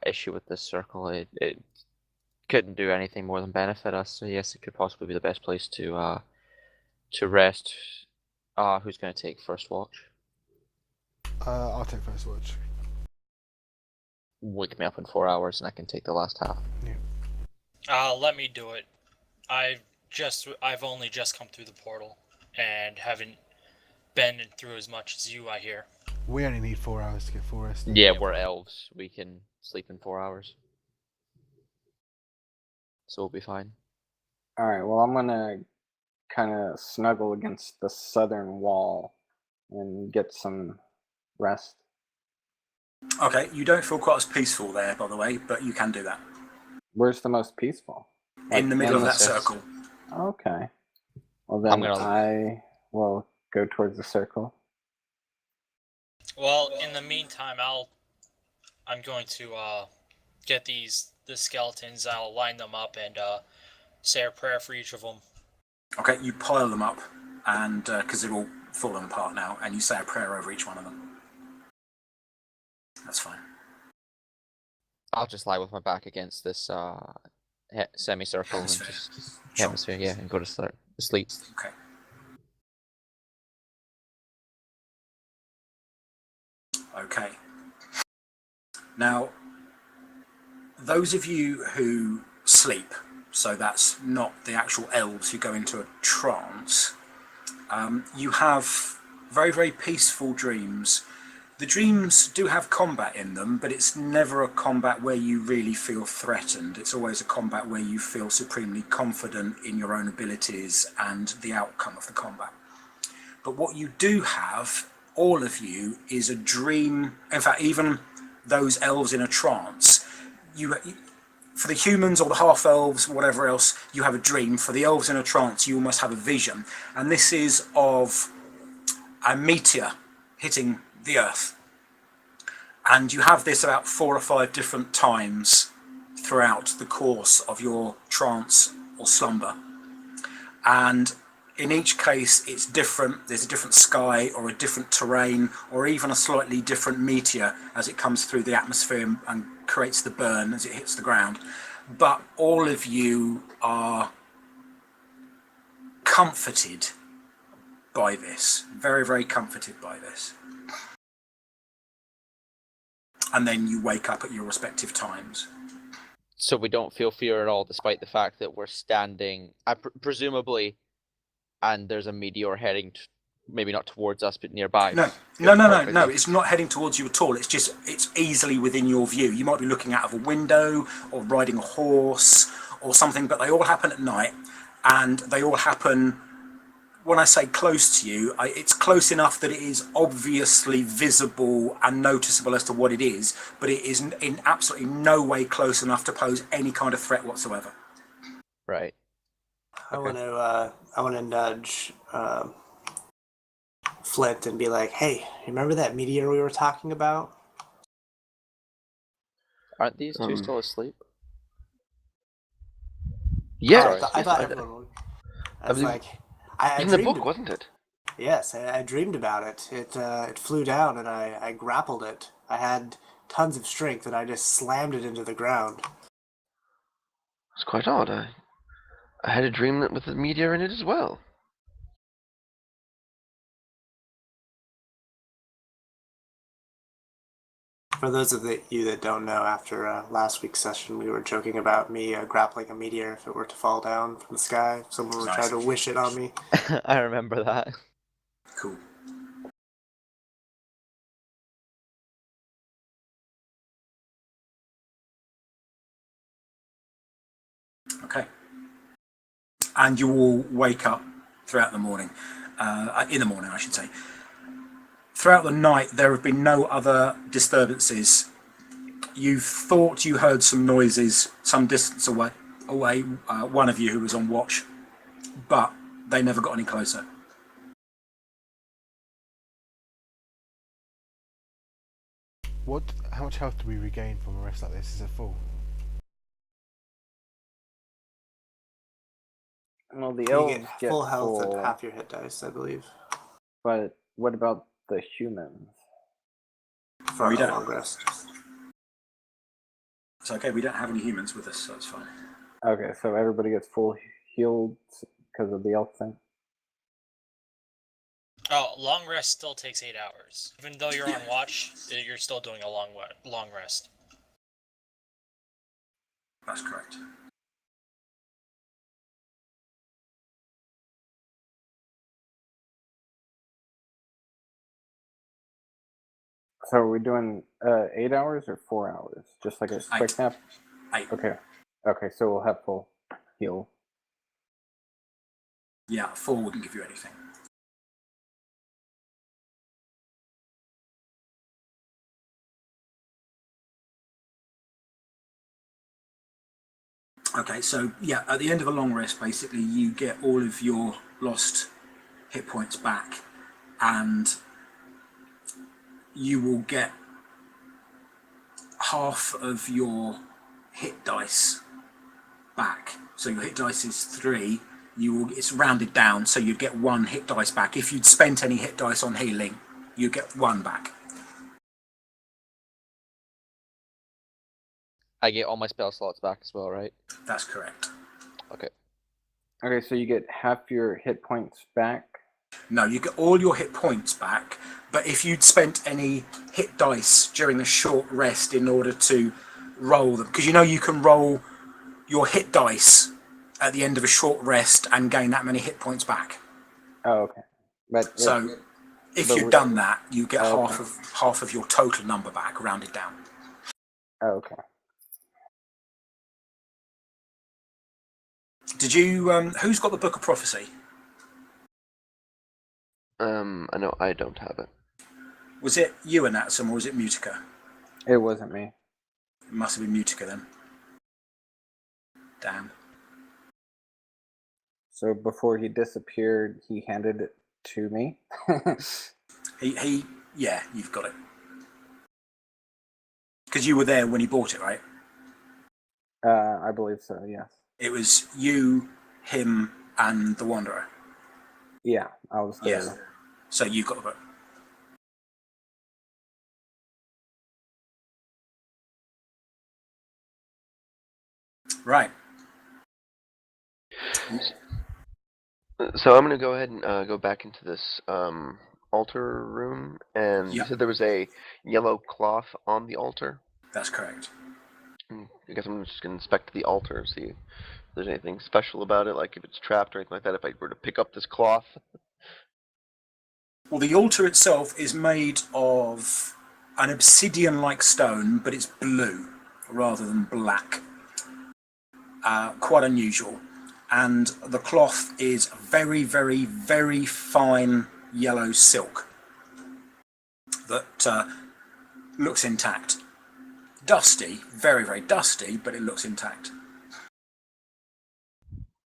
issue with this circle. It couldn't do anything more than benefit us. So yes, it could possibly be the best place to rest. Who's going to take first watch? I'll take first watch. Wake me up in 4 hours, and I can take the last half. Let me do it. I've only just come through the portal and haven't been through as much as you, I hear. We only need 4 hours to get full rest. Yeah, we're elves. We can sleep in 4 hours. So we'll be fine. Alright, well, I'm gonna kind of snuggle against the southern wall and get some rest. Okay, you don't feel quite as peaceful there, by the way, but you can do that. Where's the most peaceful? In the middle of that surface. circle. Okay. Well, then gonna- I will go towards the circle. Well, in the meantime, I'm going to get the skeletons. I'll line them up and say a prayer for each of them. Okay, you pile them up, and because they're all falling apart now, and you say a prayer over each one of them. That's fine. I'll just lie with my back against this semicircle and Hemisphere. just Sure. hemisphere, yeah, and go to sleep. Okay. Okay. Now, those of you who sleep, so that's not the actual elves who go into a trance, you have very, very peaceful dreams. The dreams do have combat in them, but it's never a combat where you really feel threatened. It's always a combat where you feel supremely confident in your own abilities and the outcome of the combat. But what you do have, all of you, is a dream. In fact, even those elves in a trance, for the humans or the half-elves, whatever else, you have a dream. For the elves in a trance, you almost have a vision. And this is of a meteor hitting the Earth. And you have this about 4 or 5 different times throughout the course of your trance or slumber. And in each case, it's different. There's a different sky or a different terrain or even a slightly different meteor as it comes through the atmosphere and creates the burn as it hits the ground. But all of you are comforted by this, very, very comforted by this. And then you wake up at your respective times. So we don't feel fear at all, despite the fact that we're standing, presumably, and there's a meteor heading, maybe not towards us, but nearby. No. It's not heading towards you at all. It's easily within your view. You might be looking out of a window or riding a horse or something, but they all happen at night, and they all happen. When I say close to you, it's close enough that it is obviously visible and noticeable as to what it is, but it is in absolutely no way close enough to pose any kind of threat whatsoever. Right. I want to nudge Flint and be like, "Hey, remember that meteor we were talking about?" Aren't these two still asleep? Yeah, I thought everyone would. I was like, I in the dreamed book, wasn't it? Yes, I dreamed about it. It flew down and I grappled it. I had tons of strength and I just slammed it into the ground. It's quite odd. I had a dream that with a meteor in it as well. For those of you that don't know, after last week's session, we were joking about me grappling a meteor if it were to fall down from the sky. Someone would try to wish it on me. I remember that. Cool. Okay. And you all wake up throughout the morning. In the morning, I should say. Throughout the night, there have been no other disturbances. You thought you heard some noises some distance away, one of you who was on watch, but they never got any closer. How much health do we regain from a rest like this? Is it full? Well, the You elves get full health and half your hit dice, I believe. But what about the humans? For We a don't. long rest. It's okay, we don't have any humans with us, so it's fine. Okay, so everybody gets full healed because of the elf thing? Oh, long rest still takes 8 hours. Even though you're on watch, you're still doing a long rest. That's correct. So are we doing 8 hours or 4 hours? Just like a quick nap? 8. Okay, so we'll have full heal. Yeah, 4 wouldn't give you anything. Okay, so yeah, at the end of a long rest, basically, you get all of your lost hit points back, and you will get half of your hit dice back. So your hit dice is 3. It's rounded down, so you'd get 1 hit dice back. If you'd spent any hit dice on healing, you get 1 back. I get all my spell slots back as well, right? That's correct. Okay. Okay, so you get half your hit points back No, you get all your hit points back, but if you'd spent any hit dice during the short rest in order to roll them, because you know you can roll your hit dice at the end of a short rest and gain that many hit points back. Oh, okay. But So if but you'd we're- done that, you get Oh, okay. half of your total number back, rounded down. Oh, okay. Did you? Who's got the Book of Prophecy? I know I don't have it. Was it you, Anatsum, or was it Mutica? It wasn't me. It must have been Mutica then. Damn. So before he disappeared, he handed it to me. Yeah, you've got it. Because you were there when he bought it, right? I believe so. Yes. It was you, him, and the Wanderer. Yeah, I was there. Yes. So you've got the book. Right. So I'm going to go ahead and go back into this altar room, and you Yep. said there was a yellow cloth on the altar. That's correct. I guess I'm just going to inspect the altar, see if there's anything special about it, like if it's trapped or anything like that, if I were to pick up this cloth. Well, the altar itself is made of an obsidian-like stone, but it's blue rather than black. Quite unusual. And the cloth is very, very, very fine yellow silk that looks intact. Dusty, very, very dusty, but it looks intact.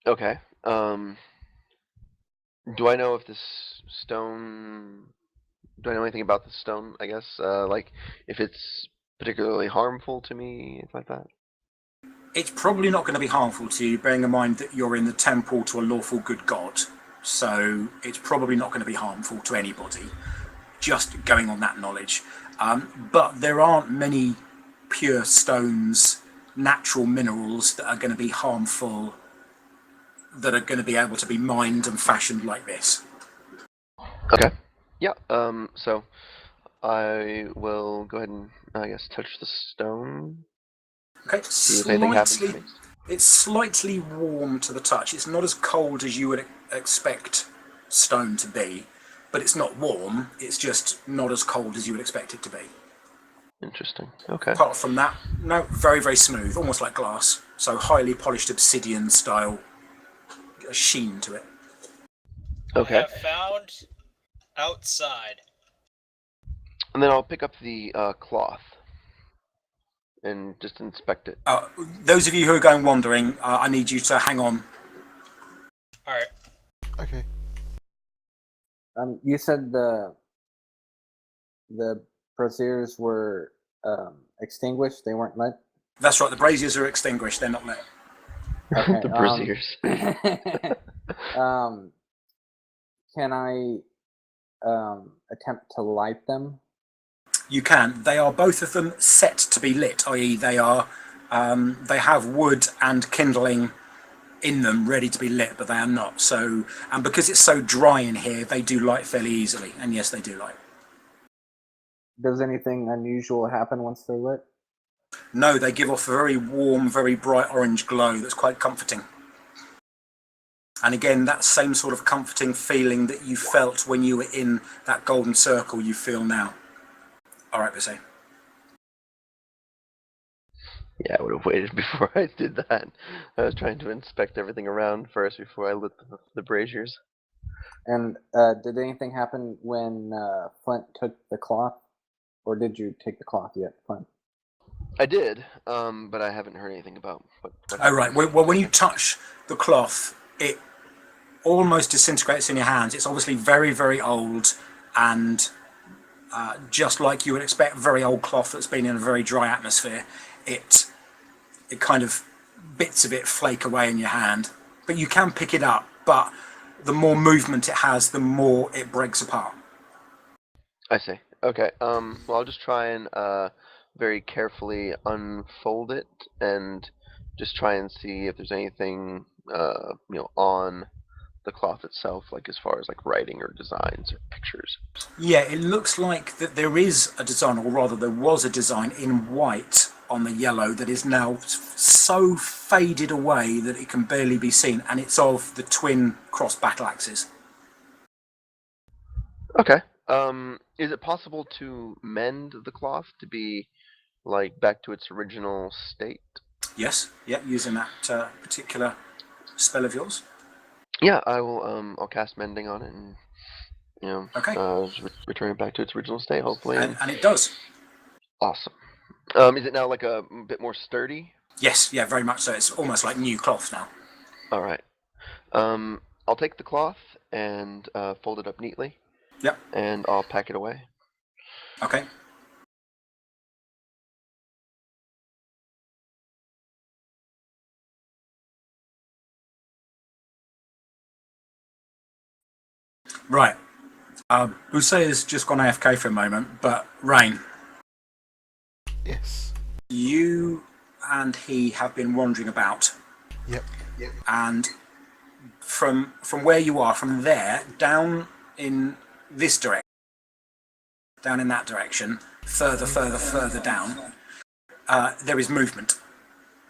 Okay. Do I know if this stone... Do I know anything about the stone, I guess? Like, if it's particularly harmful to me, anything like that? It's probably not going to be harmful to you, bearing in mind that you're in the temple to a lawful good god. So it's probably not going to be harmful to anybody, just going on that knowledge. But there aren't many pure stones, natural minerals that are going to be harmful, that are going to be able to be mined and fashioned like this. Okay. Yeah, so I will go ahead and, I guess, touch the stone. Okay, See if anything happens to me. it's slightly warm to the touch. It's not as cold as you would expect stone to be, but it's not warm. It's just not as cold as you would expect it to be. Interesting. Okay. Apart from that, no, very, very smooth, almost like glass. So highly polished obsidian style sheen to it. Okay. I have found outside. And then I'll pick up the cloth and just inspect it. Those of you who are going wandering, I need you to hang on. All right. Okay. You said the braziers were extinguished. They weren't lit. That's right, the braziers are extinguished, they're not lit. Okay, The braziers. Can I attempt to light them? You can. They are both of them set to be lit, i.e. they have wood and kindling in them ready to be lit, but they are not. So, and because it's so dry in here, they do light fairly easily. And yes, they do light. Does anything unusual happen once they're lit? No, they give off a very warm, very bright orange glow that's quite comforting. And again, that same sort of comforting feeling that you felt when you were in that golden circle, you feel now. All right, Bissay. Yeah, I would have waited before I did that. I was trying to inspect everything around first before I lit the braziers. And did anything happen when Flint took the cloth? Or did you take the cloth yet, Flint? I did, but I haven't heard anything about what Oh, right. Well, when you touch the cloth, it almost disintegrates in your hands. It's obviously very, very old, and just like you would expect very old cloth that's been in a very dry atmosphere, it kind of, bits of it flake away in your hand. But you can pick it up, but the more movement it has, the more it breaks apart. I see. Okay, well, I'll just try and very carefully unfold it and just try and see if there's anything, on the cloth itself, like as far as like writing or designs or pictures? Yeah, it looks like that there is a design, or rather there was a design in white on the yellow that is now so faded away that it can barely be seen, and it's of the twin cross battle axes. Okay. Is it possible to mend the cloth to be like back to its original state? Yes, yeah, using that particular spell of yours. Yeah, I will. I'll cast mending on it, and Okay, return it back to its original state, hopefully. and it does. Awesome. Is it now like a bit more sturdy? Yes, yeah, very much so. It's almost like new cloth now. All right. I'll take the cloth and fold it up neatly. Yep. And I'll pack it away. Okay. Right. Bousse has just gone AFK for a moment, but Rain, Yes. you and he have been wandering about, Yep. and from where you are, from there down in this direction, down in that direction, further down, there is movement,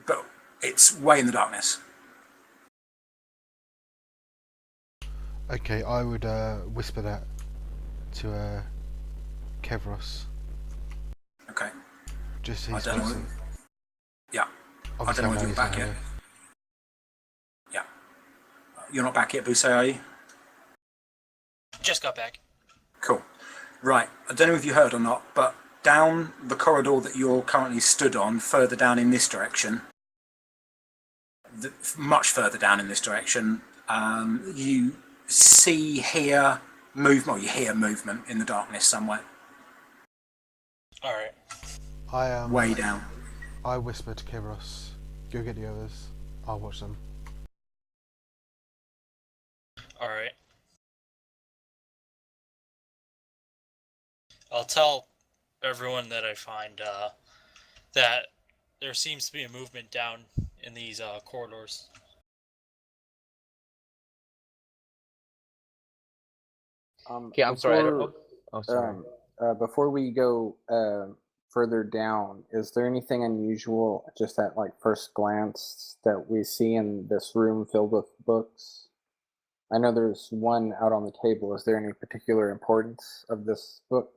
but it's way in the darkness. Okay, I would whisper that to Kevros. Okay. Just I his don't know. person. Yeah. I don't know if you're back yet. Yeah. You're not back yet, Bousse, are you? Just got back. Cool. Right. I don't know if you heard or not, but down the corridor that you're currently stood on, further down in this direction, much further down in this direction, you hear movement, or you hear movement in the darkness somewhere. All right. Way down. I whispered to Kevros, go get the others. I'll watch them. All right. I'll tell everyone that I find that there seems to be a movement down in these corridors. Okay, I'm sorry. I don't know. Oh, sorry. Before we go further down, is there anything unusual just at like first glance that we see in this room filled with books? I know there's one out on the table. Is there any particular importance of this book?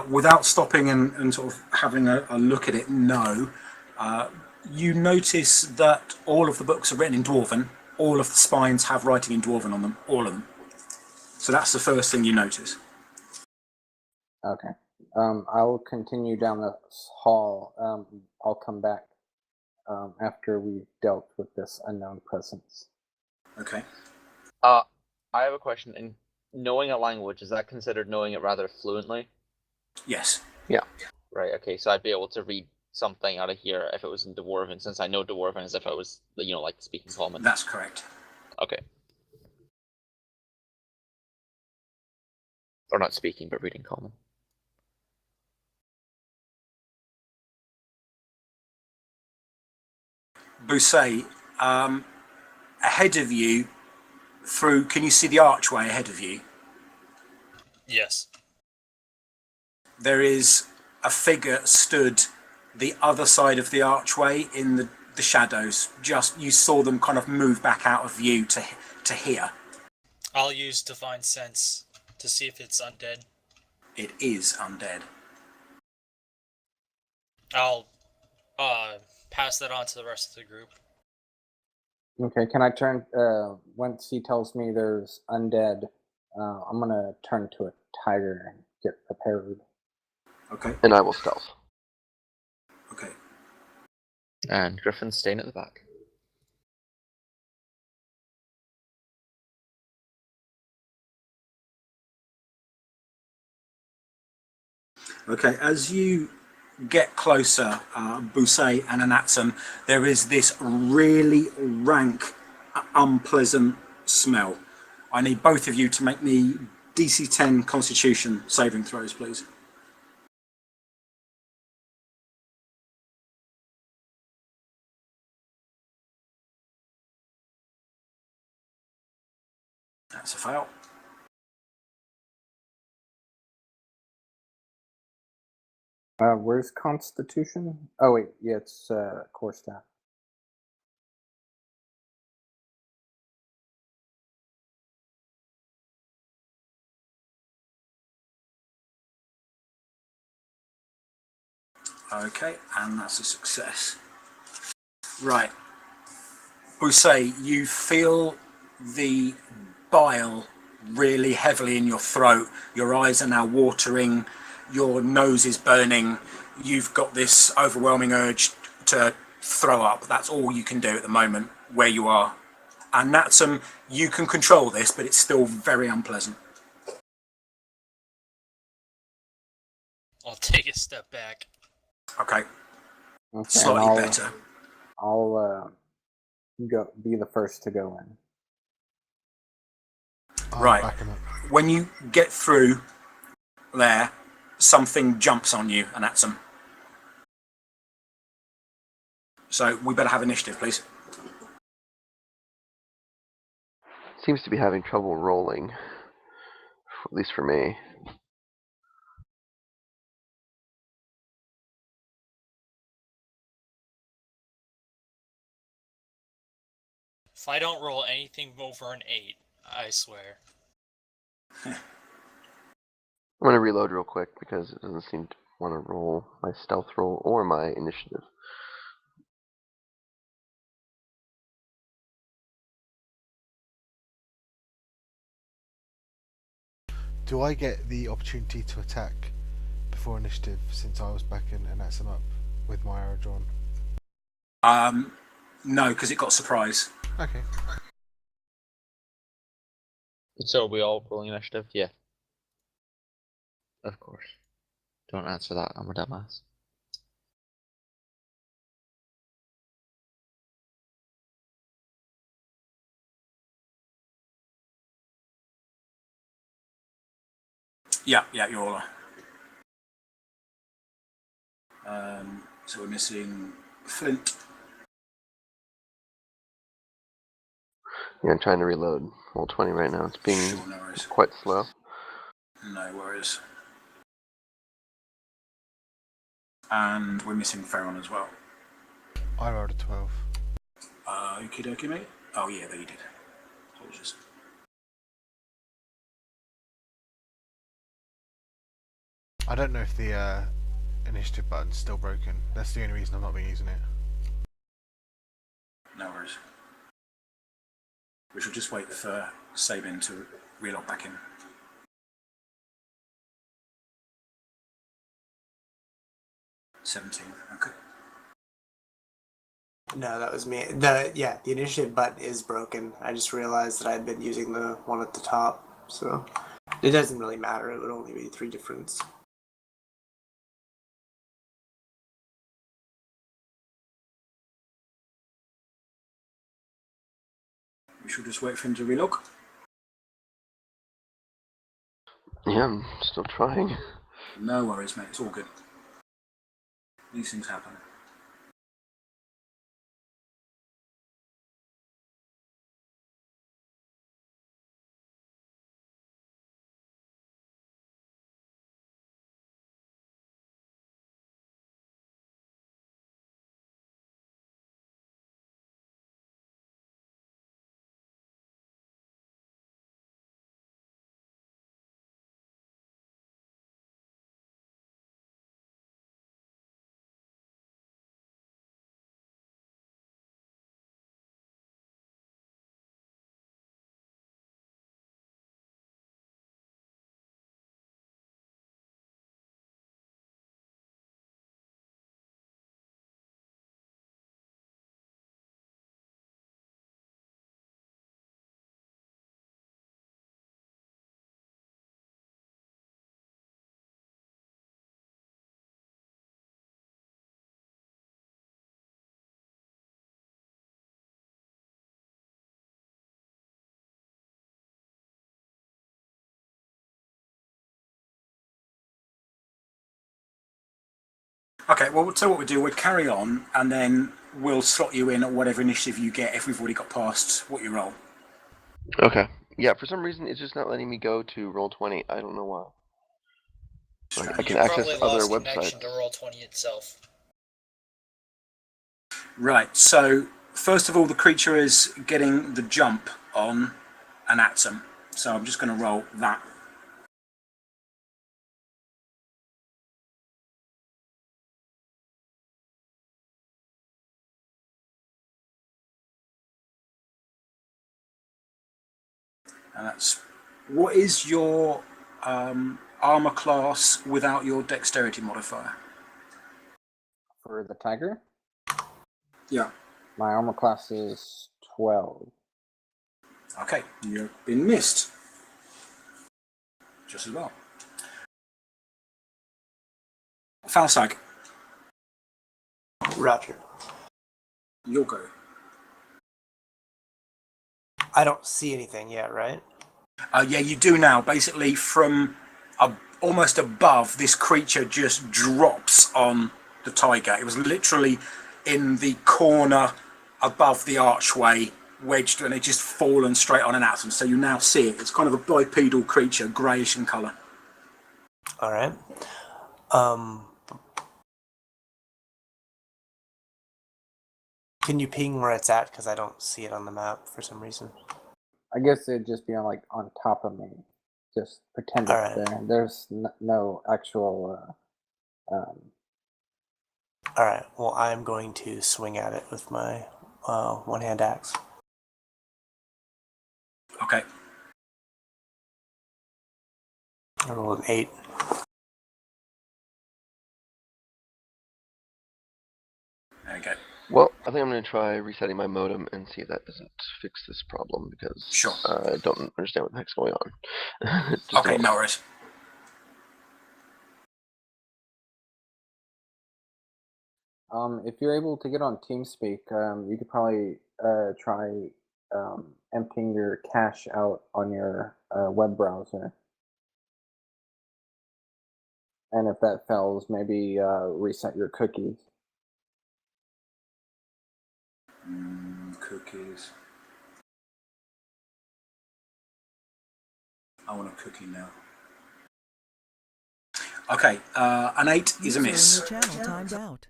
Without stopping and sort of having a look at it, no. You notice that all of the books are written in Dwarven. All of the spines have writing in Dwarven on them, all of them. So that's the first thing you notice. Okay. I'll continue down this hall. I'll come back after we've dealt with this unknown presence. Okay. I have a question. In knowing a language, is that considered knowing it rather fluently? Yes. Yeah. Right. Okay. So I'd be able to read something out of here if it was in Dwarven, since I know Dwarven as if I was, like speaking common. That's correct. Okay. Or not speaking, but reading common. Bousse, ahead of you, can you see the archway ahead of you? Yes. There is a figure stood the other side of the archway in the shadows. Just, you saw them kind of move back out of view to here. I'll use Divine Sense to see if it's undead. It is undead. I'll pass that on to the rest of the group. Okay, can I turn, once he tells me there's undead, I'm gonna turn to a tiger and get prepared. Okay. And I will stealth. Okay. And Griffin's staying at the back. Okay, as you get closer, Bousse and Anatsum, there is this really rank, unpleasant smell. I need both of you to make me DC 10 Constitution saving throws, please. That's a fail. Where's Constitution? Oh wait, yeah, it's core stat. Okay, and that's a success. Right. We say you feel the bile really heavily in your throat. Your eyes are now watering. Your nose is burning. You've got this overwhelming urge to throw up. That's all you can do at the moment where you are. And that's you can control this, but it's still very unpleasant. I'll take a step back. Okay, Okay, slightly and better. I'll go be the first to go in. I'll Right. back him up. When you get through there, something jumps on you, and that's them. So we better have initiative, please. Seems to be having trouble rolling, at least for me. If I don't roll anything over an 8, I swear. I'm gonna reload real quick because it doesn't seem to want to roll my stealth roll or my initiative. Do I get the opportunity to attack before initiative since I was backing and that's him up with my arrow drawn? No, because it got surprise. Okay. So are we all rolling initiative? Yeah. Of course. Don't answer that, I'm a dumbass. Yeah, you're all right. So we're missing Flint. Yeah, I'm trying to reload. Roll 20 right now. It's being Sure, no worries. quite slow. No worries. And we're missing Ferron as well. I rolled a 12. Okie dokie, mate. Oh, yeah, there you did. Apologies. I don't know if the initiative button's still broken. That's the only reason I've not been using it. No worries. We shall just wait for Sabin to relog back in. Okay. No, that was me. The initiative button is broken. I just realized that I'd been using the one at the top, so it doesn't really matter. It would only be 3 difference. We shall just wait for him to relog. Yeah, I'm still trying. No worries, mate. It's all good. These things happen. Okay, well, we'll tell you what we do. We'll carry on, and then we'll slot you in at whatever initiative you get if we've already got past what you roll. Okay. Yeah, for some reason it's just not letting me go to Roll20. I don't know why. Like, I Strange. can You access probably other lost connection websites. to Roll20 itself. Right, so first of all, the creature is getting the jump on an atom. So I'm just going to roll that. And that's, what is your armor class without your dexterity modifier? For the tiger, Yeah. my armor class is 12. Okay, you've been missed. Just as well. Falsag, Roger. you'll go. I don't see anything yet, right? Yeah, you do now. Basically, from almost above, this creature just drops on the tiger. It was literally in the corner above the archway, wedged, and it just fallen straight on an atom. So you now see it. It's kind of a bipedal creature, greyish in colour. All right. Can you ping where it's at? Because I don't see it on the map for some reason. I guess it'd just be on like on top of me. Just pretend it's Alright. there. There's no actual. All right. Well, I'm going to swing at it with my one-hand axe. Okay. I rolled an 8. There you go. Well, I think I'm going to try resetting my modem and see if that doesn't fix this problem, because Sure. I don't understand what the heck's going on. Just Okay, hold no on. worries. If you're able to get on TeamSpeak, you could probably try emptying your cache out on your web browser. And if that fails, maybe reset your cookies. Cookies. I want a cookie now. Okay, an 8 is a miss. User in your channel timed out.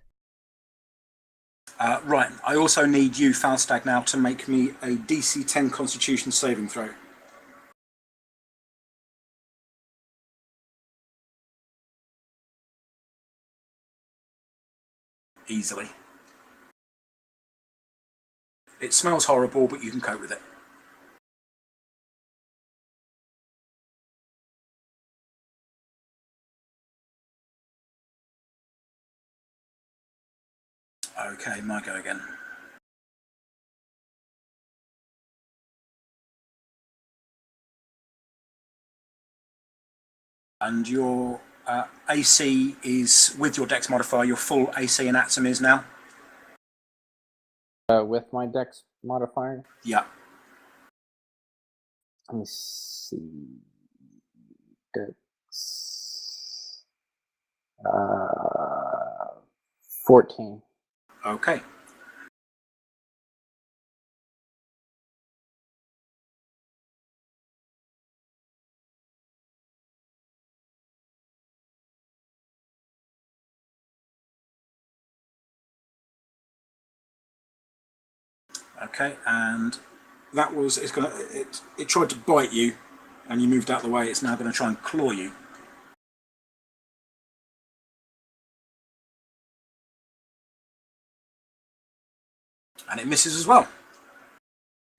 Right, I also need you, Falstag, now to make me a DC 10 Constitution saving throw. Easily. It smells horrible, but you can cope with it. Okay, my go again. And your AC is, with your dex modifier, your full AC in Atom is now? With my dex modifier, Yeah. let me see. Dex. 14. Okay. Okay, and that was, it tried to bite you, and you moved out of the way. It's now going to try and claw you. And it misses as well.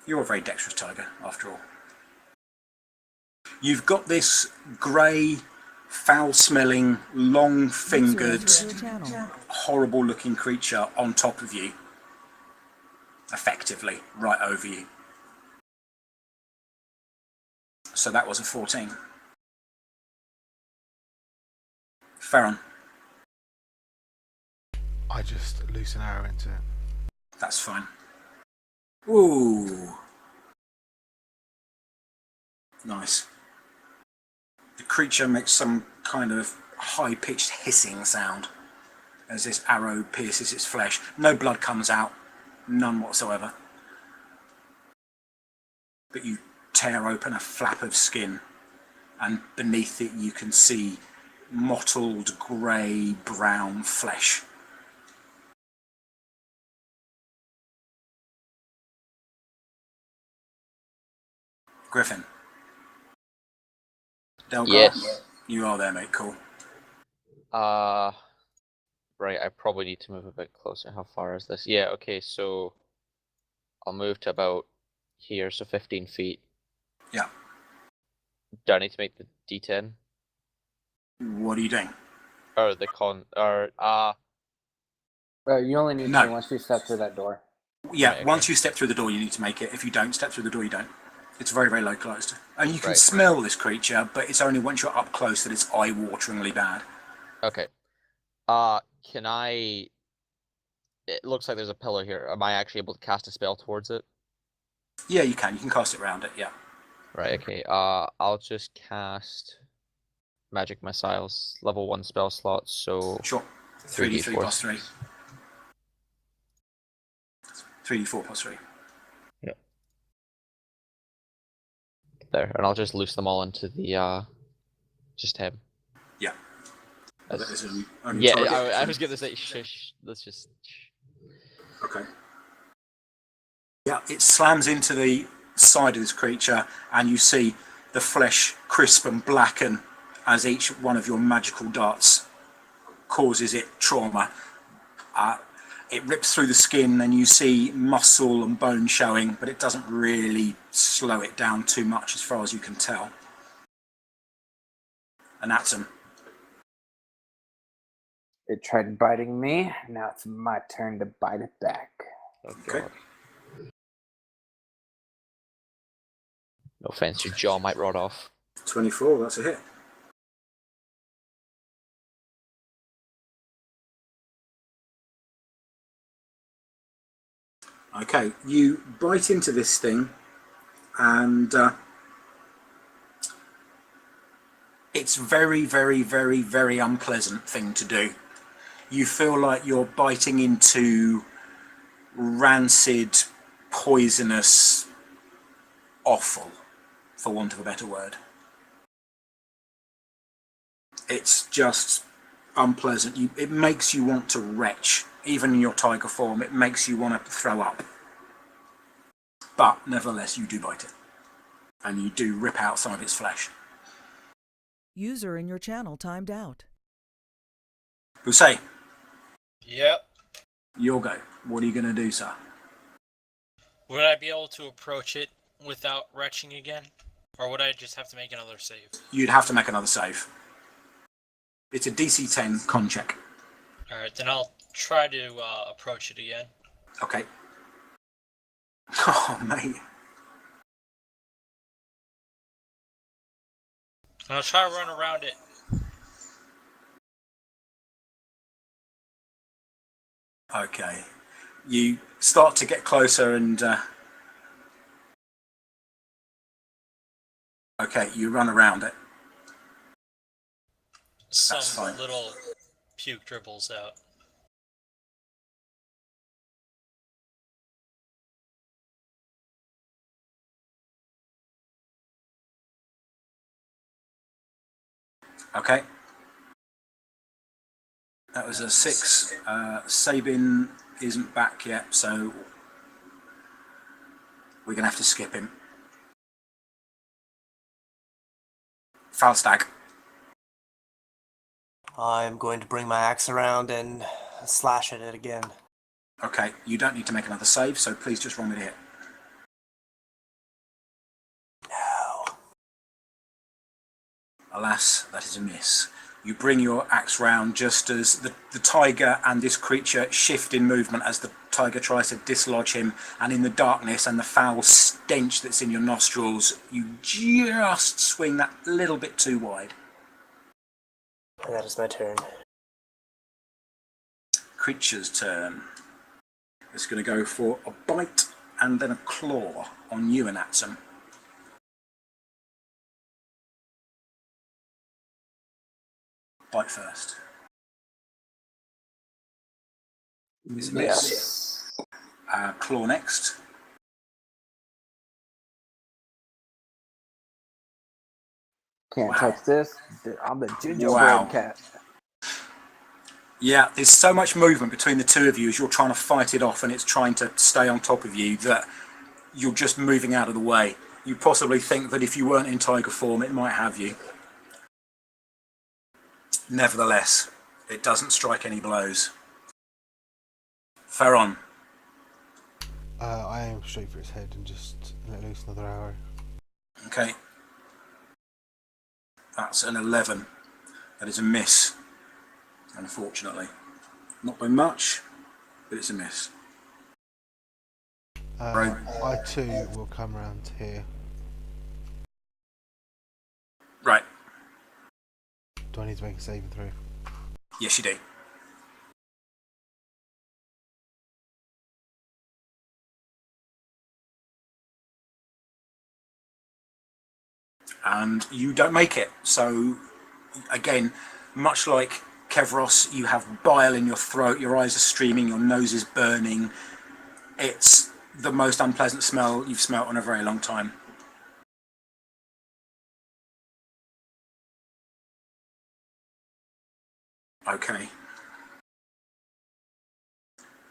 You're a very dexterous tiger, after all. You've got this grey, foul-smelling, long-fingered, User in your channel. horrible-looking creature on top of you. Effectively, right over you. So that was a 14. Farron, I just loose an arrow into it. that's fine. Ooh. Nice. The creature makes some kind of high-pitched hissing sound as this arrow pierces its flesh. No blood comes out, none whatsoever. But you tear open a flap of skin, and beneath it you can see mottled grey brown flesh. Griffin. Delgar? Yes. You are there, mate. Cool. Right, I probably need to move a bit closer. How far is this? Yeah, okay, so I'll move to about here, so 15 feet. Yeah. Do I need to make the D10? What are you doing? Or the You only need No. to once you step through that door. Yeah, Right, okay. once you step through the door, you need to make it. If you don't step through the door, you don't. It's very, very localized. And you can Right. smell this creature, but it's only once you're up close that it's eye-wateringly bad. Okay. Can I... It looks like there's a pillar here. Am I actually able to cast a spell towards it? Yeah, you can. You can cast it around it, yeah. Right, okay. I'll just cast Magic Missiles, level 1 spell slot, so... Sure. 3d3 plus 3. 3d4 plus 3. There, and I'll just loose them all into the, just him. Yeah. As- That is only Yeah, target. I was gonna say, shush, let's just... Okay. Yeah, it slams into the side of this creature, and you see the flesh crisp and blacken as each one of your magical darts causes it trauma. It rips through the skin, and you see muscle and bone showing, but it doesn't really slow it down too much as far as you can tell. And that's him. It tried biting me. Now it's my turn to bite it back. Oh, Okay. God. No offense, your jaw might rot off. 24, that's a hit. Okay, you bite into this thing, and it's very, very, very, very unpleasant thing to do. You feel like you're biting into rancid, poisonous offal, for want of a better word. It's just unpleasant. It makes you want to retch. Even in your tiger form, it makes you want to throw up. But nevertheless, you do bite it. And you do rip out some of its flesh. User in your channel timed out. Hussein, Yep. your go. What are you going to do, sir? Would I be able to approach it without retching again? Or would I just have to make another save? You'd have to make another save. It's a DC 10 con check. Alright, then I'll try to approach it again. Okay. Oh, mate. And I'll try to run around it. Okay. You start to get closer and... Okay, you run around it. Some fine. little puke dribbles out. Okay. That was a 6. Sabin isn't back yet, so we're going to have to skip him. Falstag. I'm going to bring my axe around and slash at it again. Okay, you don't need to make another save, so please just roll me to hit. No. Alas, that is a miss. You bring your axe round just as the tiger and this creature shift in movement as the tiger tries to dislodge him, and in the darkness and the foul stench that's in your nostrils, you just swing that little bit too wide. And that is my turn. Creature's turn. It's going to go for a bite and then a claw on you and Atsum. Bite first. It's a miss. Claw next. Can't Wow. touch this. I'm the gingerbread Wow. cat. Yeah, there's so much movement between the two of you as you're trying to fight it off and it's trying to stay on top of you that you're just moving out of the way. You possibly think that if you weren't in tiger form, it might have you. Nevertheless, it doesn't strike any blows. Farron. I aim straight for its head and just let loose another arrow. Okay. That's an 11. That is a miss, unfortunately. Not by much, but it's a miss. Right. I too will come round here. Right. Do I need to make a saving throw? Yes, you do. And you don't make it. So, again, much like Kevros, you have bile in your throat, your eyes are streaming, your nose is burning. It's the most unpleasant smell you've smelt in a very long time. Okay.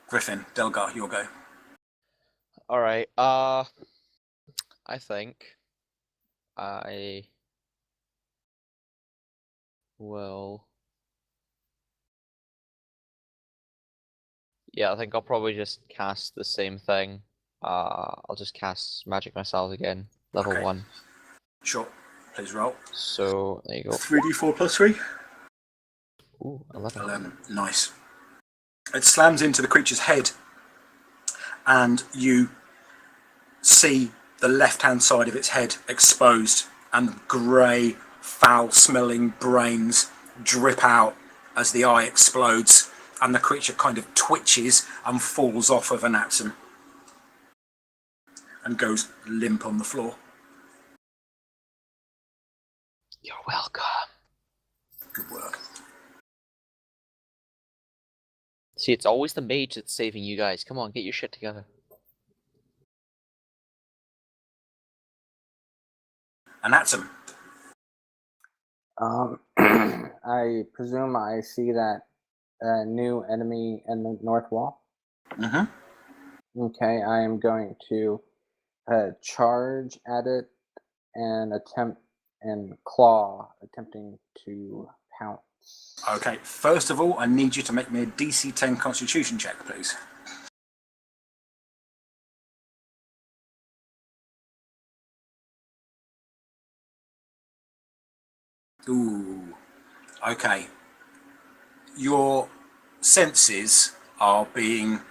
Griffin, Delgar, your go. Alright, I think I will. Yeah, I think I'll probably just cast the same thing. I'll just cast Magic Missiles again, level Okay. 1. Sure. Please roll. So, there you go. 3d4 plus 3. Ooh, 11. 11. Nice. It slams into the creature's head, and you see the left-hand side of its head exposed, and grey, foul-smelling brains drip out as the eye explodes, and the creature kind of twitches and falls off of Anaxim and goes limp on the floor. You're welcome. Good work. See, it's always the mage that's saving you guys. Come on, get your shit together. Anaxim. I presume I see that new enemy in the north wall. Mm-hmm. Okay, I am going to charge at it and attempting to pounce. Okay, first of all, I need you to make me a DC 10 Constitution check, please. Ooh. Okay. Your senses are being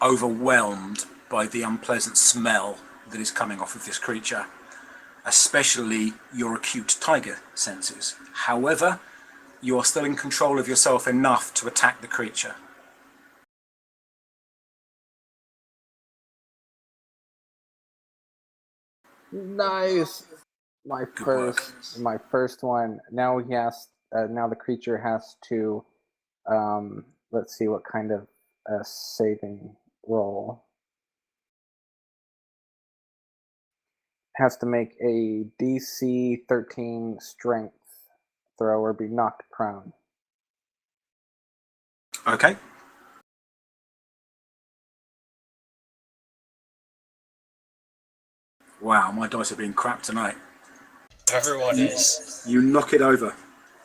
overwhelmed by the unpleasant smell that is coming off of this creature, especially your acute tiger senses. However, you are still in control of yourself enough to attack the creature. Nice. My first one. Now he has. Now the creature has to. Let's see what kind of saving roll. Has to make a DC 13 strength throw or be knocked prone. Okay. Wow, my dice are being crap tonight. Everyone is. You knock it over.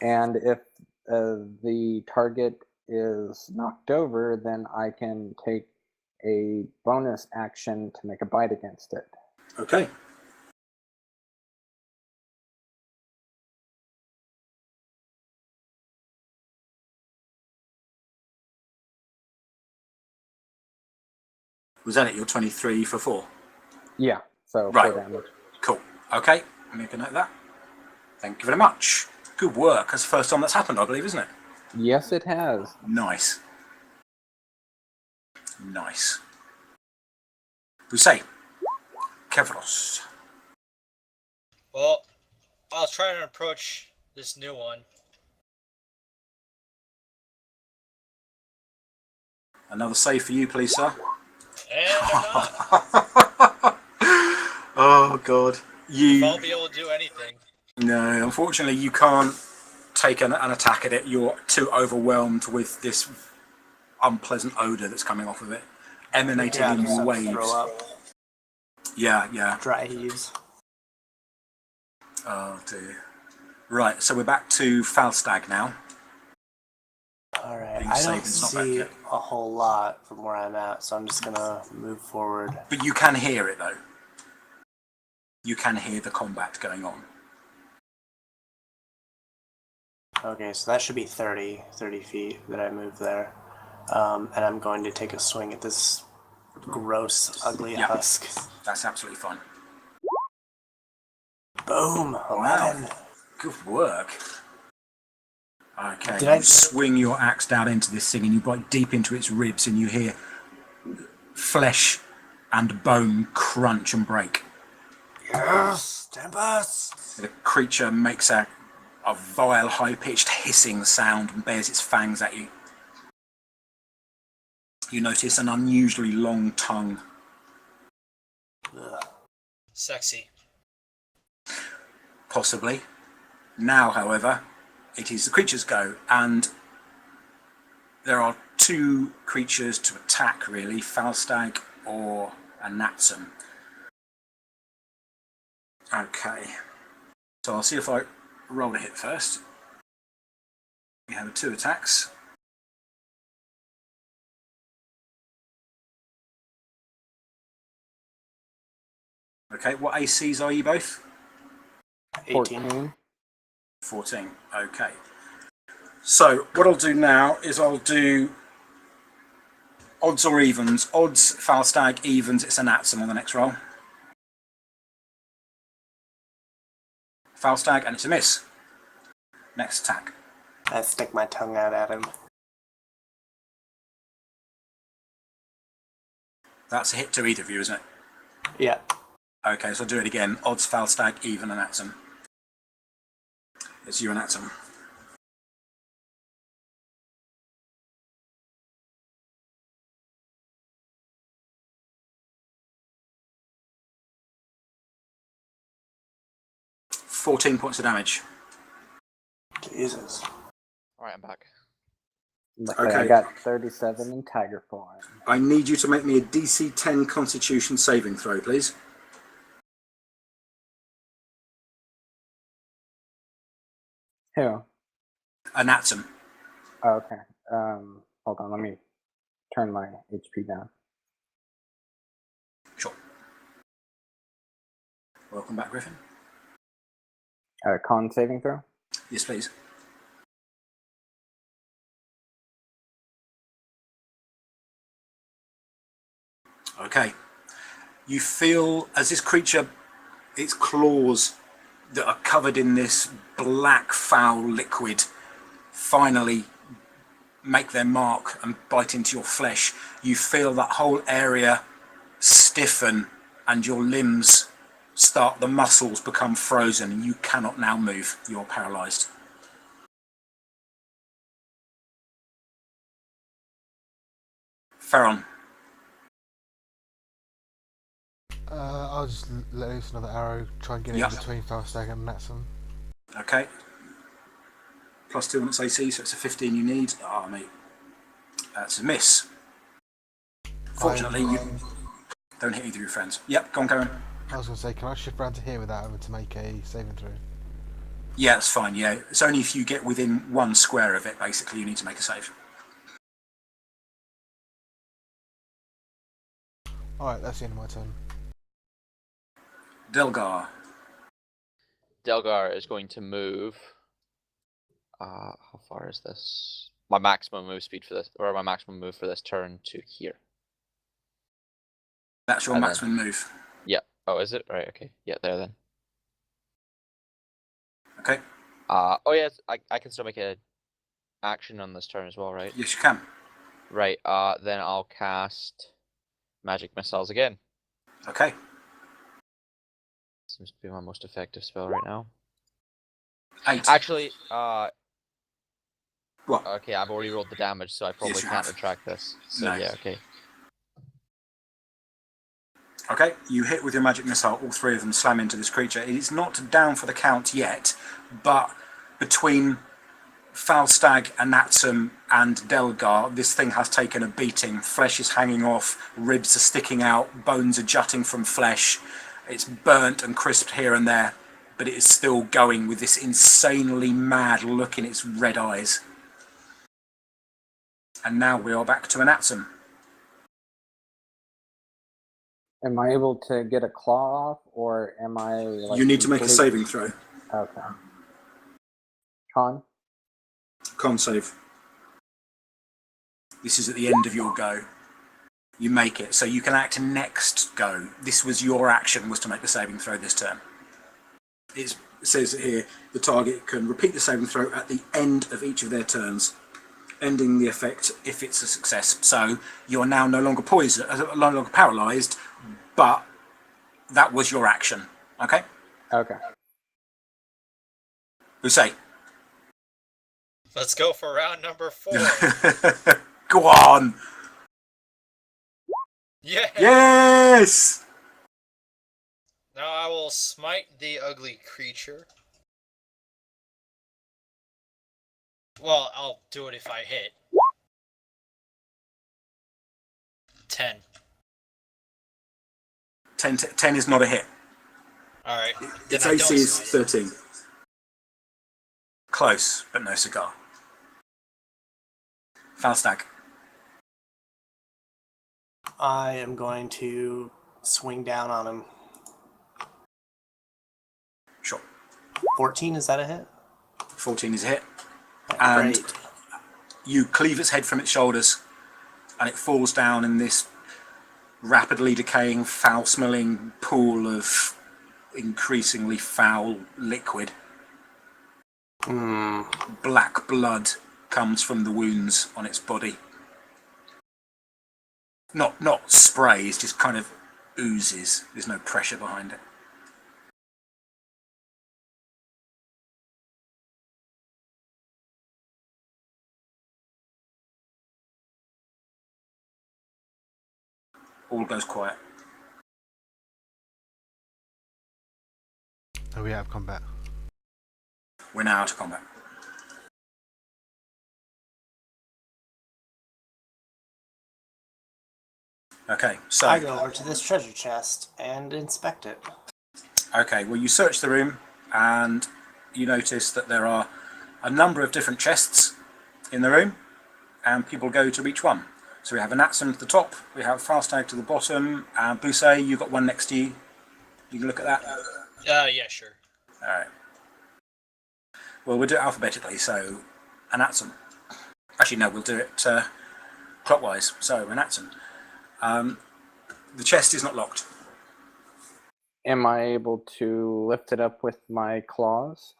And if the target is knocked over, then I can take a bonus action to make a bite against it. Okay. Was that it? Your 23 for 4? Yeah, so Right. 4 damage. Cool. Okay, make a note of that. Thank you very much. Good work. That's the first time that's happened, I believe, isn't it? Yes, it has. Nice. Nice. Busei. Kevros. Well, I'll try to approach this new one. Another save for you, please, sir. And I'm not. Oh, God. I won't be able to do anything. No, unfortunately, you can't take an attack at it. You're too overwhelmed with this unpleasant odor that's coming off of it, emanating Yeah, in just have to waves. throw up. Yeah. Dry heaves. Oh dear. Right, so we're back to Falstag now. Alright, Being I saved, don't it's not back see yet. a whole lot from where I'm at, so I'm just gonna move forward. But you can hear it though. You can hear the combat going on. Okay, so that should be 30 feet that I move there. And I'm going to take a swing at this gross, ugly Yeah. husk. That's absolutely fine. Boom! 11. Wow. Good work. Okay, Did I- you swing your axe down into this thing and you bite deep into its ribs and you hear flesh and bone crunch and break. Yes! Tempest! The creature makes a vile, high-pitched hissing sound and bares its fangs at you. You notice an unusually long tongue. Ugh. Sexy. Possibly. Now, however, it is the creature's go, and there are two creatures to attack, really, Falstag or a Natson. Okay. So I'll see if I roll a hit first. We have 2 attacks. Okay, what ACs are you both? 18. 14. Okay. So what I'll do now is I'll do odds or evens. Odds, Falstag, evens, it's a Natson on the next roll. Falstag, and it's a miss. Next attack. I stick my tongue out at him. That's a hit to either of you, isn't it? Yeah. Okay, so I'll do it again. Odds, Falstag, even, and Natson. It's you and Natson. $14 points of damage. Jesus. Alright, I'm back. Okay. I got 37 in Tiger form. I need you to make me a DC 10 Constitution saving throw, please. Who? A Natson. Oh, okay. Hold on. Let me turn my HP down. Sure. Welcome back, Griffin. Con saving throw. Yes, please. Okay. You feel as this creature, its claws that are covered in this black, foul liquid finally make their mark and bite into your flesh. You feel that whole area stiffen and your limbs start, the muscles become frozen and you cannot now move. You're paralyzed. Farron. I'll just let loose another arrow, try and get it Yep. in between Falstag and Natson. Okay. +2 on its AC, so it's a 15 you need. Ah, mate. That's a miss. Fortunately, you don't hit either of your friends. Yep, go on, Karen. I was going to say, can I shift round to here without having to make a saving throw? Yeah, that's fine, yeah. It's only if you get within 1 square of it, basically, you need to make a save. Alright, that's the end of my turn. Delgar. Delgar is going to move. How far is this? My maximum move speed for this, or my maximum move for this turn to here. That's your maximum move. Yeah. Oh, is it? Right. Okay. Yeah. There then. Okay. Oh yes, I can still make an action on this turn as well, right? Yes, you can. Right. Then I'll cast magic missiles again. Okay. Seems to be my most effective spell right now. 8. Actually, What? okay, I've already rolled the damage, so I probably Yes, you can't have. retract this. So No. yeah, okay. Okay, you hit with your magic missile, all three of them slam into this creature. It is not down for the count yet, but between Falstag, Anatsum, and Delgar, this thing has taken a beating. Flesh is hanging off, ribs are sticking out, bones are jutting from flesh. It's burnt and crisped here and there, but it is still going with this insanely mad look in its red eyes. And now we are back to Anatsum. Am I able to get a claw off, or am I? Like, You need to make a completely- saving throw. Okay. Con. Con save. This is at the end of your go. You make it, so you can act next go. This was your action, was to make the saving throw this turn. It says here, the target can repeat the saving throw at the end of each of their turns, ending the effect if it's a success. So you're now no longer poisoned, no longer paralysed, but that was your action. Okay? Okay. Who say? Let's go for round number 4. Go on! Yeah. Yes! Now I will smite the ugly creature. Well, I'll do it if I hit. 10. 10 is not a hit. Alright. Its AC is 13. Close, but no cigar. Falstag. I am going to swing down on him. Sure. 14, is that a hit? 14 is a hit. And Great. you cleave its head from its shoulders, and it falls down in this rapidly decaying, foul-smelling pool of increasingly foul liquid. Black blood comes from the wounds on its body. Not sprays, just kind of oozes. There's no pressure behind it. All goes quiet. Are we out of combat? We're now out of combat. Okay, so I go over to this treasure chest and inspect it. okay, well you search the room and you notice that there are a number of different chests in the room, and people go to each one. So we have Anatsum to the top, we have Falstag to the bottom, and Busey, you've got one next to you. You can look at that. Yeah, sure. Alright. Well, we'll do it alphabetically, so Anatsum. Actually, no, we'll do it clockwise. So, Anatsum. The chest is not locked. Am I able to lift it up with my claws?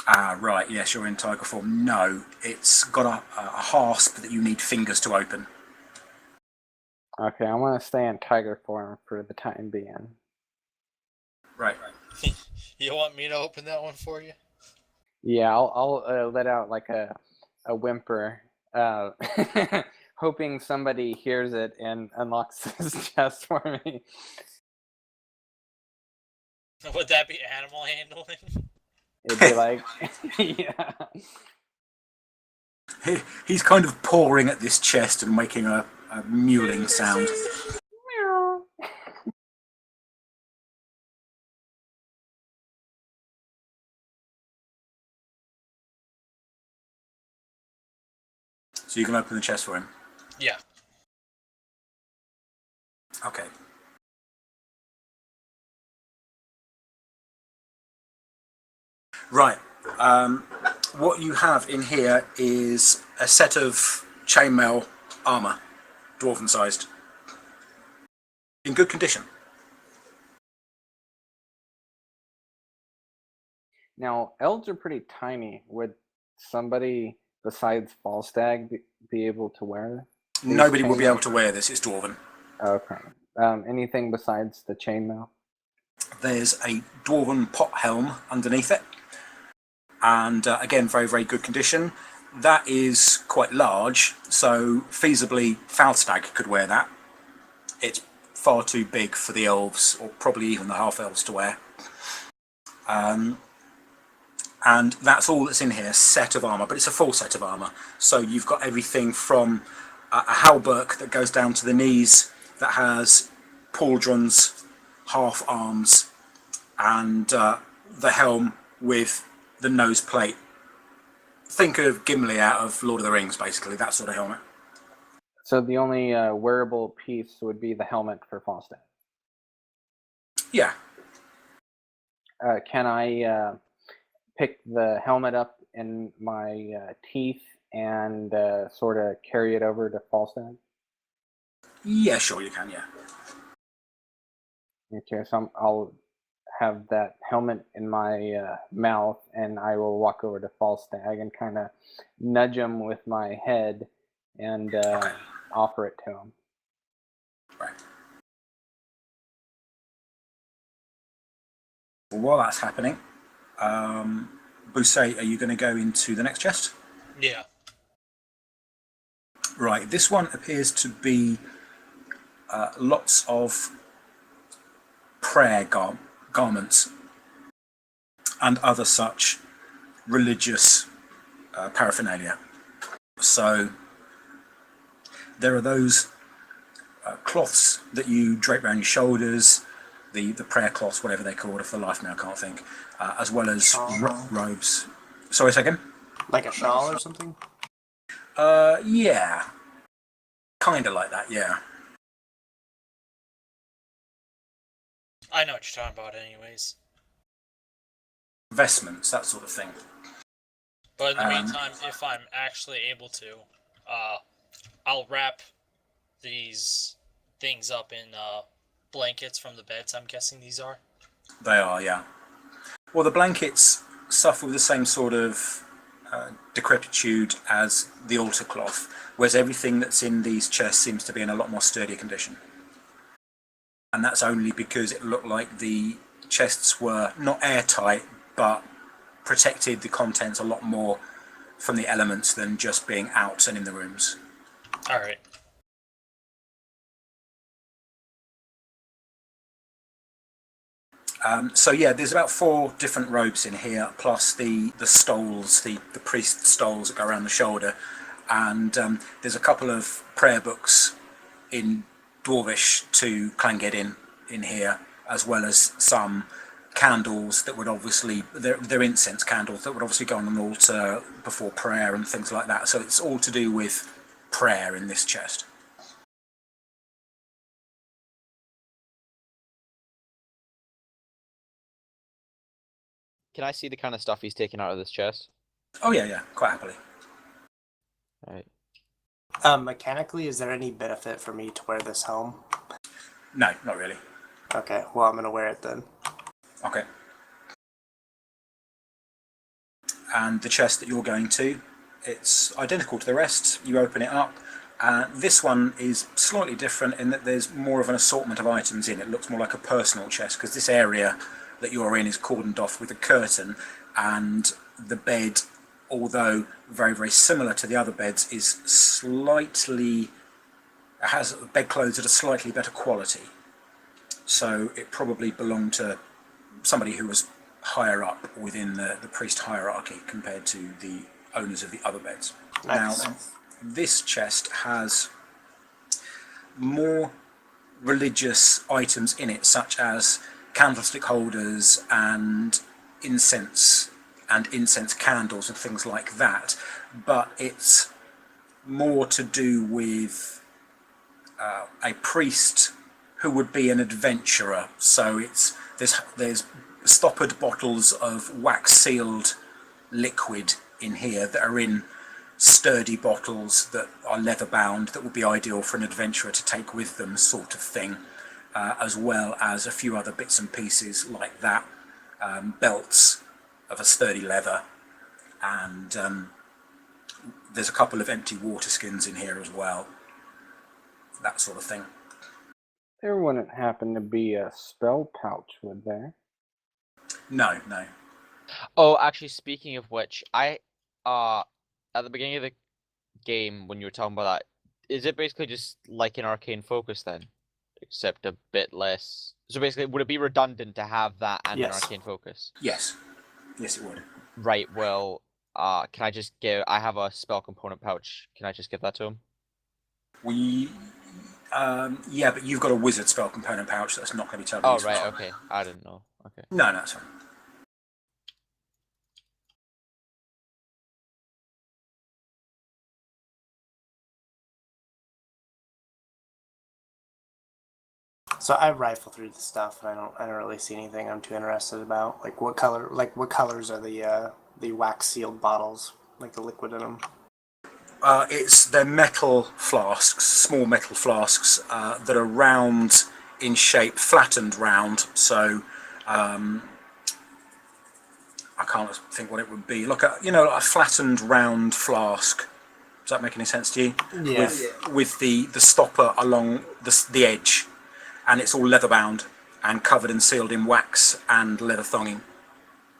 Ah, right, yes, you're in tiger form. No, it's got a hasp that you need fingers to open. Okay, I want to stay in tiger form for the time being. Right. You want me to open that one for you? Yeah, I'll let out like a whimper, hoping somebody hears it and unlocks this chest for me. Would that be animal handling? It'd be like, yeah. He's kind of pawing at this chest and making a mewling sound. So you can open the chest for him? Yeah. Okay. Right. What you have in here is a set of chainmail armour, dwarven sized, in good condition. Now, elves are pretty tiny. Would somebody besides Falstag be able to wear these Nobody will be chainmail? able to wear this, it's dwarven. Okay. Anything besides the chainmail? There's a dwarven pot helm underneath it, and again, very, very good condition. That is quite large, so feasibly Falstag could wear that. It's far too big for the elves, or probably even the half-elves to wear. And that's all that's in here, set of armour, but it's a full set of armour. So you've got everything from a hauberk that goes down to the knees, that has pauldrons, half arms, and the helm with the nose plate. Think of Gimli out of Lord of the Rings, basically, that sort of helmet. So the only wearable piece would be the helmet for Falstaff. Yeah. Can I pick the helmet up in my teeth and sort of carry it over to Falstaff? Yeah, sure you can, yeah. Okay, so I'll have that helmet in my mouth, and I will walk over to Falstag and kind of nudge him with my head and offer it to him. Right. Well, while that's happening, Bousset, are you going to go into the next chest? Yeah. Right, this one appears to be lots of prayer garments and other such religious paraphernalia. So there are those cloths that you drape around your shoulders, the prayer cloths, whatever they're called, for the life now I can't think, as well as robes. Sorry, a second? Like a shawl or something? Yeah. Kind of like that, yeah. I know what you're talking about anyways. Vestments, that sort of thing. But in the meantime, if I'm actually able to, I'll wrap these things up in blankets from the beds, I'm guessing these are. They are, yeah. Well, the blankets suffer with the same sort of decrepitude as the altar cloth, whereas everything that's in these chests seems to be in a lot more sturdy condition. And that's only because it looked like the chests were not airtight, but protected the contents a lot more from the elements than just being out and in the rooms. Alright. So yeah, there's about 4 different robes in here, plus the stoles, the priest stoles that go around the shoulder, and there's a couple of prayer books in Dwarvish to Clangeddin in here, as well as some candles that would obviously, they're incense candles that would obviously go on an altar before prayer and things like that. So it's all to do with prayer in this chest. Can I see the kind of stuff he's taken out of this chest? Oh yeah, quite happily. Alright. Mechanically, is there any benefit for me to wear this helm? No, not really. Okay, well, I'm going to wear it then. Okay. And the chest that you're going to, it's identical to the rest. You open it up. This one is slightly different in that there's more of an assortment of items in it. It looks more like a personal chest, because this area that you're in is cordoned off with a curtain, and the bed, although very, very similar to the other beds, is slightly, has bedclothes at a slightly better quality. So it probably belonged to somebody who was higher up within the priest hierarchy compared to the owners of the other beds. Nice. Now, this chest has more religious items in it, such as candlestick holders and incense candles and things like that, but it's more to do with a priest who would be an adventurer. So there's stoppered bottles of wax sealed liquid in here that are in sturdy bottles that are leather bound, that would be ideal for an adventurer to take with them, sort of thing, as well as a few other bits and pieces like that, belts of a sturdy leather, and there's a couple of empty water skins in here as well, that sort of thing. There wouldn't happen to be a spell pouch, would there? No. Oh, actually, speaking of which, I at the beginning of the game when you were talking about that, is it basically just like an arcane focus then? except a bit less. So basically, would it be redundant to have that and Yes. an arcane focus? Yes. Yes, it would. Right. Well, can I just give? I have a spell component pouch. Can I just give that to him? Yeah, but you've got a wizard spell component pouch that's not going to be terribly Oh, useful. right. Okay. I didn't know. Okay. No, it's fine. So I rifle through the stuff, and I don't really see anything I'm too interested about. Like what colors are the wax sealed bottles, like the liquid in them? They're metal flasks, small metal flasks that are round in shape, flattened round. So I can't think what it would be. Like a flattened round flask. Does that make any sense to you? Yeah. With the stopper along the edge, and it's all leather bound and covered and sealed in wax and leather thonging.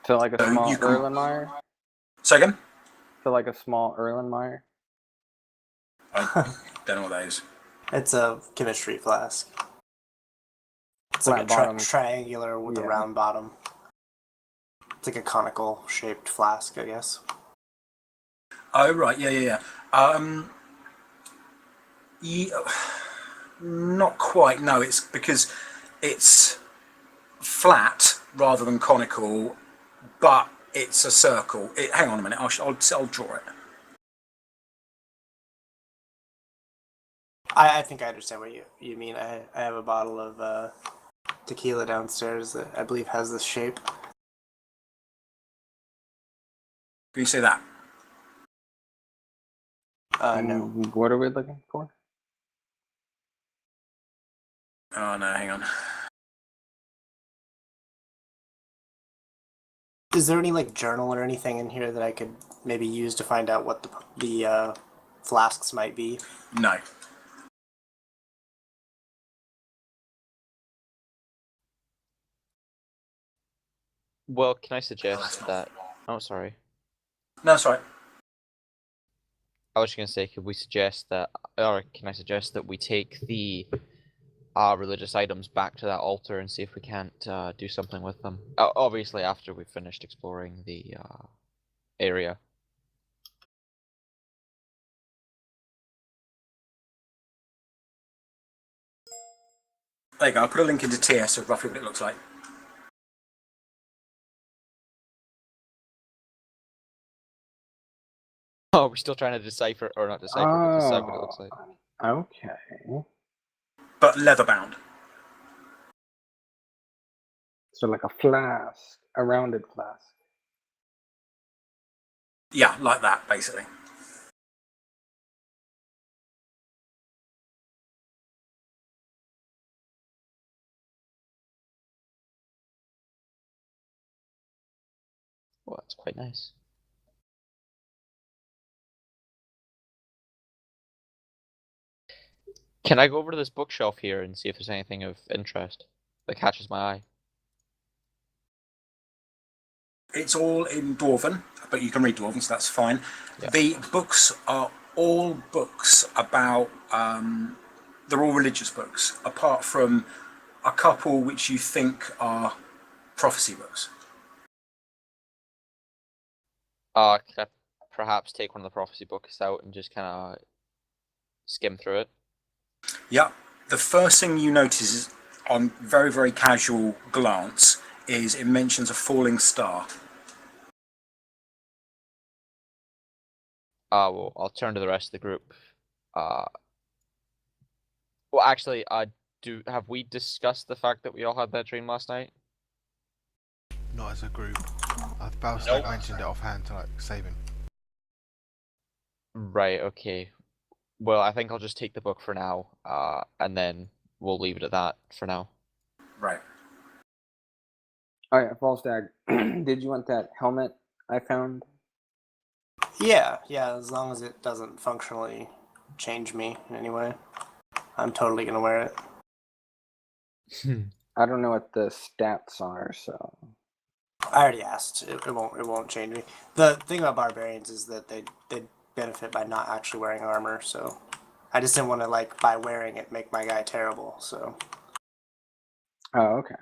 So like a So small you can- Erlenmeyer? Say again? So like a small Erlenmeyer? I don't know what that is. It's a chemistry flask. It's Flat like a bottom. triangular with a Yeah. round bottom. It's like a conical shaped flask, I guess. Oh right, yeah. Not quite. No, it's because it's flat rather than conical, but it's a circle. Hang on a minute. I'll draw it. I think I understand what you mean. I have a bottle of tequila downstairs that I believe has this shape. Can you see that? No. What are we looking for? Oh no, hang on. Is there any like journal or anything in here that I could maybe use to find out what the flasks might be? No. Well, can I suggest that? Oh, sorry. No, that's right. I was just gonna say, could we suggest that, or can I suggest that we take the religious items back to that altar and see if we can't do something with them? Obviously, after we've finished exploring the area. There you go. I'll put a link into TS of roughly what it looks like. Oh, we're still trying to decipher, or not decipher, but decide what it looks like. Okay. But leather bound. So like a flask, a rounded flask. Yeah, like that, basically. Well, that's quite nice. Can I go over to this bookshelf here and see if there's anything of interest that catches my eye? It's all in Dwarven, but you can read Dwarven, so that's fine. Yeah. The books are all books about, they're all religious books, apart from a couple which you think are prophecy books. Can I perhaps take one of the prophecy books out and just kind of skim through it? Yeah. The first thing you notice is, on very, very casual glance, is it mentions a falling star. Well, I'll turn to the rest of the group. Well, actually, have we discussed the fact that we all had that dream last night? Not as a group. Balstag Nope. mentioned it offhand to like save him. Right, okay. Well, I think I'll just take the book for now, and then we'll leave it at that for now. Right. Alright, Falstag, did you want that helmet I found? Yeah, as long as it doesn't functionally change me in any way, I'm totally gonna wear it. I don't know what the stats are, so I already asked. It won't change me. The thing about barbarians is that they benefit by not actually wearing armor, so I just didn't want to like by wearing it make my guy terrible. So Oh, okay.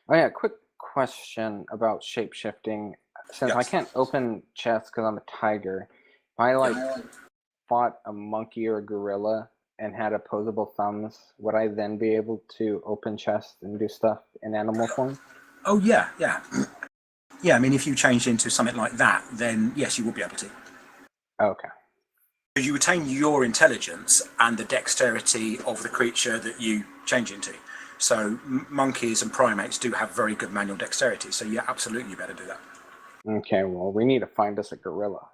Oh yeah, quick question about shapeshifting. Since I Yes. can't open chests because I'm a tiger, if I like fought a monkey or a gorilla and had opposable thumbs, would I then be able to open chests and do stuff in animal form? Oh yeah, yeah, yeah. I mean, if you changed into something like that, then yes, you would be able to. Okay. Because you retain your intelligence and the dexterity of the creature that you change into. So monkeys and primates do have very good manual dexterity. So yeah, absolutely, you better do that. Okay, well, we need to find us a gorilla.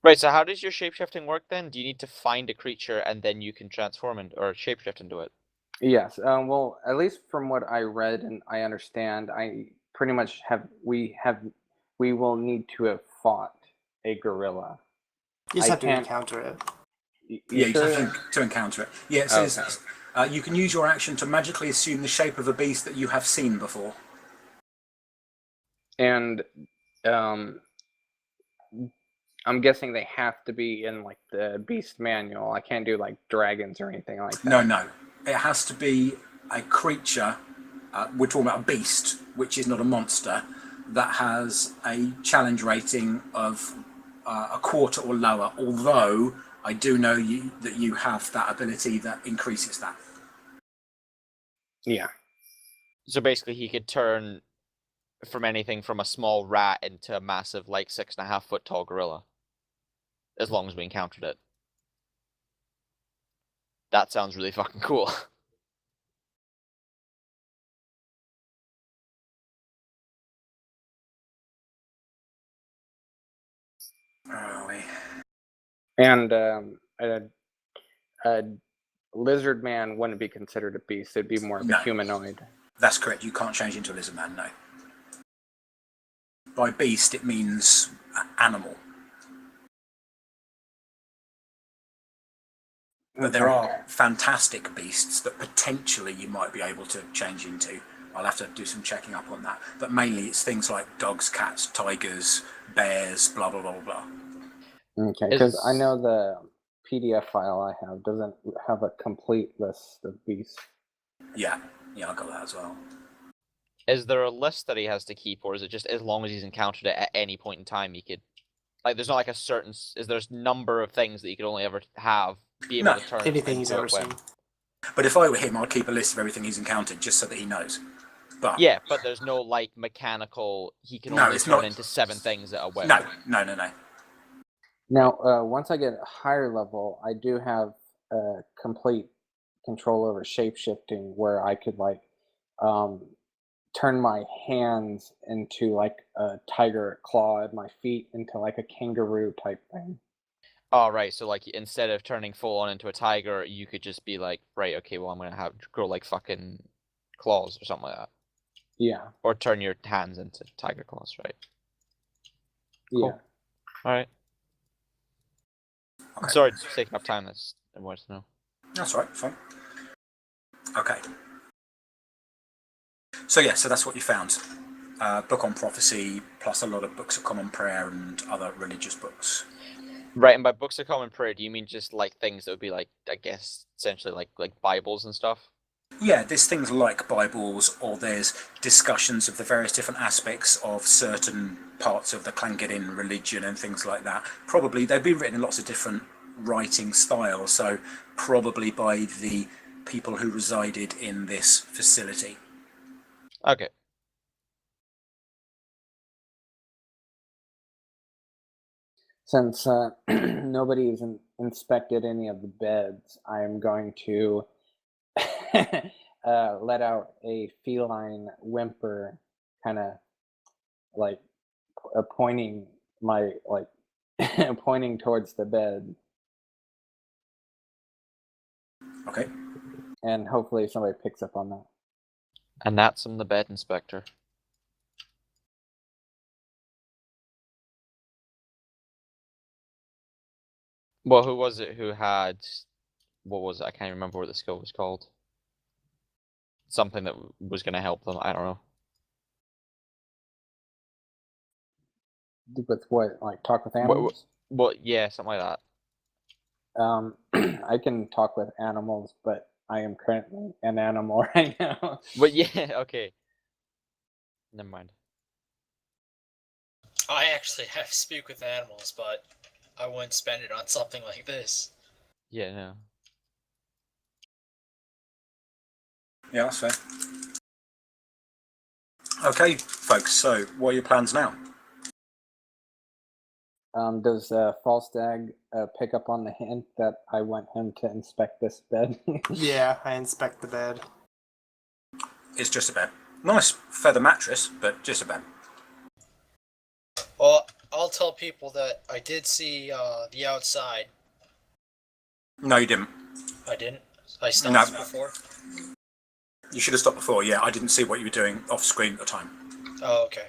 Right, so how does your shapeshifting work then? Do you need to find a creature and then you can transform or shapeshift into it? Yes, well, at least from what I read and I understand, I pretty much we will need to have fought a gorilla. you just I have to can't. encounter it. You Yeah, you sure? just have to encounter it. Yeah, it says you can use your action to magically assume the shape of a beast that you have seen before. And I'm guessing they have to be in like the beast manual. I can't do like dragons or anything like that. No. It has to be a creature. We're talking about a beast, which is not a monster, that has a challenge rating of a quarter or lower. Although I do know that you have that ability that increases that. Yeah. So basically, he could turn from anything from a small rat into a massive, like 6.5 foot tall gorilla, as long as we encountered it. That sounds really fucking cool. Where are we? And a lizard man wouldn't be considered a beast. It'd be more of No. a humanoid. That's correct. You can't change into a lizard man. No. By beast, it means animal. But there are fantastic beasts that potentially you might be able to change into. I'll have to do some checking up on that. But mainly it's things like dogs, cats, tigers, bears, blah, blah, blah, blah. Okay, because I know the PDF file I have doesn't have a complete list of beasts. Yeah, I got that as well. Is there a list that he has to keep, or is it just as long as he's encountered it at any point in time, he could... Like, there's not like a certain... Is there a number of things that you could only ever have, be able to turn Anything he's into ever it when... seen. But if I were him, I'd keep a list of everything he's encountered just so that he knows. But Yeah, but there's no, like, mechanical... He can No, only it's turn not- into 7 things at a whim. no. Now, once I get a higher level, I do have complete control over shapeshifting, where I could like turn my hands into like a tiger claw and my feet into like a kangaroo type thing. Oh, right, so, like, instead of turning full-on into a tiger, you could just be like, right, okay, well, I'm gonna grow, like, fucking claws or something like that. Yeah. Or turn your hands into tiger claws, right? Yeah. Alright. Okay. Sorry, it's taking up time, that's I wanted to know. That's right, fine. Okay. So yeah, so that's what you found. Book on prophecy, plus a lot of books of common prayer and other religious books. Right, and by books of common prayer, do you mean just like things that would be like, I guess, essentially like Bibles and stuff? Yeah, there's things like Bibles, or there's discussions of the various different aspects of certain parts of the Clangeddin religion and things like that. Probably they'd be written in lots of different writing styles, so probably by the people who resided in this facility. Okay. Since nobody's inspected any of the beds, I am going to let out a feline whimper, kind of like pointing my like pointing towards the bed, Okay. and hopefully somebody picks up on that. And that's from the bed inspector. Well, who was it who had... What was it? I can't remember what the skill was called. something that was going to help them. I don't know. With what? Like talk with What- animals? Well, yeah, something like that. I can talk with animals, but I am currently an animal right now. But yeah, okay. Never mind. I actually have speak with animals, but I wouldn't spend it on something like this. Yeah, no. Yeah, that's fair. Okay, folks. So, what are your plans now? Does Falstag pick up on the hint that I want him to inspect this bed? Yeah, I inspect the bed. It's just a bed. Nice feather mattress, but just a bed. Well, I'll tell people that I did see the outside. No, you didn't. I didn't. I stopped No. before. You should have stopped before. Yeah, I didn't see what you were doing off screen at the time. Oh, okay.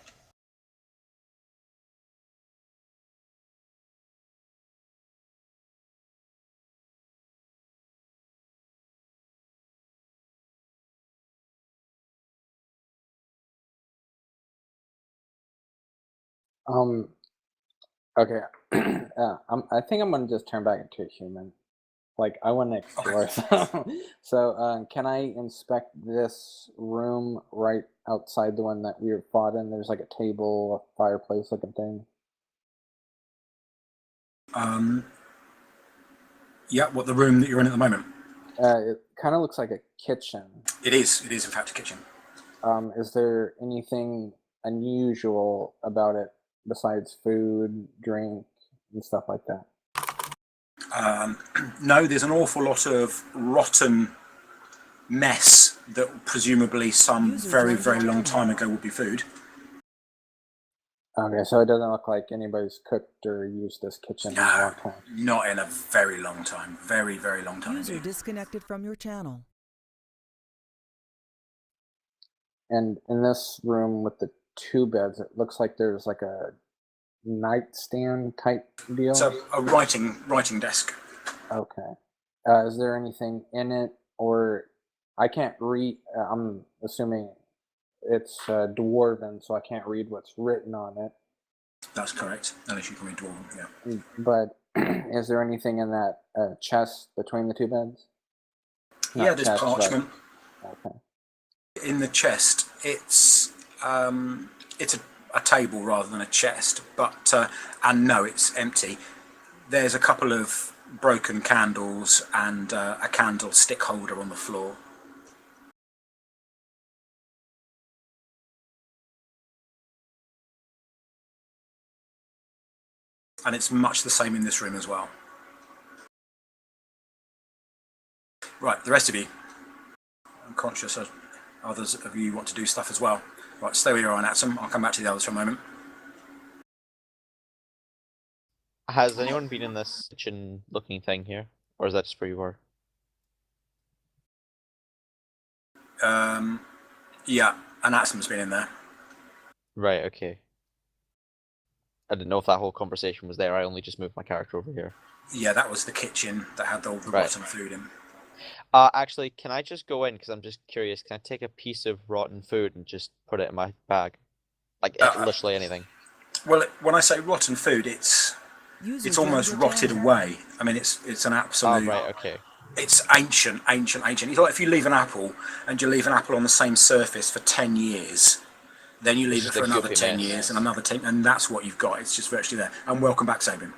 Okay. I think I'm gonna just turn back into a human. Like I want to explore. So, can I inspect this room right outside the one that we were fought in? There's like a table, a fireplace looking thing. Yeah, what the room that you're in at the moment? It kind of looks like a kitchen. It is. It is in fact a kitchen. Is there anything unusual about it besides food, drink, and stuff like that? No, there's an awful lot of rotten mess that presumably some very, very long time ago would be food. Okay, so it doesn't look like anybody's cooked or used this kitchen in a long time. Not in a very long time. Very, very long time. User disconnected from your channel. And in this room with the two beds, it looks like there's like a nightstand type deal. So a writing desk. Okay. Is there anything in it, or I can't read? I'm assuming it's dwarven, so I can't read what's written on it. That's correct. Unless you can read dwarven, yeah. But is there anything in that chest between the two beds? Yeah, there's parchment. Okay. In the chest, it's a table rather than a chest, but and no, it's empty. There's a couple of broken candles and a candlestick holder on the floor. And it's much the same in this room as well. Right, the rest of you. I'm conscious that others of you want to do stuff as well. Right, stay where you are on Atom. I'll come back to the others for a moment. Has anyone been in this kitchen-looking thing here, or is that just where you were? Yeah, and Atom's been in there. Right. Okay. I didn't know if that whole conversation was there. I only just moved my character over here. Yeah, that was the kitchen that had all the rotten food in. Actually, can I just go in, because I'm just curious, can I take a piece of rotten food and just put it in my bag? Like, literally anything. Well, when I say rotten food, it's almost rotted away. I mean, it's an absolute... Oh, right, okay. It's ancient. It's like if you leave an apple, and you leave an apple on the same surface for 10 years, then you leave it for another 10 years, and another 10, and that's what you've got. It's just virtually there. And welcome back, Sabin.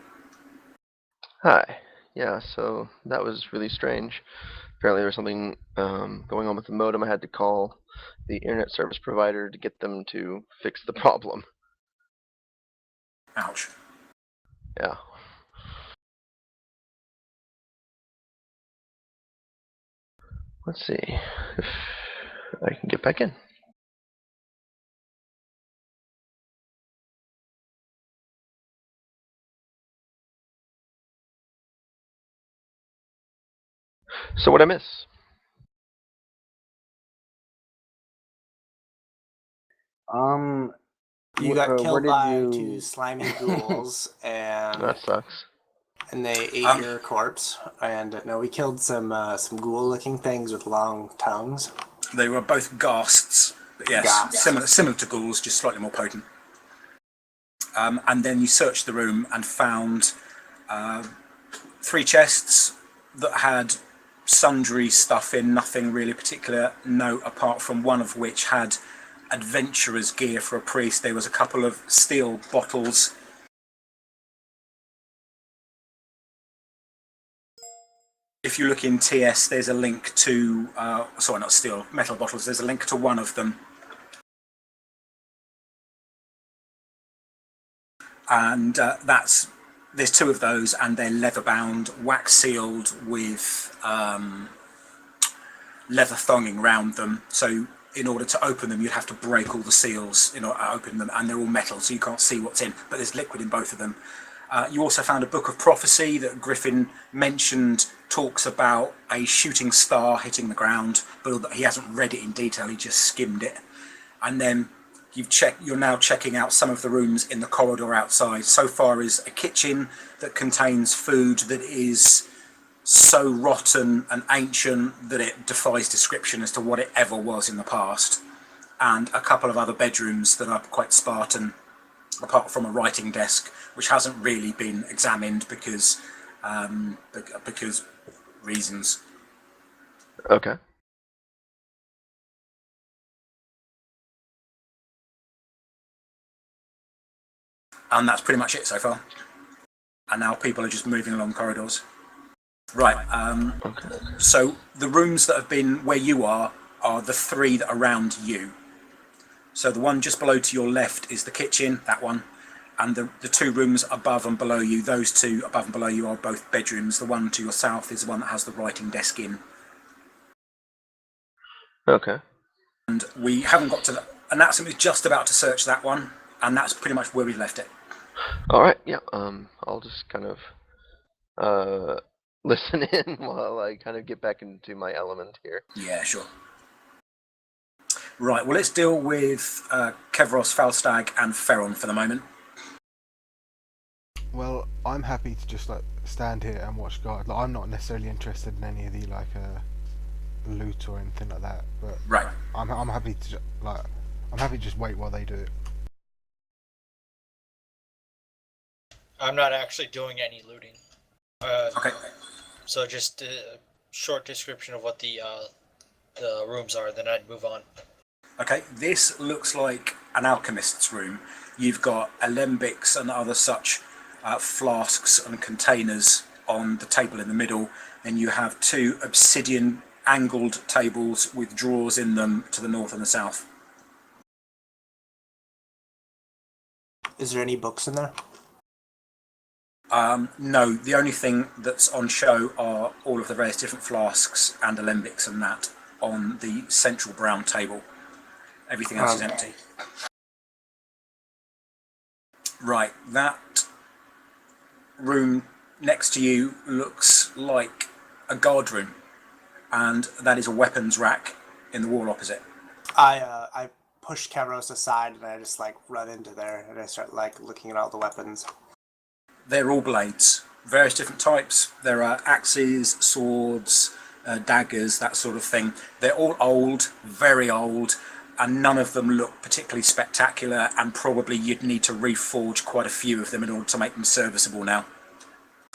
Hi. Yeah, so that was really strange. Apparently there was something going on with the modem. I had to call the internet service provider to get them to fix the problem. Ouch. Yeah. Let's see if I can get back in. So what'd I miss? You got killed by you... 2 slimy ghouls, and That sucks. And they ate your corpse. And no, we killed some ghoul-looking things with long tongues. They were both ghasts, but yes, Ghasts. similar to ghouls, just slightly more potent. And then you searched the room and found 3 chests that had sundry stuff in, nothing really particular note, apart from one of which had adventurer's gear for a priest. There was a couple of steel bottles. If you look in TS, there's a link to, sorry, not steel, metal bottles, there's a link to one of them. And there's 2 of those, and they're leather bound, wax sealed with leather thonging round them. So in order to open them, you'd have to break all the seals in order to open them, and they're all metal, so you can't see what's in, but there's liquid in both of them. You also found a book of prophecy that Griffin mentioned, talks about a shooting star hitting the ground, but he hasn't read it in detail, he just skimmed it. And then you're now checking out some of the rooms in the corridor outside. So far is a kitchen that contains food that is so rotten and ancient that it defies description as to what it ever was in the past, and a couple of other bedrooms that are quite Spartan, apart from a writing desk which hasn't really been examined because reasons. Okay. And that's pretty much it so far. And now people are just moving along corridors. Right. Okay. So the rooms that have been where you are the 3 that are around you. So the one just below to your left is the kitchen, that one. And the 2 rooms above and below you, those 2 above and below you are both bedrooms. The one to your south is the one that has the writing desk in. Okay. And we haven't got to that. And that's just about to search that one. And that's pretty much where we've left it. All right. Yeah. I'll just kind of listen in while I kind of get back into my element here. Yeah, sure. Right. Well, let's deal with Kevros, Falstag, and Ferron for the moment. Well, I'm happy to just like stand here and watch guard. Like, I'm not necessarily interested in any of the like loot or anything like that. But right, I'm happy to I'm happy to just wait while they do it. I'm not actually doing any looting. Okay. So just a short description of what the rooms are, then I'd move on. Okay, this looks like an alchemist's room. You've got alembics and other such flasks and containers on the table in the middle. Then you have 2 obsidian angled tables with drawers in them to the north and the south. Is there any books in there? No, the only thing that's on show are all of the various different flasks and alembics and that on the central brown table. Everything else is empty. Right, that room next to you looks like a guard room, and that is a weapons rack in the wall opposite. I push Kevros aside and I just like run into there and I start like looking at all the weapons. They're all blades, various different types. There are axes, swords, daggers, that sort of thing. They're all old, very old, and none of them look particularly spectacular, and probably you'd need to reforge quite a few of them in order to make them serviceable now.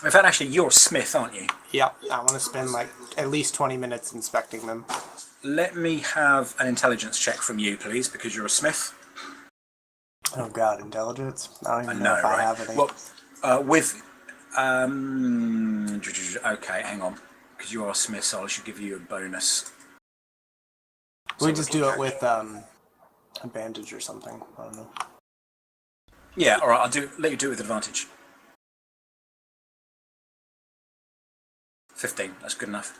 In fact, actually, you're a smith, aren't you? Yep, I want to spend like at least 20 minutes inspecting them. Let me have an intelligence check from you, please, because you're a smith. Oh god, intelligence? I don't even know, know if I right? have any. Well, okay, hang on, because you are a smith, so I should give you a bonus. We just do it with advantage or something. I don't know. Yeah, all right. Let you do it with advantage. 15. That's good enough.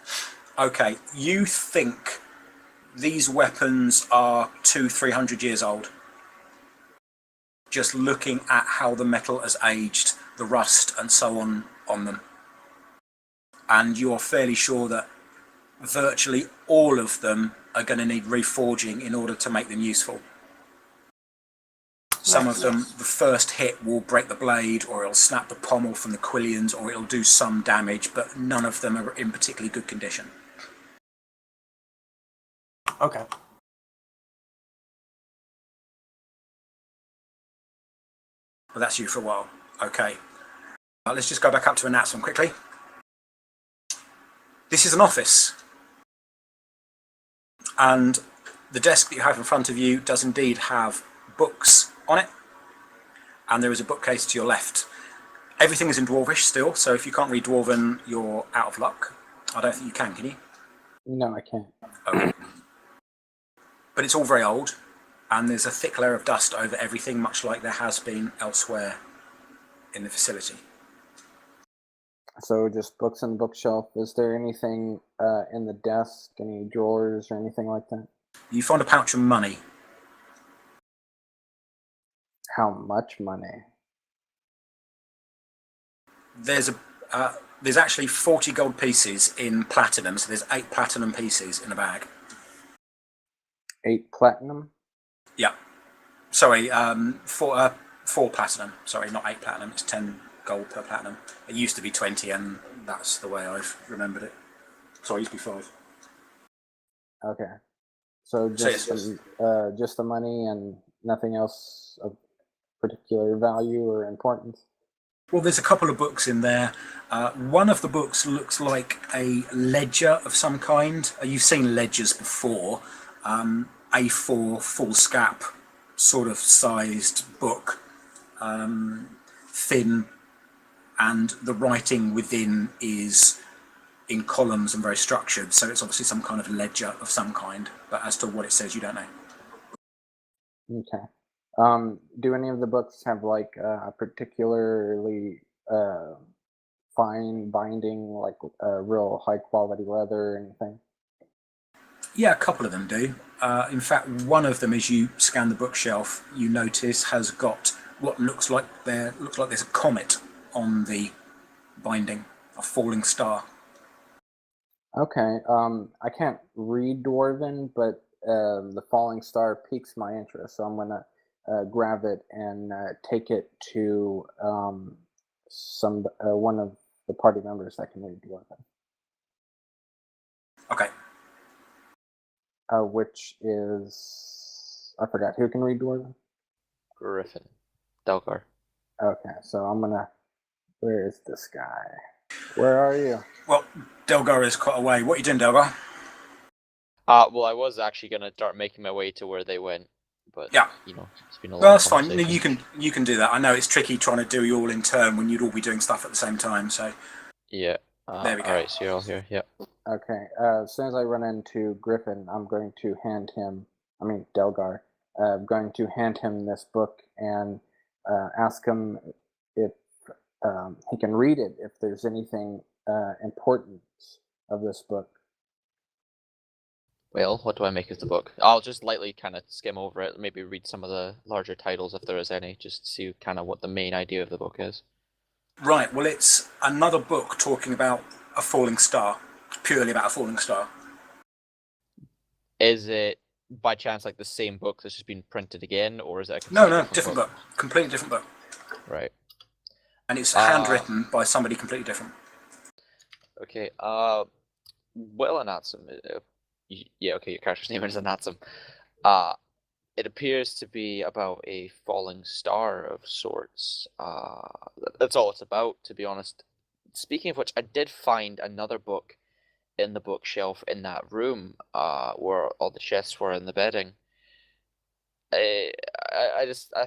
Okay, you think these weapons are 200-300 years old? Just looking at how the metal has aged, the rust and so on them, and you're fairly sure that virtually all of them are going to need reforging in order to make them useful. Some of them, the first hit will break the blade, or it'll snap the pommel from the quillions, or it'll do some damage, but none of them are in particularly good condition. Okay. Well, that's you for a while. Okay. Let's just go back up to Anatsum quickly. This is an office. And the desk that you have in front of you does indeed have books on it. And there is a bookcase to your left. Everything is in Dwarvish still, so if you can't read Dwarven, you're out of luck. I don't think you can you? No, I can't. Okay. But it's all very old, and there's a thick layer of dust over everything, much like there has been elsewhere in the facility. So just books on the bookshelf. Is there anything in the desk, any drawers or anything like that? You find a pouch of money. How much money? There's actually 40 gold pieces in platinum, so there's 8 platinum pieces in a bag. 8 platinum? Yeah. Sorry, 4 platinum. Sorry, not 8 platinum. It's 10 gold per platinum. It used to be 20, and that's the way I've remembered it. Sorry, it used to be 5. Okay. So just the money and nothing else of particular value or importance? Well, there's a couple of books in there. One of the books looks like a ledger of some kind. You've seen ledgers before. A4 foolscap sort of sized book. Thin, and the writing within is in columns and very structured, so it's obviously some kind of ledger of some kind, but as to what it says, you don't know. Okay. Do any of the books have like a particularly fine binding, like real high quality leather or anything? Yeah, a couple of them do. In fact, one of them, as you scan the bookshelf, you notice has got what looks like there's a comet on the binding, a falling star. Okay. I can't read Dwarven, but the falling star piques my interest, so I'm gonna grab it and take it to one of the party members that can read Dwarven. Okay. Which is, I forgot, who can read Dwarven? Griffin. Delgar. Okay, so I'm gonna, where is this guy? Where are you? Well, Delgar is quite away. What are you doing, Delgar? Well, I was actually gonna start making my way to where they went, but yeah, it's been a long. Well, that's fine. You can do that. I know it's tricky trying to do you all in turn when you'd all be doing stuff at the same time. So yeah. There we go. All right, so you're all here. Yeah. Okay. As soon as I run into Griffin, I'm going to hand him. I mean Delgar. I'm going to hand him this book and ask him if he can read it. If there's anything important of this book. Well, what do I make of the book? I'll just lightly kind of skim over it, maybe read some of the larger titles if there is any, just to see kind of what the main idea of the book is. Right, well, it's another book talking about a falling star, purely about a falling star. Is it, by chance, like the same book that's just been printed again, or is it a No, different book. Completely different book. Right. And it's handwritten by somebody completely different. Okay, well, Anatsum, yeah, okay, your character's name is Anatsum. It appears to be about a falling star of sorts. That's all it's about, to be honest. Speaking of which, I did find another book in the bookshelf in that room, where all the chests were and the bedding. I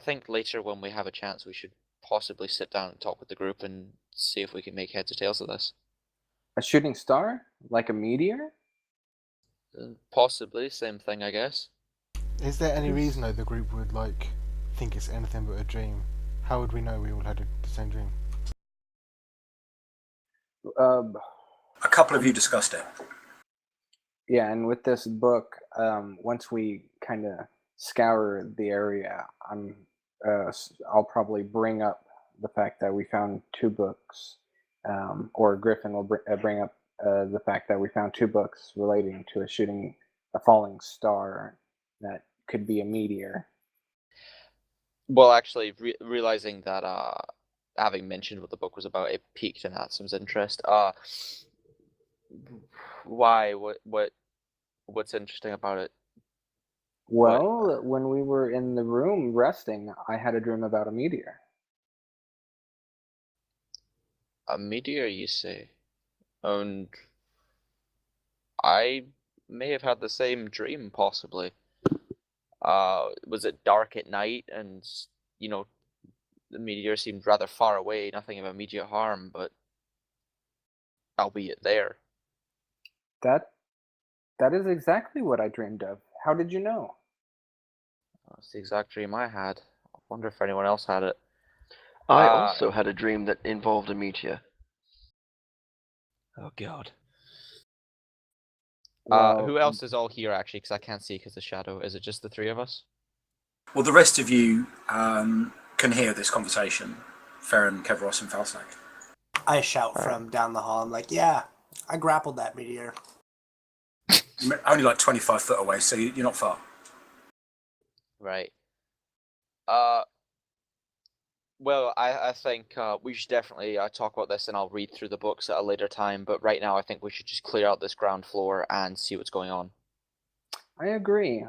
think later when we have a chance, we should possibly sit down and talk with the group and see if we can make heads or tails of this. A shooting star, like a meteor? Possibly, same thing, I guess. Is there any reason though the group would think it's anything but a dream? How would we know we all had the same dream? A couple of you discussed it. Yeah, and with this book, once we kind of scour the area, I'll probably bring up the fact that we found 2 books, or Griffin will bring up the fact that we found 2 books relating to a falling star that could be a meteor. Well, actually, realizing that, having mentioned what the book was about, it piqued Anatsum's interest. Why? What's interesting about it? Well, when we were in the room resting, I had a dream about a meteor. A meteor, you say? And I may have had the same dream, possibly. Was it dark at night, and you know, the meteor seemed rather far away, nothing of immediate harm, but albeit there. That is exactly what I dreamed of. How did you know? That's the exact dream I had. I wonder if anyone else had it. I also had a dream that involved a meteor. Oh God. Well, Who else is all here actually? Because I can't see because the shadow. Is it just the three of us? Well, the rest of you can hear this conversation. Farron, Kevros, and Falstag. I shout from down the hall. I'm like, yeah, I grappled that meteor. You're only like 25 foot away, so you're not far. Right. Well, I think we should definitely talk about this, and I'll read through the books at a later time. But right now, I think we should just clear out this ground floor and see what's going on. I agree,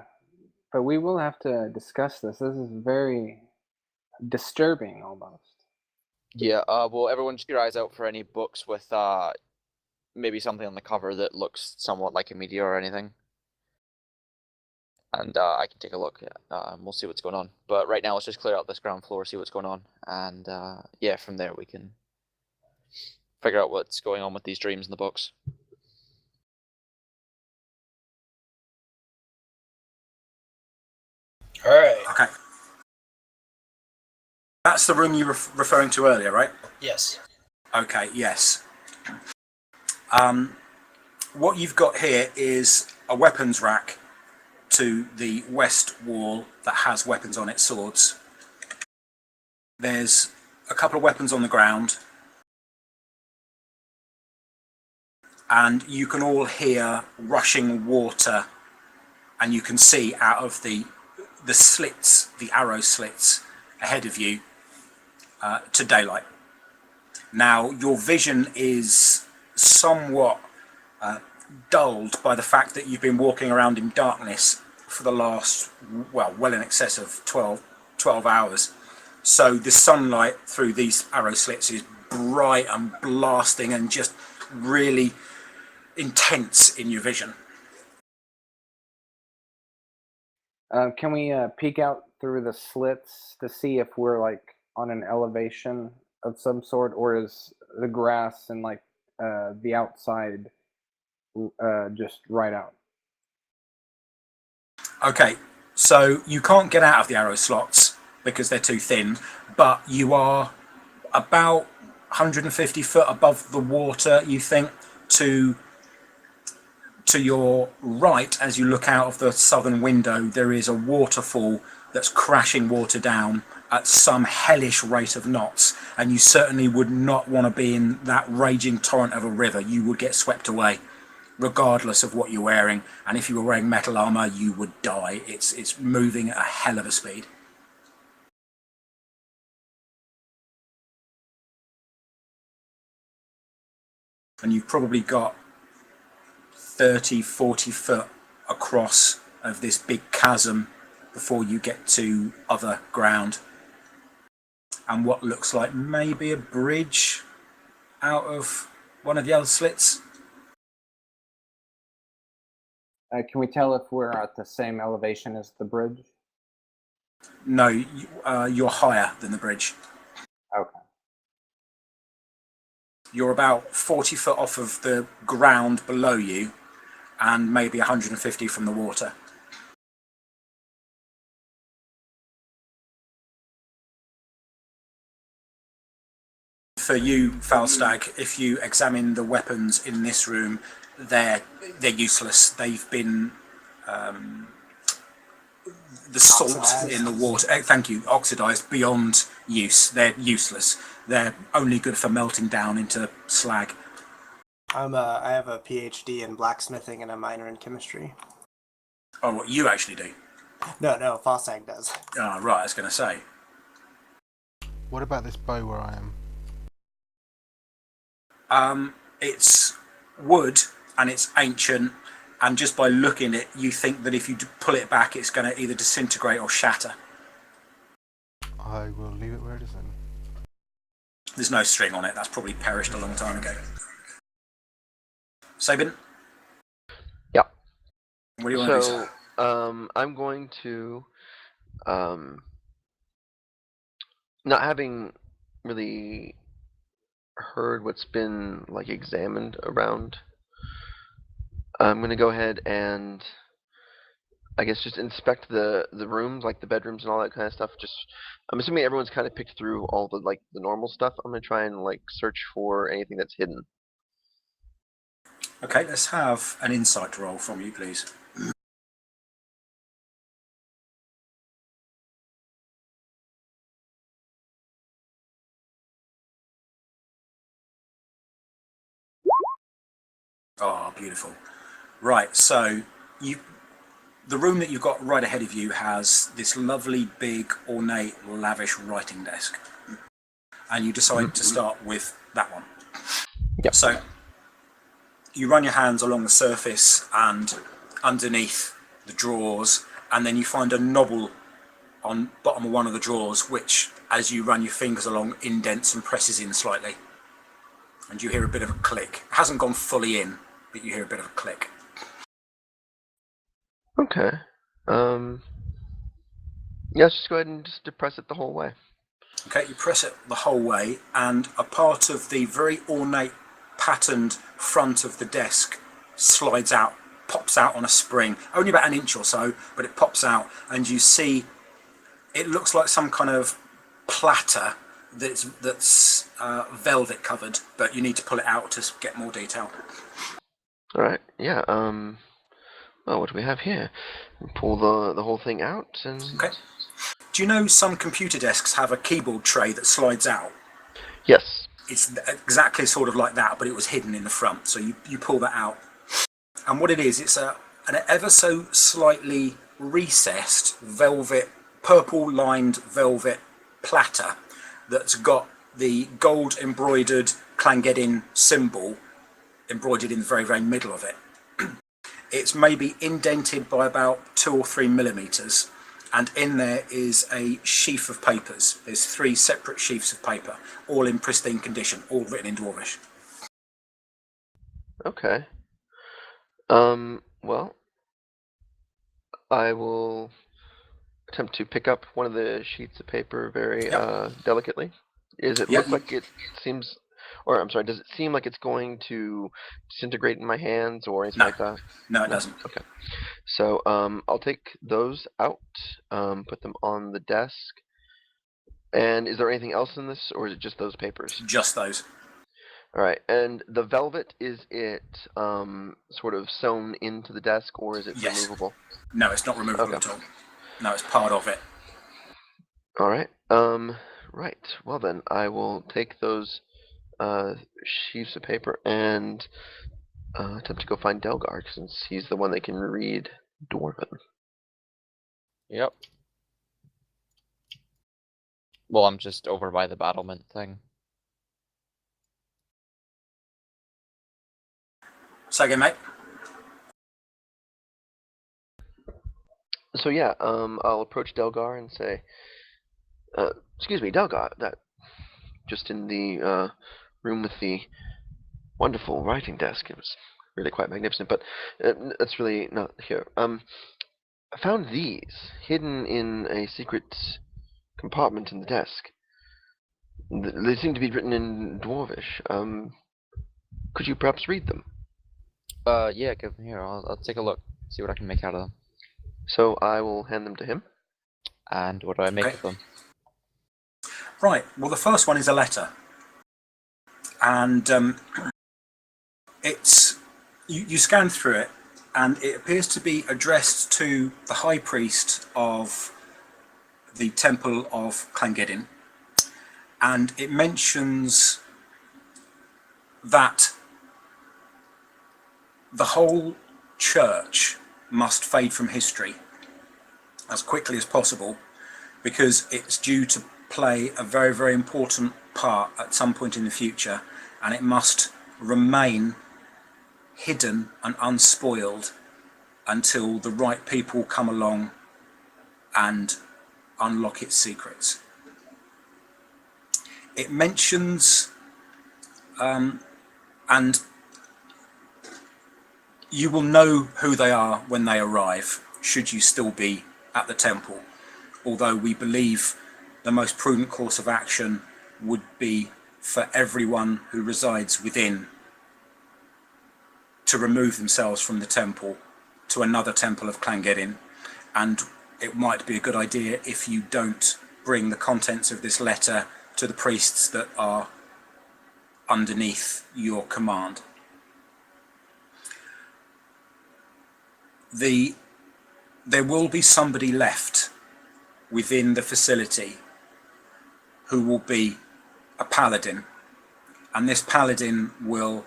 but we will have to discuss this. This is very disturbing, almost. Yeah. Well, everyone, just keep your eyes out for any books with maybe something on the cover that looks somewhat like a meteor or anything. And I can take a look, and we'll see what's going on. But right now, let's just clear out this ground floor, see what's going on, and yeah, from there we can figure out what's going on with these dreams in the books. All right. Okay. That's the room you were referring to earlier, right? Yes. Okay, yes. What you've got here is a weapons rack to the west wall that has weapons on it, swords. There's a couple of weapons on the ground. And you can all hear rushing water, and you can see out of the slits, the arrow slits ahead of you to daylight. Now, your vision is somewhat dulled by the fact that you've been walking around in darkness for the last, well in excess of 12 hours. So the sunlight through these arrow slits is bright and blasting and just really intense in your vision. Can we peek out through the slits to see if we're like on an elevation of some sort, or is the grass and like the outside just right out? Okay, so you can't get out of the arrow slots because they're too thin, but you are about 150 foot above the water, you think, to your right. As you look out of the southern window, there is a waterfall that's crashing water down at some hellish rate of knots, and you certainly would not want to be in that raging torrent of a river. You would get swept away regardless of what you're wearing, and if you were wearing metal armor you would die. It's moving at a hell of a speed. And you've probably got 30-40 foot across of this big chasm before you get to other ground, and what looks like maybe a bridge out of one of the other slits. Can we tell if we're at the same elevation as the bridge? No, you're higher than the bridge. Okay. You're about 40 foot off of the ground below you and maybe 150 from the water. For you, Falstag, if you examine the weapons in this room, they're useless. They've been the salt Oxidized. in the water. Thank you, oxidized beyond use. They're useless. They're only good for melting down into slag. I have a PhD in blacksmithing and a minor in chemistry. Oh, what you actually do? No, Fossag does. Oh, right, I was going to say. What about this bow where I am? It's wood and it's ancient. and just by looking at it, you think that if you pull it back, it's going to either disintegrate or shatter. I will leave it where it is then. There's no string on it. That's probably perished a long time ago. Sabin? Yeah. What do you want to do, sir? I'm going to, not having really heard what's been like examined around, I'm going to go ahead and I guess just inspect the rooms, like the bedrooms and all that kind of stuff. Just I'm assuming everyone's kind of picked through all the like the normal stuff. I'm going to try and like search for anything that's hidden. Okay, let's have an insight roll from you, please. Oh, beautiful. Right, so the room that you've got right ahead of you has this lovely, big, ornate, lavish writing desk. And you decide to start with that one. Yep. So you run your hands along the surface and underneath the drawers, and then you find a knobble on bottom of one of the drawers, which, as you run your fingers along, indents and presses in slightly. And you hear a bit of a click. It hasn't gone fully in, but you hear a bit of a click. Okay. Yeah, let's just go ahead and just depress it the whole way. Okay, you press it the whole way, and a part of the very ornate, patterned front of the desk slides out, pops out on a spring, only about an inch or so, but it pops out, and you see it looks like some kind of platter that's velvet covered, but you need to pull it out to get more detail. All right. Yeah. Well, what do we have here? Pull the whole thing out and. Okay. Do you know some computer desks have a keyboard tray that slides out? Yes. It's exactly sort of like that, but it was hidden in the front. So you pull that out. And what it is, it's an ever so slightly recessed velvet, purple lined velvet platter that's got the gold embroidered Llangedin symbol embroidered in the very, very middle of it. It's maybe indented by about 2 or 3 millimeters. And in there is a sheaf of papers. There's 3 separate sheafs of paper, all in pristine condition, all written in Dwarvish. Okay. Well, I will attempt to pick up one of the sheets of paper very delicately. Does it look like it seems, or I'm sorry, does it seem like it's going to disintegrate in my hands or anything like that? No, it doesn't. Okay. So I'll take those out, put them on the desk. And is there anything else in this, or is it just those papers? Just those. All right. And the velvet, is it sort of sewn into the desk, or is it removable? No, it's not removable at all. No, it's part of it. All right. Right. Well then, I will take those sheets of paper and attempt to go find Delgar, since he's the one that can read Dwarven. Yep. Well, I'm just over by the battlement thing. Say again, mate. So yeah, I'll approach Delgar and say, "Excuse me, Delgar. That just in the room with the wonderful writing desk. It was really quite magnificent, but that's really not here. I found these hidden in a secret compartment in the desk. They seem to be written in Dwarvish. Could you perhaps read them?" Yeah, give them here. I'll take a look, see what I can make out of them. So I will hand them to him. And what do I make of them? Right. Well, the first one is a letter, and it's you scan through it, and it appears to be addressed to the high priest of the Temple of Llangedin, and it mentions that the whole church must fade from history as quickly as possible, because it's due to play a very, very important part at some point in the future, and it must remain hidden and unspoiled until the right people come along and unlock its secrets. It mentions, and you will know who they are when they arrive, should you still be at the temple, although we believe the most prudent course of action would be for everyone who resides within to remove themselves from the temple to another temple of Llangedin, and it might be a good idea if you don't bring the contents of this letter to the priests that are underneath your command. There will be somebody left within the facility who will be a paladin, and this paladin will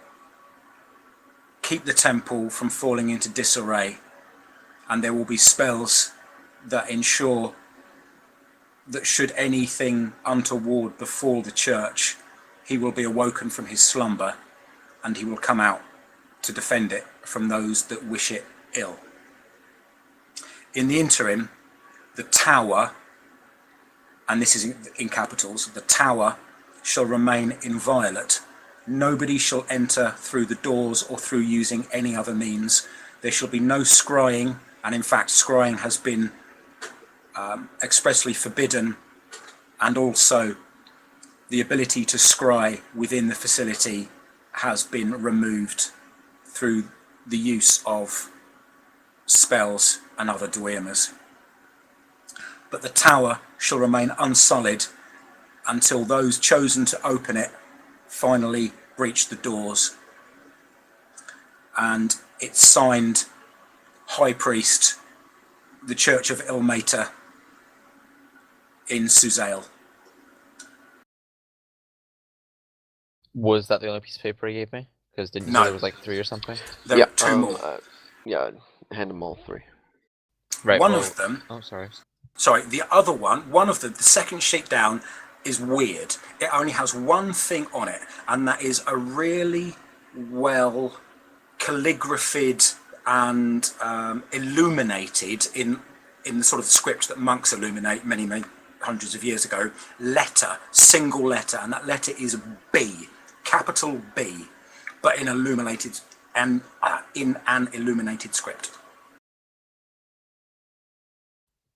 keep the temple from falling into disarray, and there will be spells that ensure that should anything untoward befall the church, he will be awoken from his slumber and he will come out to defend it from those that wish it ill. In the interim, the tower, and this is in capitals, the tower shall remain inviolate. Nobody shall enter through the doors or through using any other means. There shall be no scrying, and in fact scrying has been expressly forbidden, and also the ability to scry within the facility has been removed through the use of spells and other duermas. But the tower shall remain unsullied until those chosen to open it finally breach the doors. And it's signed High Priest, the Church of Ilmater in Suzail. Was that the only piece of paper he gave me? Because didn't you No. say there was like 3 or something? There are 2 more. Yeah, hand them all 3. Right. One of them. Oh, sorry. Sorry, the other one of the second sheet down is weird. It only has one thing on it, and that is a really well calligraphied and illuminated in the sort of script that monks illuminate many hundreds of years ago, letter, single letter, and that letter is B, capital B, but in illuminated and in an illuminated script.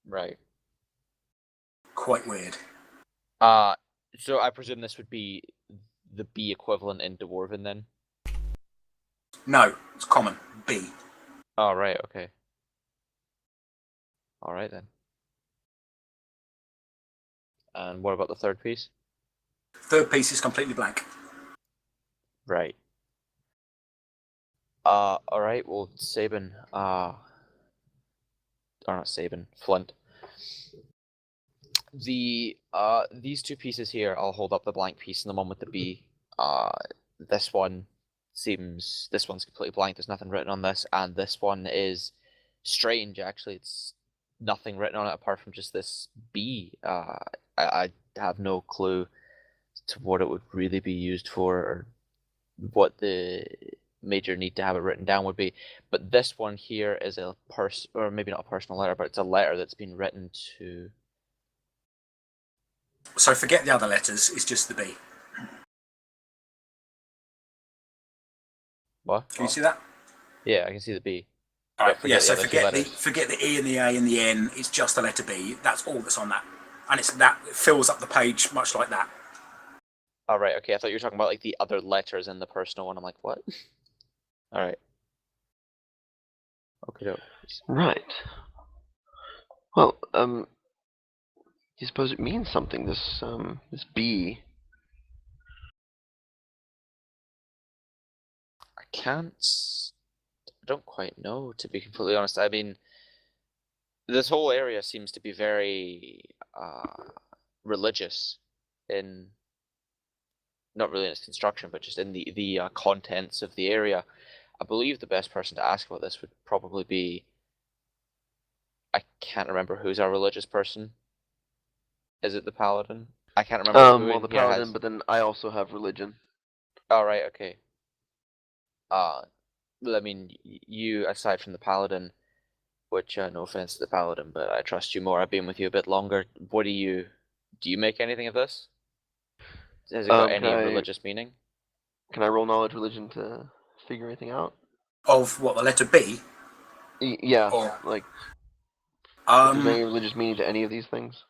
Right. Quite weird. So I presume this would be the B equivalent in Dwarven then? No, it's common. B. Oh, right, okay. Alright then. And what about the third piece? Third piece is completely blank. Right. Alright, well, Sabin, or not Sabin, Flint. These 2 pieces here, I'll hold up the blank piece and the one with the B. This one's completely blank, there's nothing written on this, and this one is strange, actually. It's nothing written on it apart from just this B. I have no clue to what it would really be used for, or what the major need to have it written down would be. But this one here is or maybe not a personal letter, but it's a letter that's been written to... So forget the other letters, it's just the B. What? Can you see that? Yeah, I can see the B. Alright, forget yeah, the so other 2 letters. forget the E and the A and the N, it's just the letter B. That's all that's on that. And it fills up the page much like that. Alright, okay, I thought you were talking about like the other letters in the personal one. I'm like, what? Alright. Okay, Right. Well, you suppose it means something, this B. I don't quite know, to be completely honest. I mean, this whole area seems to be very religious in, not really in its construction, but just in the contents of the area. I believe the best person to ask about this would probably be, I can't remember who's our religious person. Is it the paladin? I can't remember who Well, the paladin, but then I also have religion. Oh, right, okay. Well, I mean, you, aside from the paladin, which, no offense to the paladin, but I trust you more. I've been with you a bit longer. What do you make anything of this? Has it got any religious meaning? Can I roll knowledge religion to figure anything out? Of what, the letter B? Yeah, Or like if there's any um, religious meaning to any of these things.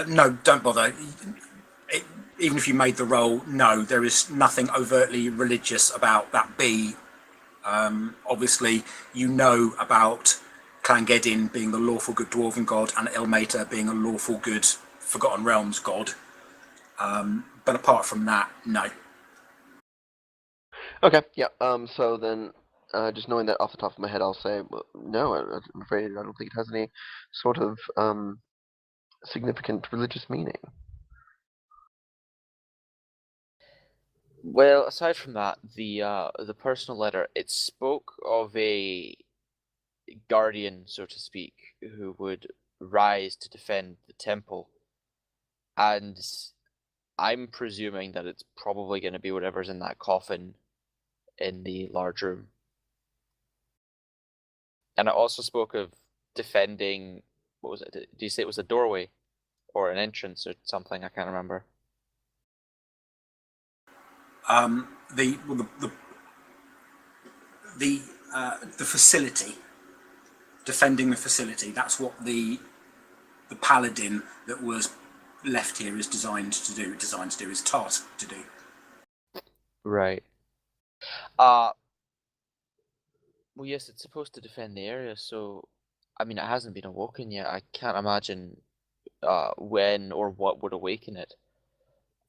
no, don't bother. Even if you made the roll, no, there is nothing overtly religious about that B. Obviously, you know about Clangeddin being the lawful good dwarven god and Ilmater being a lawful good Forgotten Realms god. But apart from that, no. Okay, yeah. So then, just knowing that off the top of my head, I'll say, well, no. I'm afraid I don't think it has any sort of significant religious meaning. Well, aside from that, the personal letter, it spoke of a guardian, so to speak, who would rise to defend the temple, and I'm presuming that it's probably going to be whatever's in that coffin in the large room. And it also spoke of defending, what was it? Did you say it was a doorway or an entrance or something? I can't remember. The facility, defending the facility. That's what the paladin that was left here is designed to do. Is tasked to do. Right. Well, yes, it's supposed to defend the area, so I mean, it hasn't been awoken yet. I can't imagine when or what would awaken it.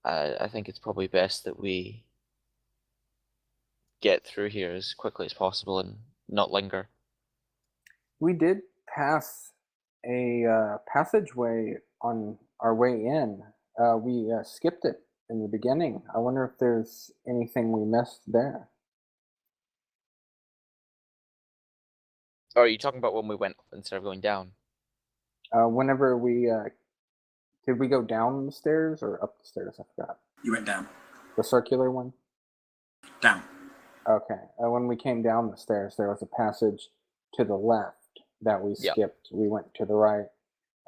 I think it's probably best that we get through here as quickly as possible and not linger. We did pass a passageway on our way in. We skipped it in the beginning. I wonder if there's anything we missed there. Or are you talking about when we went instead of going down? Whenever we did we go down the stairs or up the stairs? I forgot. You went down. The circular one? Down. Okay. When we came down the stairs, there was a passage to the left that we Yeah. skipped. We went to the right.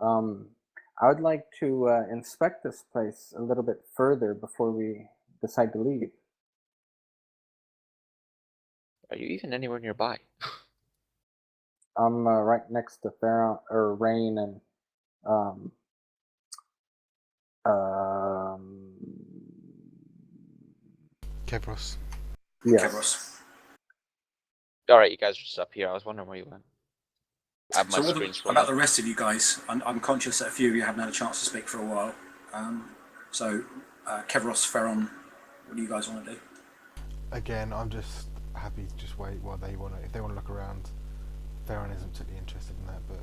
I would like to inspect this place a little bit further before we decide to leave. Are you even anywhere nearby? I'm right next to Farron or Rain and um Kevros. yes. Kevros. Alright, you guys are just up here. I was wondering where you went. I have my So screen scrolled about up. the rest of you guys? I'm conscious that a few of you haven't had a chance to speak for a while. Kevros, Ferron, what do you guys want to do? Again, I'm just happy to just wait while they want to. If they want to look around, Farron isn't particularly interested in that, but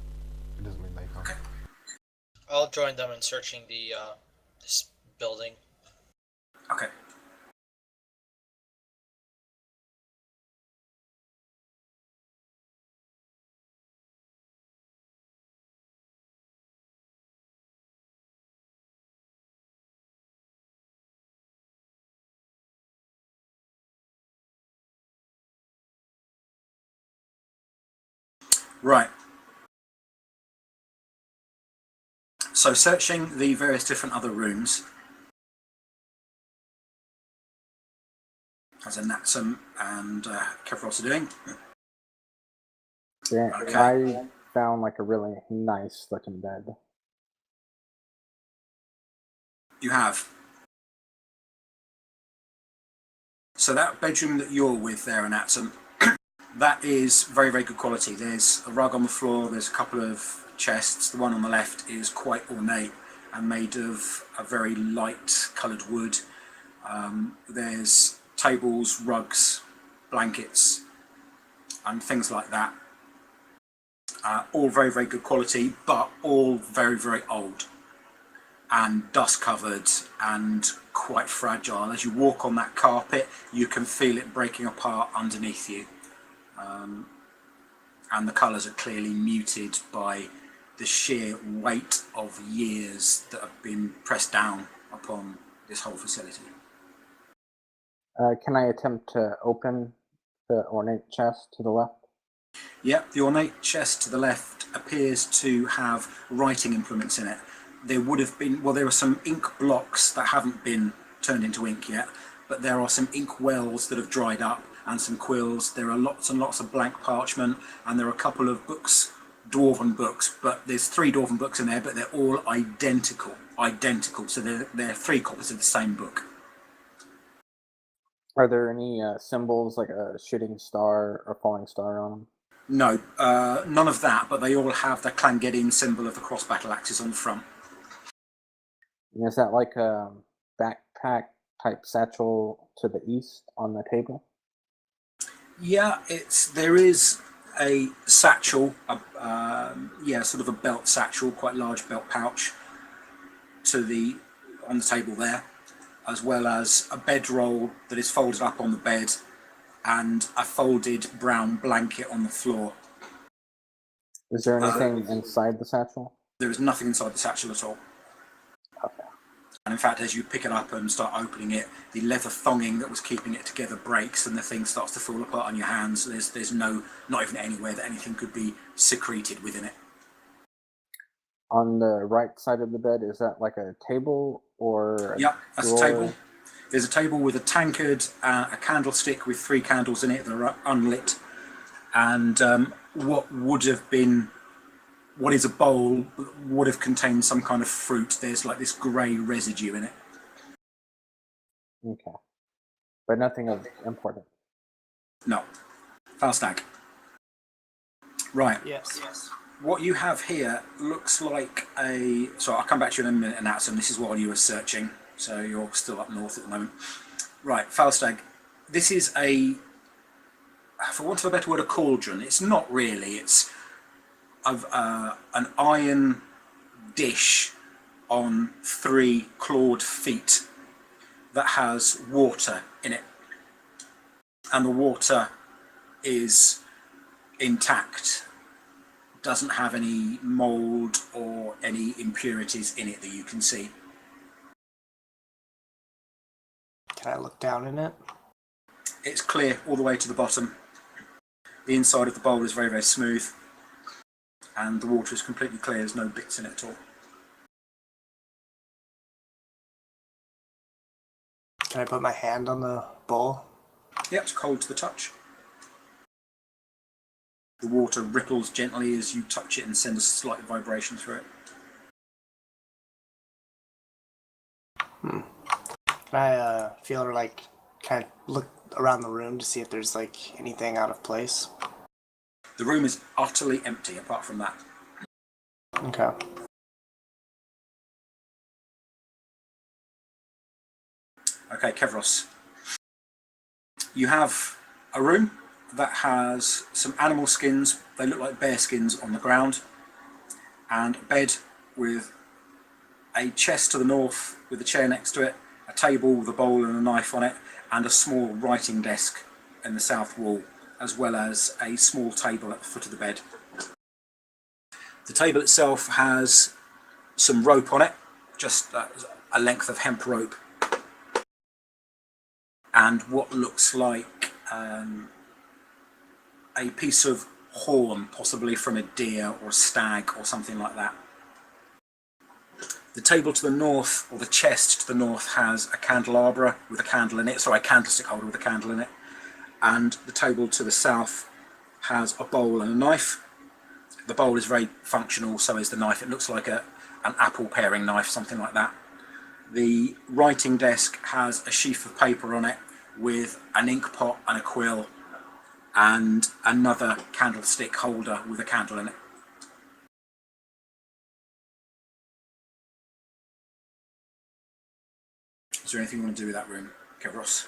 it doesn't mean they can't. Okay. I'll join them in searching the this building. Okay. Right. So searching the various different other rooms, as Natsum and Kevros are doing. Yeah, Okay. I found like a really nice looking bed. You have. So that bedroom that you're with there, Natsum, that is very, very good quality. There's a rug on the floor, there's a couple of chests. The one on the left is quite ornate and made of a very light coloured wood. There's tables, rugs, blankets, and things like that. All very, very good quality, but all very, very old and dust covered and quite fragile. As you walk on that carpet, you can feel it breaking apart underneath you. And the colours are clearly muted by the sheer weight of years that have been pressed down upon this whole facility. Can I attempt to open The ornate chest to the left? Yep, the ornate chest to the left appears to have writing implements in it. There would have been, well, there are some ink blocks that haven't been turned into ink yet, but there are some ink wells that have dried up and some quills. There are lots and lots of blank parchment, and there are a couple of books, dwarven books, but there's 3 dwarven books in there, but they're all identical. So they're 3 copies of the same book. Are there any symbols like a shooting star or falling star on them? No, none of that, but they all have the Clangeddin symbol of the cross battle axes on the front. And is that like a backpack type satchel to the east on the table? Yeah, there is a satchel, sort of a belt satchel, quite large belt pouch on the table there, as well as a bedroll that is folded up on the bed and a folded brown blanket on the floor. Is there anything inside the satchel? There is nothing inside the satchel at all. Okay. And in fact, as you pick it up and start opening it, the leather thonging that was keeping it together breaks and the thing starts to fall apart on your hands. There's not even anywhere that anything could be secreted within it. On the right side of the bed, is that like a table or Yep, that's drawer? a table. There's a table with a tankard, a candlestick with 3 candles in it that are unlit, and what is a bowl would have contained some kind of fruit. There's like this grey residue in it. Okay. But nothing of importance. No. Falstag. Right. Yes. What you have here looks like so I'll come back to you in a minute and that, so this is while you were searching, so you're still up north at the moment. Right, Falstag, this is for want of a better word, a cauldron. It's not really, it's an iron dish on 3 clawed feet that has water in it, and the water is intact. Doesn't have any mold or any impurities in it that you can see. Can I look down in it? It's clear all the way to the bottom. The inside of the bowl is very, very smooth, and the water is completely clear. There's no bits in it at all. Can I put my hand on the bowl? Yeah, it's cold to the touch. The water ripples gently as you touch it and send a slight vibration through it. Can I feel or like kind of look around the room to see if there's like anything out of place? The room is utterly empty apart from that. Okay. Okay, Kevros. You have a room that has some animal skins. They look like bear skins on the ground, and a bed with a chest to the north with a chair next to it, a table with a bowl and a knife on it, and a small writing desk in the south wall, as well as a small table at the foot of the bed. The table itself has some rope on it, just a length of hemp rope, and what looks like a piece of horn, possibly from a deer or a stag or something like that. The table to the north, or the chest to the north, has a candelabra with a candle in it, sorry, a candlestick holder with a candle in it, and the table to the south has a bowl and a knife. The bowl is very functional, so is the knife. It looks like an apple paring knife, something like that. The writing desk has a sheaf of paper on it with an ink pot and a quill, and another candlestick holder with a candle in it. Is there anything you want to do with that room, Kevros?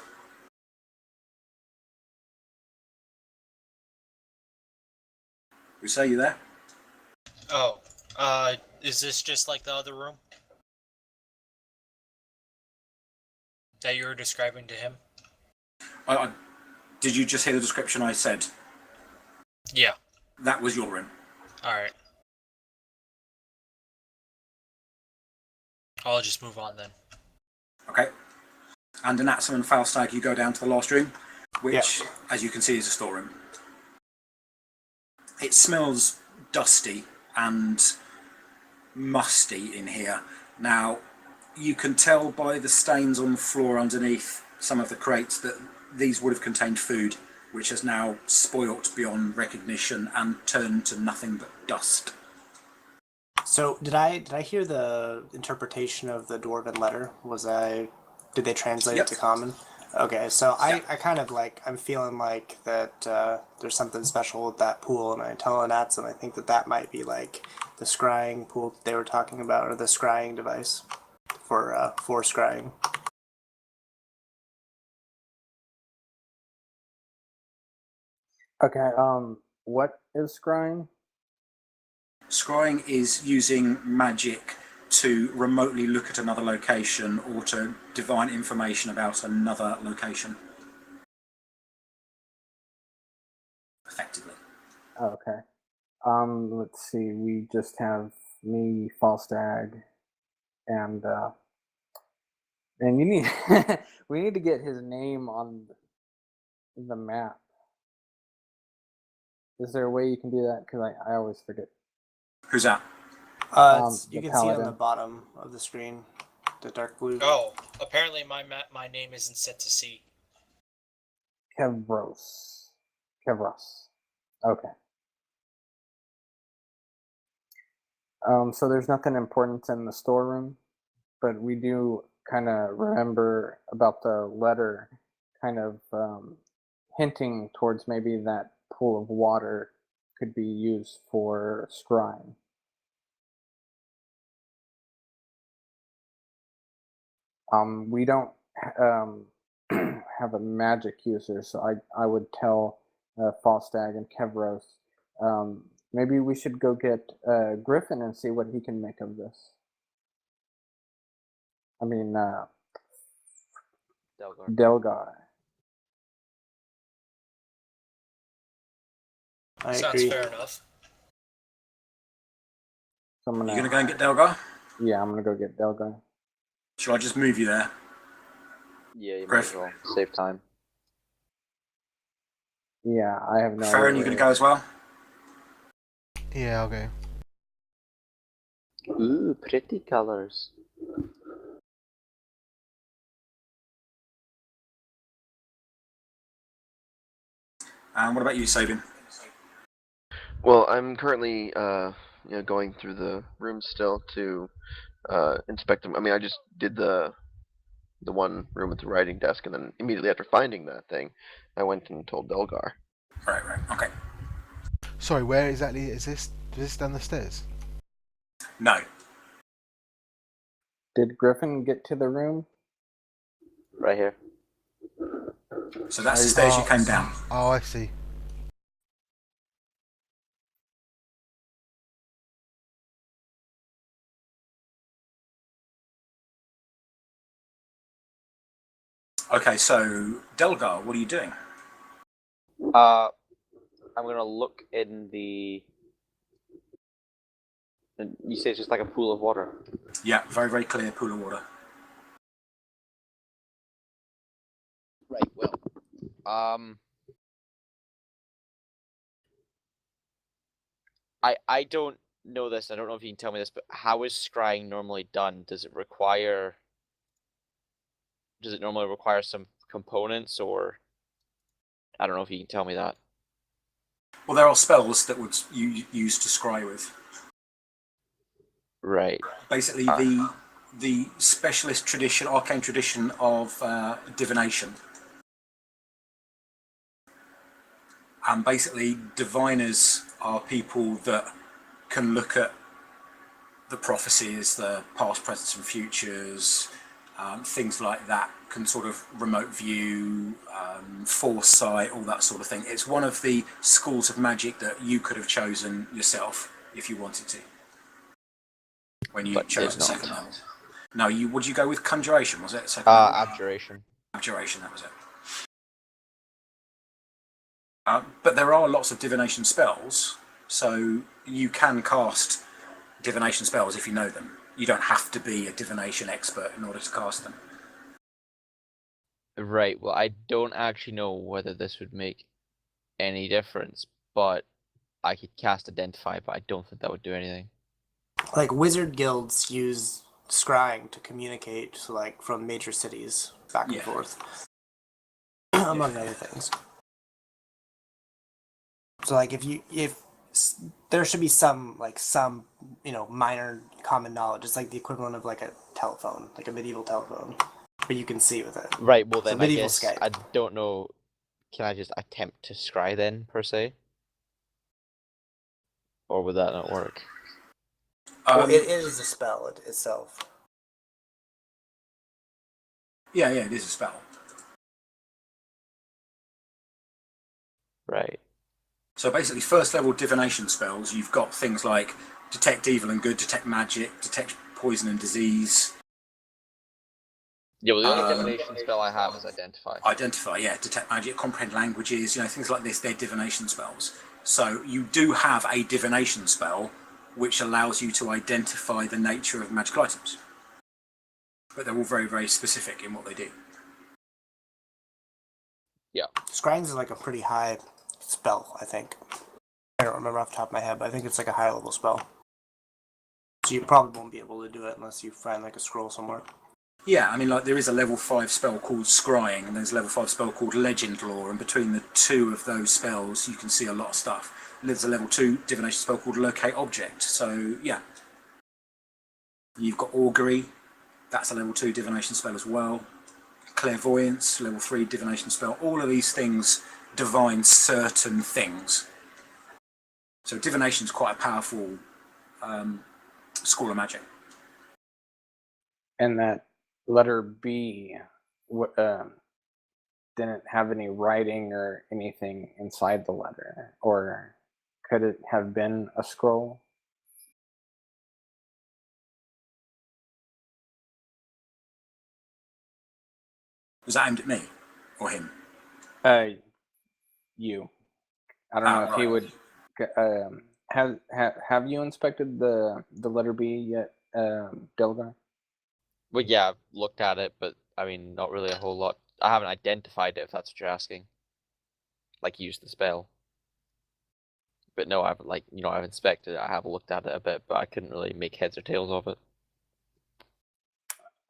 We say you there? Oh, is this just like the other room that you were describing to him? Did you just hear the description I said? Yeah. That was your room. Alright. I'll just move on then. Okay. And Anatsum and Falstag, you go down to the last room. which, as you can see, is a storeroom. It smells dusty and musty in here. Now, you can tell by the stains on the floor underneath some of the crates that these would have contained food, which has now spoilt beyond recognition and turned to nothing but dust. So did I hear the interpretation of the dwarven letter? Did they translate Yep. it to common? Okay, so I Yep. kind of I'm feeling like that there's something special with that pool, and I tell Anats, and I think that might be like the scrying pool that they were talking about, or the scrying device for scrying. Okay. What is scrying? Scrying is using magic to remotely look at another location or to divine information about another location. Effectively. Okay. Let's see. We just have me, Falstag, and you need we need to get his name on the map. Is there a way you can do that? Because I always forget. Who's that? You The can see it on the paladin. bottom of the screen, the dark blue. Oh, apparently my name isn't set to C. Kevros. Okay. So there's nothing important in the storeroom, but we do kind of remember about the letter, kind of hinting towards maybe that pool of water could be used for scrying. We don't have a magic user, so I would tell Falstag and Kevros, maybe we should go get Griffin and see what he can make of this. I mean, Delgar. I Sounds agree. fair enough. So I'm You gonna go and get Delgar? Yeah, I'm gonna go get Delgar. Shall I just move you there? Yeah, you might Griff? as well save time. Yeah, I have no Farron, you idea. gonna go as well? Yeah, I'll go. Ooh, pretty colors. And what about you, Sabin? Well, I'm currently going through the rooms still to inspect them. I mean, I just did the one room with the writing desk, and then immediately after finding that thing, I went and told Delgar. Right, okay. Sorry, where exactly is this? Is this down the stairs? No. Did Griffin get to the room? Right here. So that's the stairs you came down. Oh, I see. Okay, so Delgar, what are you doing? I'm gonna look in the. And you say it's just like a pool of water. Yeah, very, very clear pool of water. Right. Well, I don't know this. I don't know if you can tell me this, but how is scrying normally done? Does it normally require some components, or I don't know if you can tell me that. Well, there are spells that would you use to scry with. Right. Basically, the specialist tradition, arcane tradition of divination. And basically, diviners are people that can look at the prophecies, the past, presents, and futures, things like that, can sort of remote view, foresight, all that sort of thing. It's one of the schools of magic that you could have chosen yourself if you wanted to. When you chose the second level. No, would you go with conjuration? Was it second level? Abjuration. Abjuration, that was it. But there are lots of divination spells, so you can cast divination spells if you know them. You don't have to be a divination expert in order to cast them. Right. Well, I don't actually know whether this would make any difference, but I could cast Identify, but I don't think that would do anything. Like wizard guilds use scrying to communicate, like from major cities back and Yeah. forth, among other things. So like if there should be some minor common knowledge. It's like the equivalent of like a telephone, like a medieval telephone, but you can see with it. Right. Well, So then I medieval guess Skype. I don't know. Can I just attempt to scry then, per se? Or would that not work? Well, it is a spell itself. Yeah, it is a spell. Right. So basically, first level divination spells, you've got things like detect evil and good, detect magic, detect poison and disease. Yeah, well, the only divination spell I have is Identify. Identify, yeah, detect magic, comprehend languages, things like this, they're divination spells. So you do have a divination spell which allows you to identify the nature of magical items. But they're all very, very specific in what they do. Yeah. Scrying is like a pretty high spell, I think. I don't remember off the top of my head, but I think it's like a high level spell. So you probably won't be able to do it unless you find like a scroll somewhere. Yeah, I mean, like there is a level 5 spell called Scrying, and there's a level 5 spell called Legend Lore, and between the two of those spells, you can see a lot of stuff. There's a level 2 divination spell called Locate Object, so yeah. You've got Augury, that's a level 2 divination spell as well. Clairvoyance, level 3 divination spell. All of these things divine certain things. So divination is quite a powerful school of magic. And that letter B didn't have any writing or anything inside the letter, or could it have been a scroll? Was that aimed at me or him? You. I don't know if he would. Have you inspected the letter B yet, Delgar? Well, yeah, I've looked at it, but I mean, not really a whole lot. I haven't identified it, if that's what you're asking. Like, used the spell. But no, I've I've inspected it. I have looked at it a bit, but I couldn't really make heads or tails of it.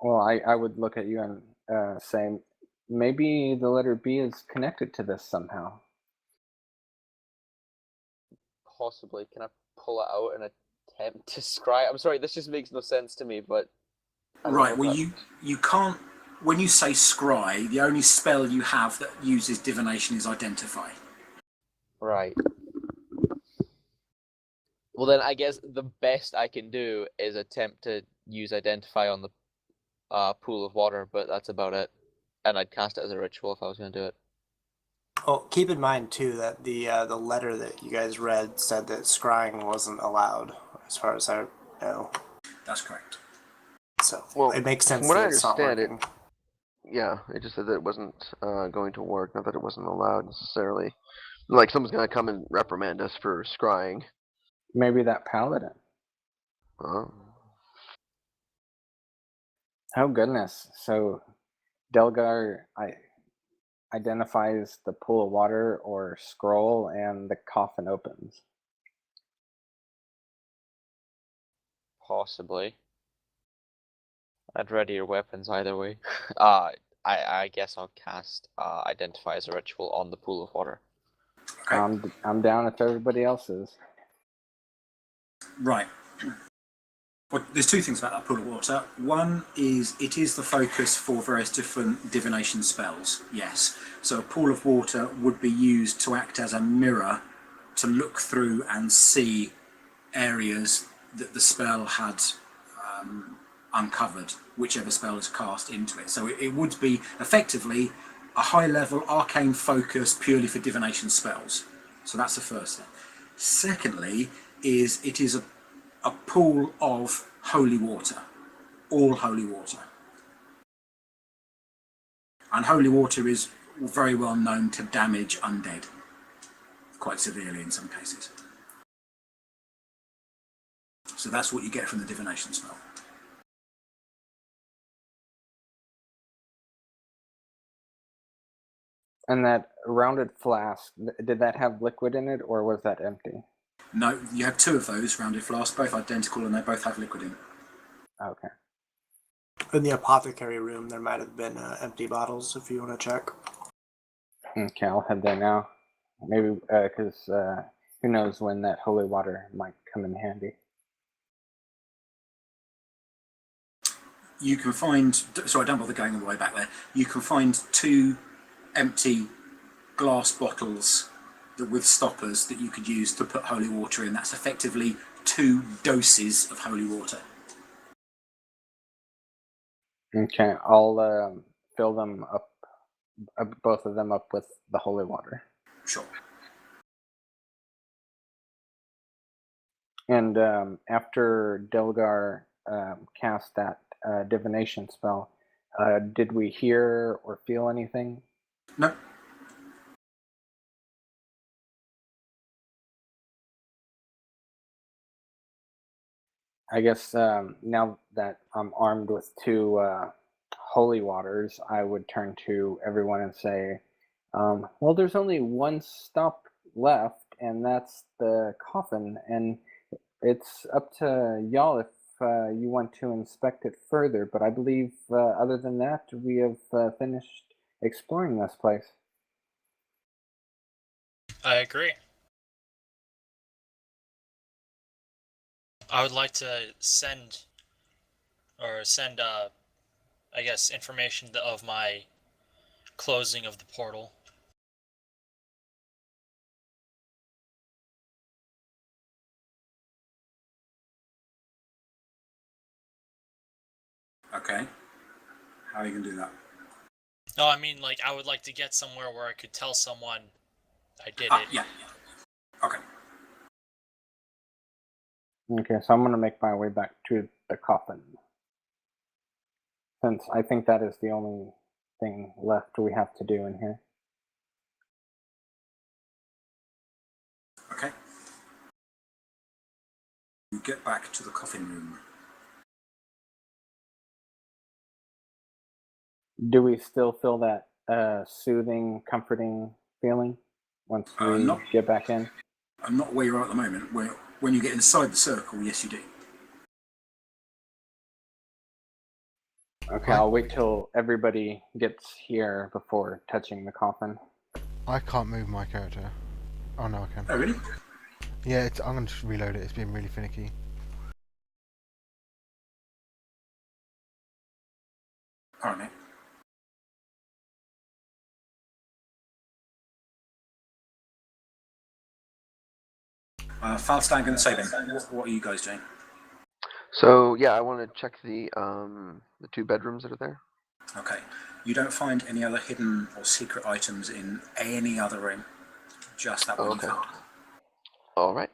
Well, I would look at you and say maybe the letter B is connected to this somehow. Possibly. Can I pull it out and attempt to scry? I'm sorry, this just makes no sense to me, but Right, well, you can't. When you say scry, the only spell you have that uses divination is Identify. Right. Well, then I guess the best I can do is attempt to use Identify on the pool of water, but that's about it. And I'd cast it as a ritual if I was going to do it. Oh, keep in mind too that the letter that you guys read said that scrying wasn't allowed, as far as I know. That's correct. So Well, it makes sense from what that I it's not understand, working. yeah, it just said that it wasn't going to work, not that it wasn't allowed necessarily. Like someone's gonna come and reprimand us for scrying. Maybe that paladin. Oh. Oh goodness! So Delgar identifies the pool of water or scroll, and the coffin opens. Possibly. I'd ready your weapons either way. I guess I'll cast Identify as a ritual on the pool of water. Okay. I'm down if everybody else is. Right. Well, there's two things about that pool of water. One is it is the focus for various different divination spells, yes. So a pool of water would be used to act as a mirror to look through and see areas that the spell had uncovered, whichever spell is cast into it. So it would be effectively a high level arcane focus purely for divination spells. So that's the first thing. Secondly, is it is a pool of holy water, all holy water. And holy water is very well known to damage undead, quite severely in some cases. So that's what you get from the divination spell. And that rounded flask, did that have liquid in it, or was that empty? No, you have two of those rounded flasks, both identical, and they both have liquid in. Okay. In the apothecary room, there might have been empty bottles if you want to check. Okay, I'll head there now. Maybe, because who knows when that holy water might come in handy. You can find, sorry, don't bother going all the way back there. You can find two empty glass bottles with stoppers that you could use to put holy water in. That's effectively 2 doses of holy water. Okay, I'll fill them up, both of them up with the holy water. Sure. And after Delgar cast that divination spell, did we hear or feel anything? No. I guess now that I'm armed with 2 holy waters, I would turn to everyone and say, well, there's only one stop left, and that's the coffin, and it's up to y'all if you want to inspect it further, but I believe other than that, we have finished exploring this place. I agree. I would like to send, I guess, information of my closing of the portal. Okay. How are you going to do that? No, I mean, like, I would like to get somewhere where I could tell someone I did it. Yeah. Okay. Okay, so I'm going to make my way back to the coffin, since I think that is the only thing left we have to do in here. Okay. You get back to the coffin room. Do we still feel that soothing, comforting feeling once we get back in? Not where you are at the moment. When you get inside the circle, yes, you do. Okay, I'll wait till everybody gets here before touching the coffin. I can't move my character. Oh no, I can. Oh, really? Yeah, I'm gonna just reload it. It's been really finicky. Alright, mate. Falstad going to say then, what are you guys doing? So yeah, I want to check the 2 bedrooms that are there. Okay. You don't find any other hidden or secret items in any other room. Just that one you found. All right.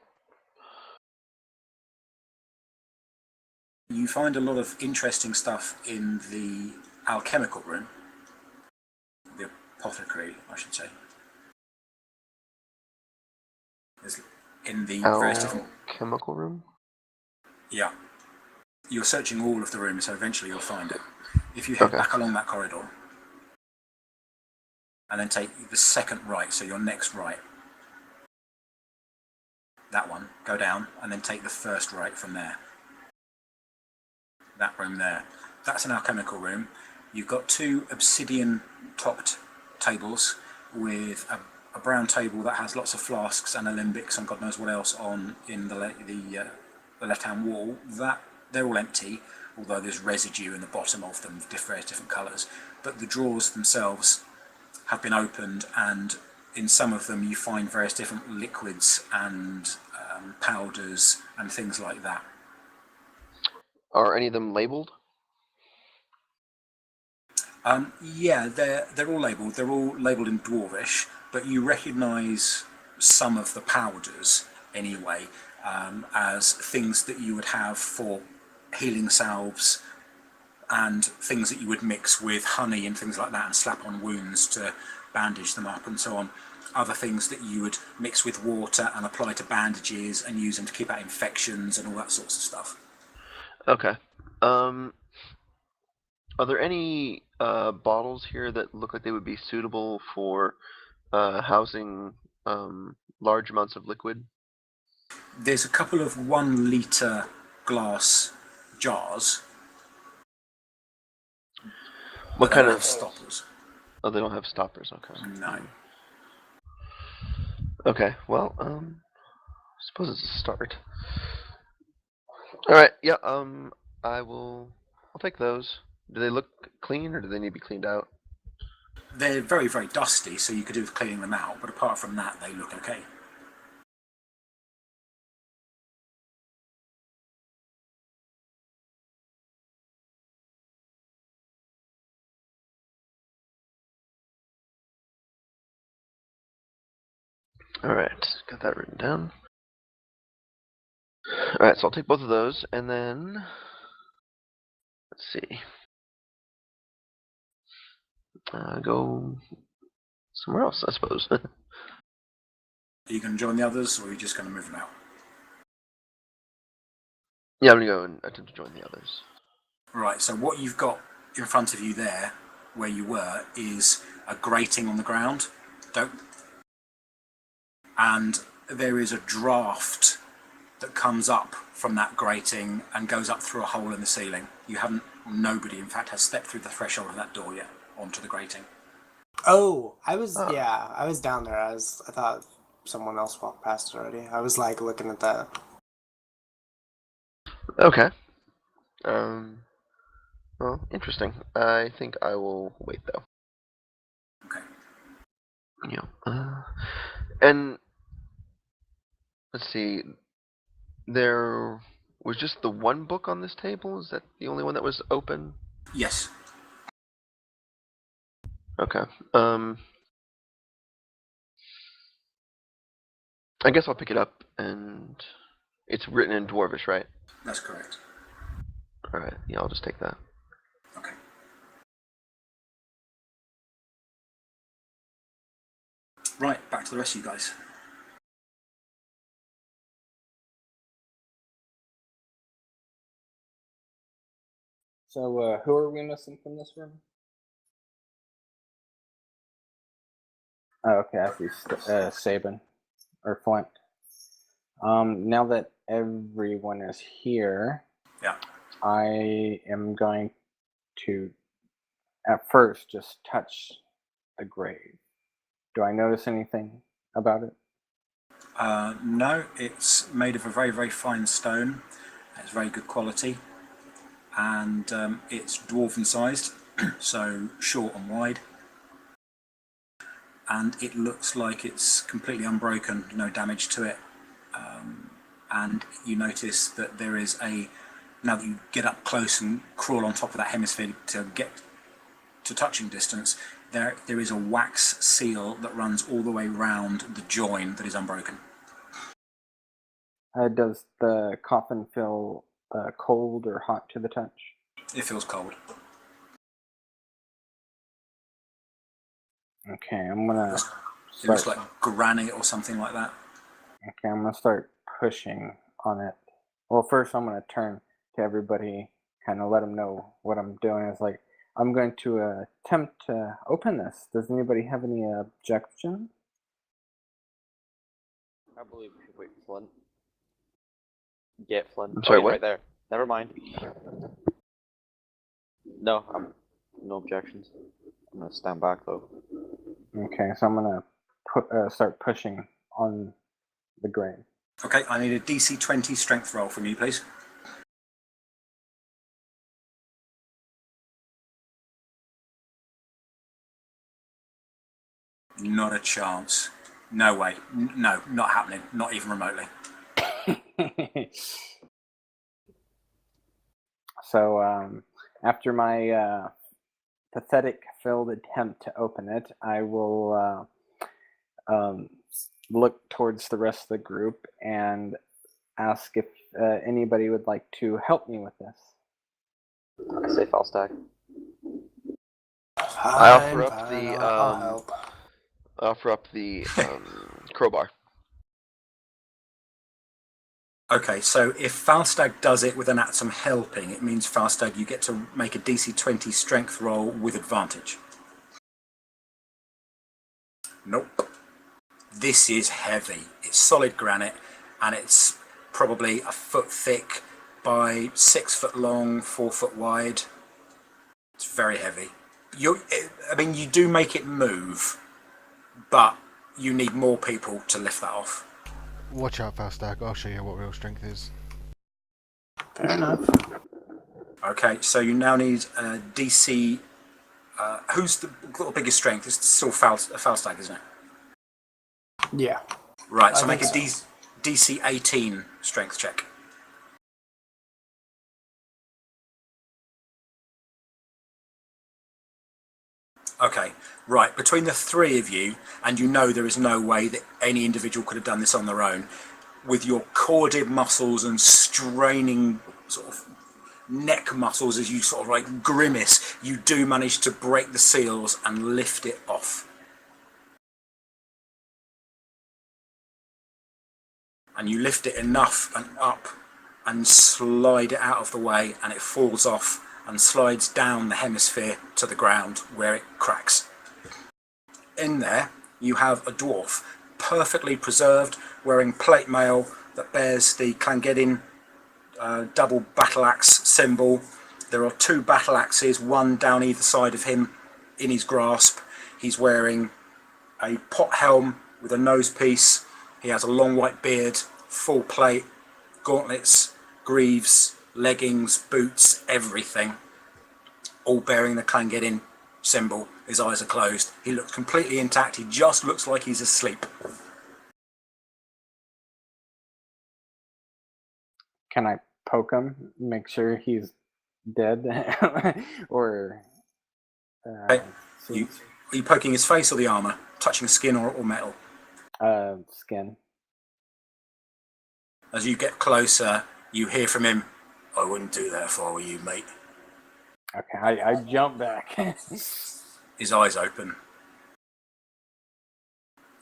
You find a lot of interesting stuff in the alchemical room. The apothecary, I should say. There's in the various different chemical room. Yeah. You're searching all of the rooms, so eventually you'll find it. If you head back along that corridor, and then take the second right, so your next right, that one, go down, and then take the first right from there. That room there. That's an alchemical room. You've got 2 obsidian-topped tables with a brown table that has lots of flasks and alembics and God knows what else on in the left-hand wall. They're all empty, although there's residue in the bottom of them of various different colours. But the drawers themselves have been opened, and in some of them you find various different liquids and powders and things like that. Are any of them labelled? Yeah, they're all labelled. They're all labelled in Dwarvish, but you recognise some of the powders anyway as things that you would have for healing salves and things that you would mix with honey and things like that and slap on wounds to bandage them up and so on. Other things that you would mix with water and apply to bandages and use them to keep out infections and all that sorts of stuff. Okay. Are there any bottles here that look like they would be suitable for housing large amounts of liquid? There's a couple of 1 litre glass jars. What but they kind don't of have stoppers? Oh, they don't have stoppers. Okay. No. Okay. Well, I suppose it's a start. All right. Yeah. I'll take those. Do they look clean, or do they need to be cleaned out? They're very, very dusty, so you could do with cleaning them out, but apart from that, they look okay. All right. Got that written down. All right. So I'll take both of those, and then let's see. Go somewhere else, I suppose. Are you going to join the others, or are you just going to move them out? Yeah, I'm gonna go and attempt to join the others. Right, so what you've got in front of you there, where you were, is a grating on the ground. And there is a draft that comes up from that grating and goes up through a hole in the ceiling. Nobody, in fact, has stepped through the threshold of that door yet onto the grating. Oh, I was down there. I thought someone else walked past already. I was like looking at that. Okay. Well, interesting. I think I will wait though. Okay. Yeah. And let's see. There was just the one book on this table. Is that the only one that was open? Yes. Okay. I guess I'll pick it up, and it's written in Dwarvish, right? That's correct. All right. Yeah, I'll just take that. Okay. Right, back to the rest of you guys. So, who are we missing from this room? Oh, okay, I see Sabin or Flint. Now that everyone is here, Yeah. I am going to, at first, just touch the grave. Do I notice anything about it? No, it's made of a very, very fine stone. It's very good quality. And it's dwarven sized, so short and wide. And it looks like it's completely unbroken, no damage to it. And you notice that there is now that you get up close and crawl on top of that hemisphere to get to touching distance, there is a wax seal that runs all the way round the join that is unbroken. Does the coffin feel cold or hot to the touch? It feels cold. Okay, I'm gonna It looks like granite or something like that. Okay, I'm gonna start pushing on it. Well, first I'm gonna turn to everybody, kind of let them know what I'm doing. It's like, I'm going to attempt to open this. Does anybody have any objections? I believe we should wait for Flint. Get Flint. I'm sorry, he's what? right there. Never mind. No, no objections. I'm gonna stand back though. Okay, so I'm gonna start pushing on the grave. Okay, I need a DC 20 strength roll from you, please. Not a chance. No way. No, not happening. Not even remotely. So, after my pathetic failed attempt to open it, I will look towards the rest of the group and ask if anybody would like to help me with this. I say Falstack. I offer up Fine, the I'll help. crowbar. Okay, so if Falstag does it with an atom helping, it means Falstag, you get to make a DC 20 strength roll with advantage. Nope. This is heavy. It's solid granite, and it's probably a foot thick by 6 foot long, 4 foot wide. It's very heavy. I mean, you do make it move, but you need more people to lift that off. Watch out, Falstag. I'll show you what real strength is. Fair enough. Okay, so you now need a DC. Who's the biggest strength? It's still Falstag, isn't it? Yeah. Right, so I make a think so. DC 18 strength check. Okay, right, between the three of you, and you know there is no way that any individual could have done this on their own, with your corded muscles and straining sort of neck muscles as you sort of like grimace, you do manage to break the seals and lift it off. And you lift it enough and up and slide it out of the way, and it falls off and slides down the hemisphere to the ground where it cracks. In there, you have a dwarf, perfectly preserved, wearing plate mail that bears the Llangedin double battle axe symbol. There are 2 battle axes, one down either side of him in his grasp. He's wearing a pot helm with a nose piece. He has a long white beard, full plate, gauntlets, greaves, leggings, boots, everything, all bearing the Llangedin symbol. His eyes are closed. He looks completely intact. He just looks like he's asleep. Can I poke him, make sure he's dead, or Okay. Are you poking his face or the armour? Touching skin or metal? skin? As you get closer, you hear from him, "I wouldn't do that if I were you, mate." Okay, I jump back. His eyes open.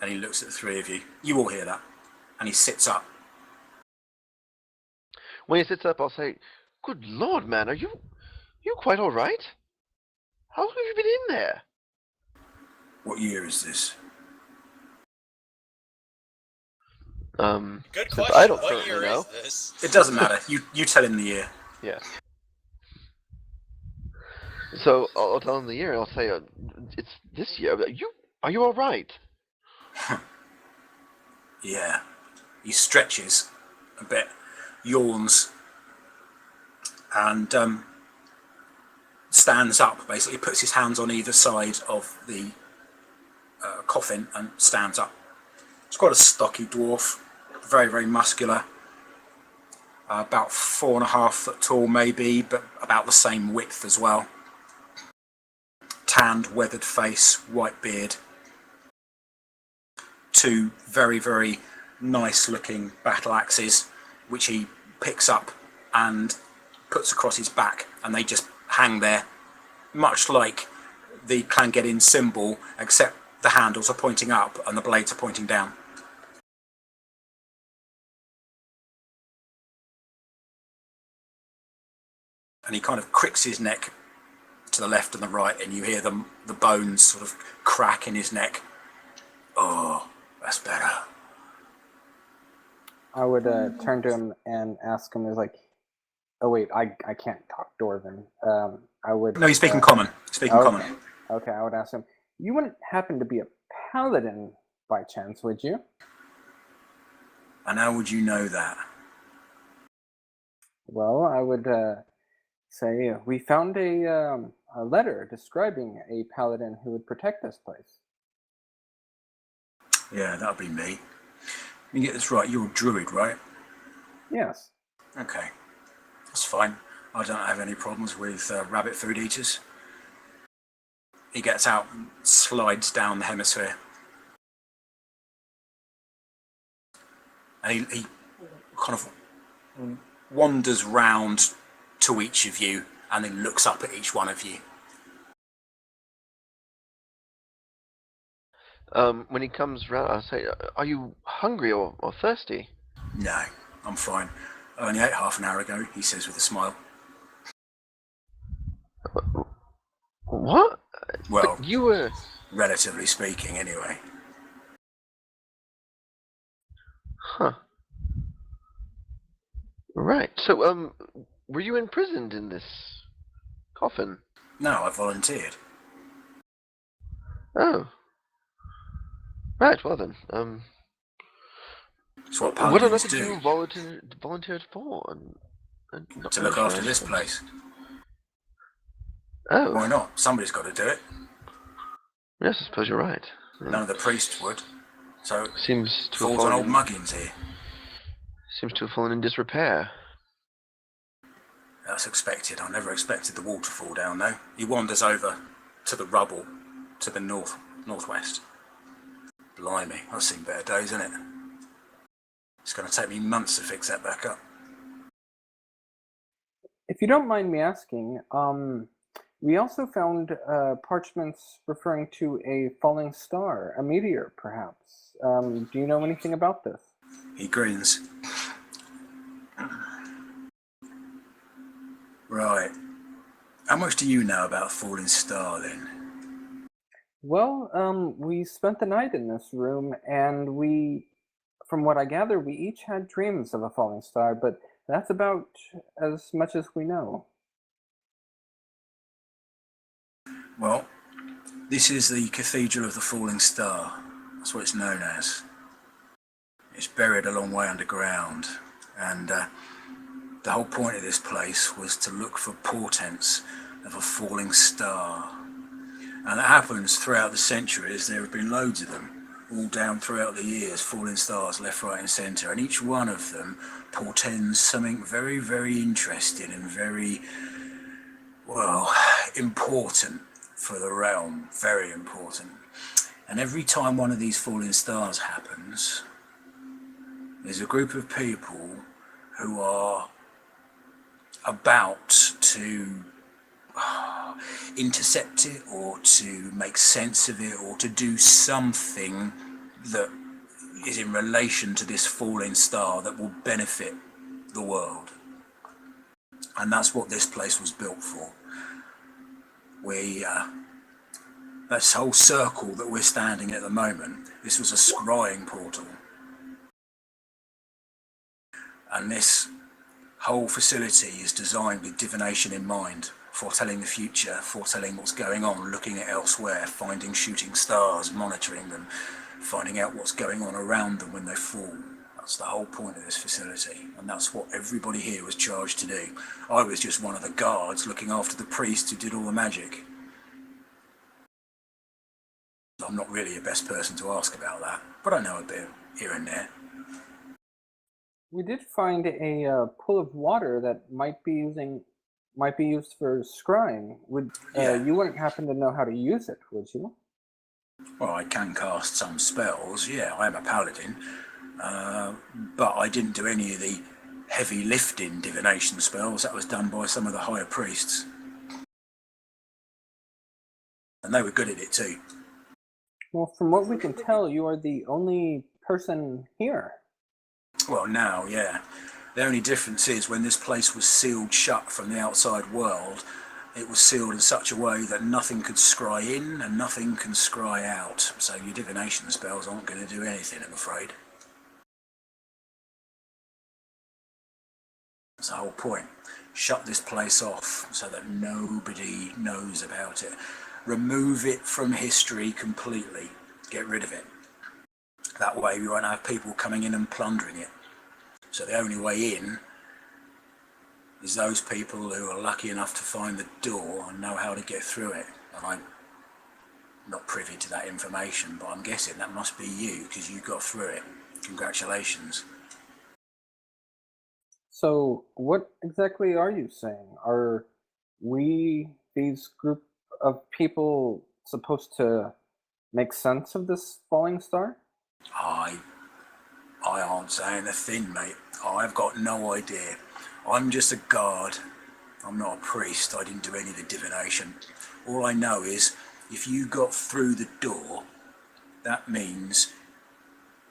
And he looks at the three of you. You all hear that. And he sits up. When he sits up, I'll say, "Good Lord, man, are you quite all right? How long have you been in there?" What year is this? Good Since question. I don't What certainly year know. is this? It doesn't matter. You tell him the year. Yeah. So I'll tell him the year, and I'll say, "It's this year. Are you all right?" Yeah. He stretches a bit, yawns, and stands up, basically puts his hands on either side of the coffin and stands up. He's quite a stocky dwarf, very, very muscular, about 4.5 foot tall maybe, but about the same width as well. Tanned, weathered face, white beard. 2 very, very nice looking battle axes, which he picks up and puts across his back, and they just hang there, much like the Llangedin symbol, except the handles are pointing up and the blades are pointing down. And he kind of cricks his neck to the left and the right, and you hear the bones sort of crack in his neck. Oh, that's better. I would turn to him and ask him, "Is like, oh wait, I can't talk Dwarven." I would. No, he's speaking common. Speaking okay. common. Okay, I would ask him, "You wouldn't happen to be a paladin by chance, would you?" And how would you know that? Well, I would say we found a letter describing a paladin who would protect this place. Yeah, that'll be me. Let me get this right. You're a druid, right? Yes. Okay. That's fine. I don't have any problems with rabbit food eaters. He gets out and slides down the hemisphere. And he kind of wanders round to each of you and then looks up at each one of you. When he comes round, I'll say, "Are you hungry or thirsty?" No, I'm fine. I only ate half an hour ago, he says with a smile. What? Well, But you were... relatively speaking, anyway. Huh. Right. So, were you imprisoned in this coffin? No, I volunteered. Oh. Right, well then, It's what what on paladins earth did do, you volunteered for? I'm not to really look sure I after this understand. place. Oh. Why not? Somebody's got to do it. Yes, I suppose you're right. None of the priests would. So it Seems to have falls on old fallen Muggins here. seems to have fallen in disrepair. That's expected. I never expected the wall to fall down, though. He wanders over to the rubble to the northwest. Blimey, I've seen better days, isn't it? It's going to take me months to fix that back up. If you don't mind me asking, we also found parchments referring to a falling star, a meteor, perhaps. Do you know anything about this? He grins. Right. How much do you know about falling star, then? Well, we spent the night in this room, and from what I gather, we each had dreams of a falling star, but that's about as much as we know. Well, this is the Cathedral of the Falling Star. That's what it's known as. It's buried a long way underground, and the whole point of this place was to look for portents of a falling star. And that happens throughout the centuries. There have been loads of them, all down throughout the years, falling stars left, right and centre. And each one of them portends something very, very interesting and very, well, important for the realm. Very important. And every time one of these falling stars happens, there's a group of people who are about to intercept it, or to make sense of it, or to do something that is in relation to this falling star that will benefit the world. And that's what this place was built for. This whole circle that we're standing at the moment, this was a scrying portal. And this whole facility is designed with divination in mind, foretelling the future, foretelling what's going on, looking at elsewhere, finding shooting stars, monitoring them, finding out what's going on around them when they fall. That's the whole point of this facility, and that's what everybody here was charged to do. I was just one of the guards looking after the priest who did all the magic. I'm not really the best person to ask about that, but I know a bit here and there. We did find a pool of water that might be used for scrying. You wouldn't happen to know how to use it, would you? Well, I can cast some spells, yeah, I am a paladin, but I didn't do any of the heavy lifting divination spells. That was done by some of the higher priests. And they were good at it too. Well, from what we can tell, you are the only person here. Well, now, yeah. The only difference is when this place was sealed shut from the outside world, it was sealed in such a way that nothing could scry in and nothing can scry out. So your divination spells aren't going to do anything, I'm afraid. That's the whole point. Shut this place off so that nobody knows about it. Remove it from history completely. Get rid of it. That way we won't have people coming in and plundering it. So the only way in is those people who are lucky enough to find the door and know how to get through it. And I'm not privy to that information, but I'm guessing that must be you, because you got through it. Congratulations. So, what exactly are you saying? Are we, these group of people, supposed to make sense of this falling star? I aren't saying a thing, mate. I've got no idea. I'm just a guard. I'm not a priest. I didn't do any of the divination. All I know is if you got through the door, that means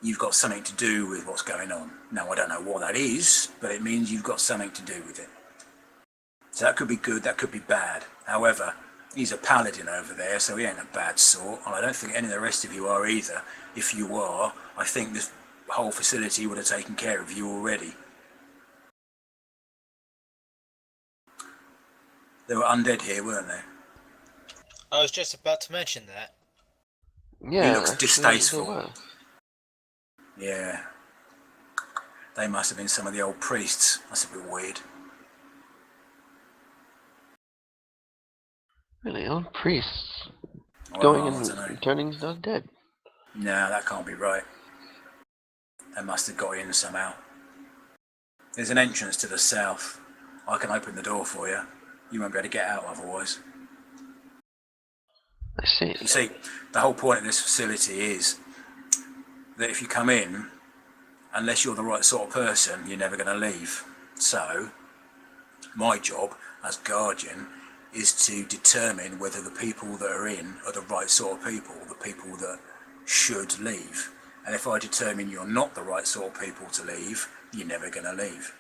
you've got something to do with what's going on. Now, I don't know what that is, but it means you've got something to do with it. So that could be good, that could be bad. However, he's a paladin over there, so he ain't a bad sort, and I don't think any of the rest of you are either. If you are, I think this whole facility would have taken care of you already. There were undead here, weren't there? I was just about to mention that. Yeah, He looks actually, distasteful. they were. Yeah. They must have been some of the old priests. That's a bit weird. Really, old priests Well, going I don't know. and turning undead. No, that can't be right. They must have got in somehow. There's an entrance to the south. I can open the door for you. You won't be able to get out otherwise. I see. You see, the whole point of this facility is that if you come in, unless you're the right sort of person, you're never going to leave. So, my job as guardian is to determine whether the people that are in are the right sort of people, the people that should leave. And if I determine you're not the right sort of people to leave, you're never going to leave.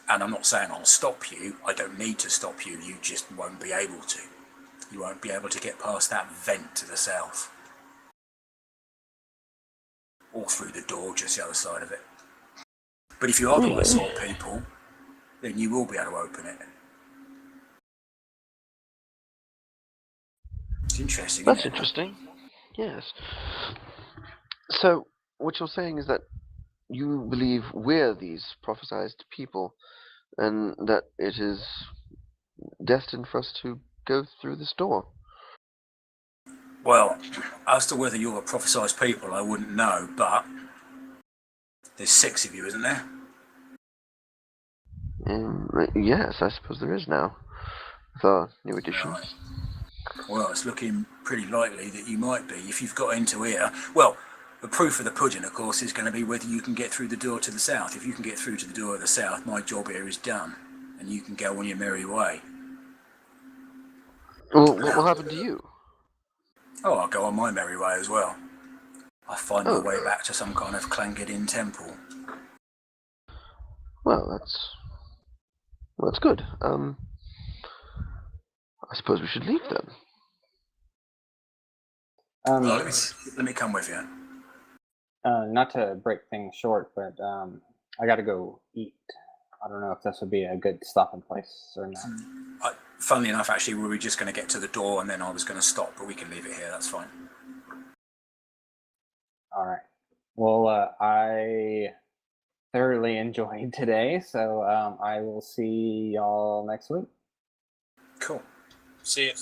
And I'm not saying I'll stop you. I don't need to stop you. You just won't be able to. You won't be able to get past that vent to the south. Or through the door just the other side of it. But if you are the right sort of people, then you will be able to open it. It's interesting, That's isn't it? interesting. Yes. So, what you're saying is that you believe we're these prophesized people, and that it is destined for us to go through this door. Well, as to whether you're a prophesized people, I wouldn't know, but there's 6 of you, isn't there? Yes, I suppose there is now. The new edition. Right. Well, it's looking pretty likely that you might be if you've got into here. Well, the proof of the pudding, of course, is going to be whether you can get through the door to the south. If you can get through to the door of the south, my job here is done, and you can go on your merry way. Well, what will happen to you? Oh, I'll go on my merry way as well. I'll find my Oh. way back to some kind of Clangedin temple. Well, that's good. I suppose we should leave then. Well, let me come with you. Not to break things short, but I got to go eat. I don't know if this would be a good stopping place or not. Funnily enough, actually, we were just going to get to the door and then I was going to stop, but we can leave it here. That's fine. All right. Well, I thoroughly enjoyed today, so I will see y'all next week. Cool. See you.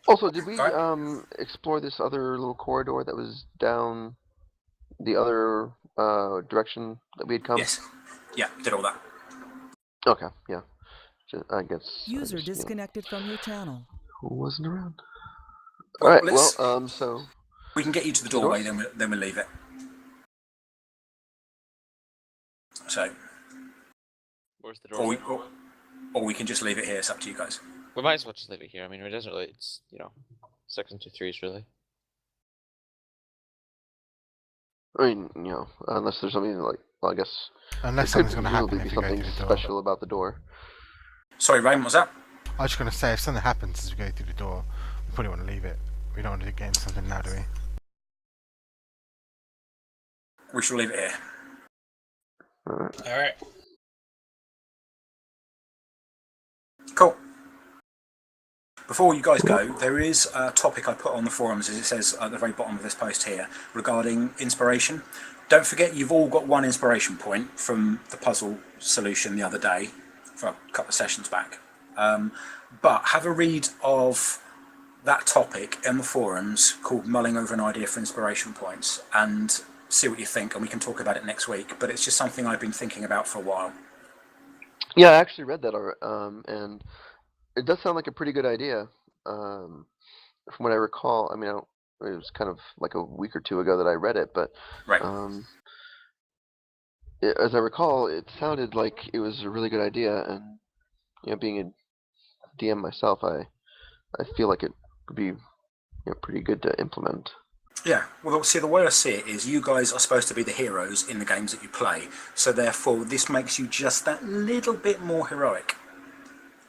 Also, did we Alright. explore this other little corridor that was down the other direction that we had come? Yes. Yeah, did all that. Okay, yeah. I guess. User disconnected from your channel. Who wasn't around? Well, All right. let's- Well, so We can get you to the doorway, then we'll leave it. So, Where's the or door? we can just leave it here. It's up to you guys. We might as well just leave it here. I mean, it doesn't really. It's 6 and 2 3s really. I mean, unless there's something like, well, I guess Unless there could something's going to happen presumably if be you go something through the door. special about the door. Sorry, Rain, what's that? I was just going to say, if something happens as we go through the door, we probably want to leave it. We don't want to get into something now, do we? We shall leave it here. All right. All right. Cool. Before you guys go, there is a topic I put on the forums, as it says at the very bottom of this post here, regarding inspiration. Don't forget you've all got 1 inspiration point from the puzzle solution the other day, from a couple of sessions back. But have a read of that topic in the forums called Mulling Over an Idea for Inspiration Points and see what you think, and we can talk about it next week. But it's just something I've been thinking about for a while. Yeah, I actually read that, and it does sound like a pretty good idea. From what I recall, I mean, it was kind of like a week or 2 ago that I read it, but Right. as I recall, it sounded like it was a really good idea, and being a DM myself, I feel like it would be pretty good to implement. Yeah, well, see, the way I see it is you guys are supposed to be the heroes in the games that you play, so therefore this makes you just that little bit more heroic.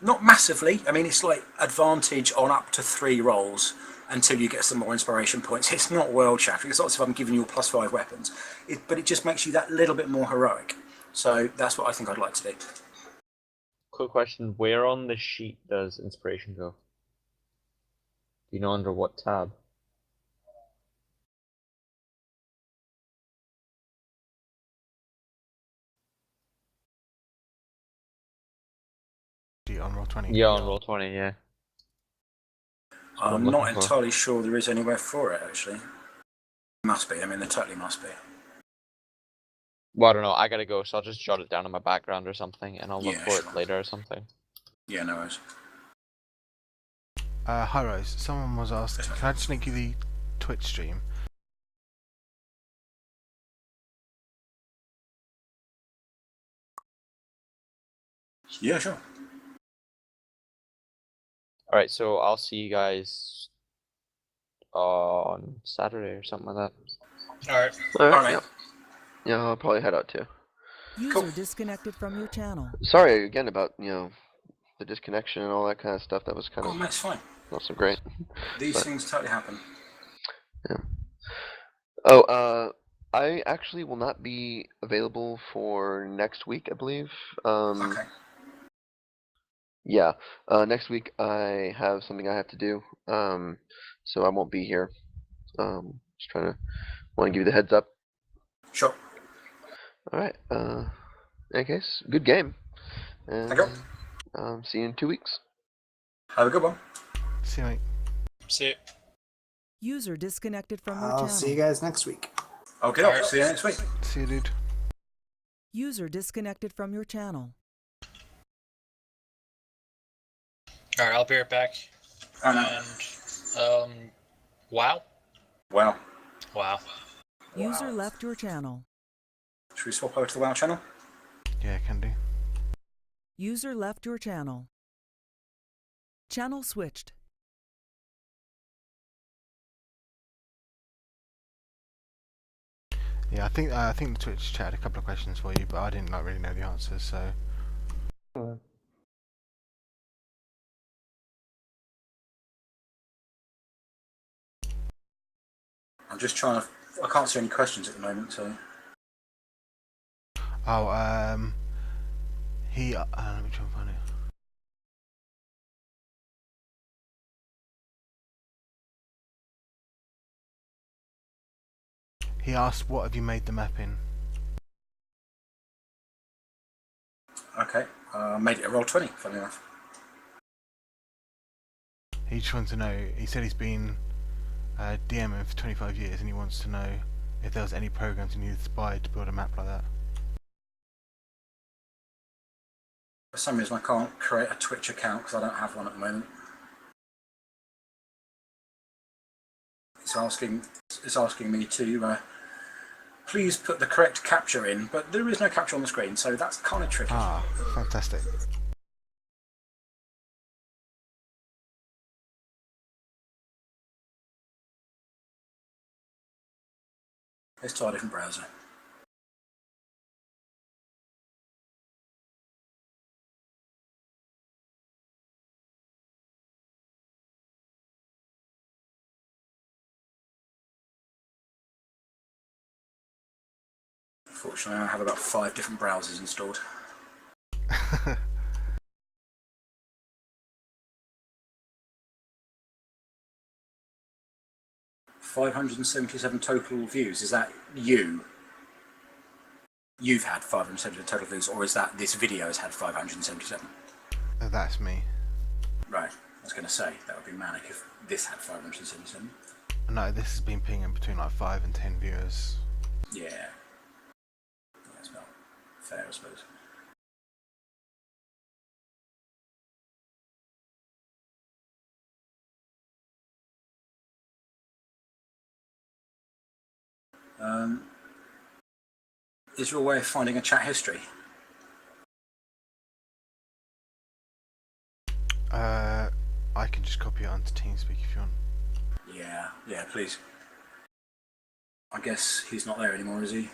Not massively, I mean, it's like advantage on up to 3 rolls until you get some more inspiration points. It's not world shattering, it's not as if I'm giving you +5 weapons, but it just makes you that little bit more heroic. So that's what I think I'd like to do. Quick question: where on the sheet does inspiration go? Do you know under what tab? On roll 20. Yeah, on roll 20. Yeah. That's what I'm looking not for. entirely sure there is anywhere for it, actually. Must be, I mean, there totally must be. Well, I don't know. I gotta go, so I'll just jot it down in my background or something, and I'll look Yeah, for sure. it later or something. Yeah, no worries. Hi Rose, someone was asked, can I just link you the Twitch stream? Yeah, sure. Alright, so I'll see you guys on Saturday or something like that. All right. Alright, Alright. yep. Yeah, I'll probably head out too. User disconnected from your channel. Sorry again about, the disconnection and all that kind of stuff. That was kind Oh, of mate, it's fine. not so great. These But- things totally happen. Yeah. Oh, I actually will not be available for next week, I believe. Okay. Yeah. Next week I have something I have to do. So I won't be here. Just want to give you the heads up. Sure. All right. In any case, good game. And Thank you. see you in 2 weeks. Have a good one. See you, mate. See you. User disconnected from your I'll channel. see you guys next week. Okay, Alright. see you next week. See you, dude. User disconnected from your channel. All right, I'll be right back. Oh, no. And wow. Wow. Wow. User left your channel. Should we swap over to the WoW channel? Yeah, can do. User left your channel. Channel switched. Yeah, I think the Twitch chat had a couple of questions for you, but I didn't really know the answers, so. I'm just trying to... I can't see any questions at the moment, so... Oh, let me try and find it. He asked, what have you made the map in? Okay. Made it a roll 20, funny enough. He just wants to know, he said he's been DMing for 25 years and he wants to know if there was any programs he needed to buy to build a map like that. For some reason I can't create a Twitch account because I don't have one at the moment. It's asking me to please put the correct capture in, but there is no capture on the screen, so that's kind of tricky. Ah, fantastic. Let's try a different browser. Fortunately, I have about 5 different browsers installed. $577 total views. Is that you? You've had 577 total views, or is that this video has had 577? That's me. Right. I was going to say that would be manic if this had 577. No, this has been pinging between like 5 and 10 viewers. Yeah. That's not fair, I suppose. Is there a way of finding a chat history? I can just copy it onto TeamSpeak if you want. Yeah, please. I guess he's not there anymore, is he?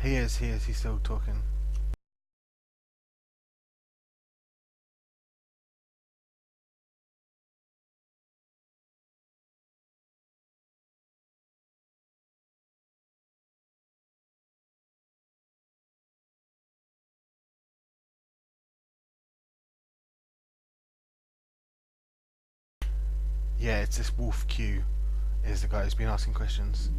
He is. He's still talking. Yeah, it's this Wolf Q is the guy who's been asking questions.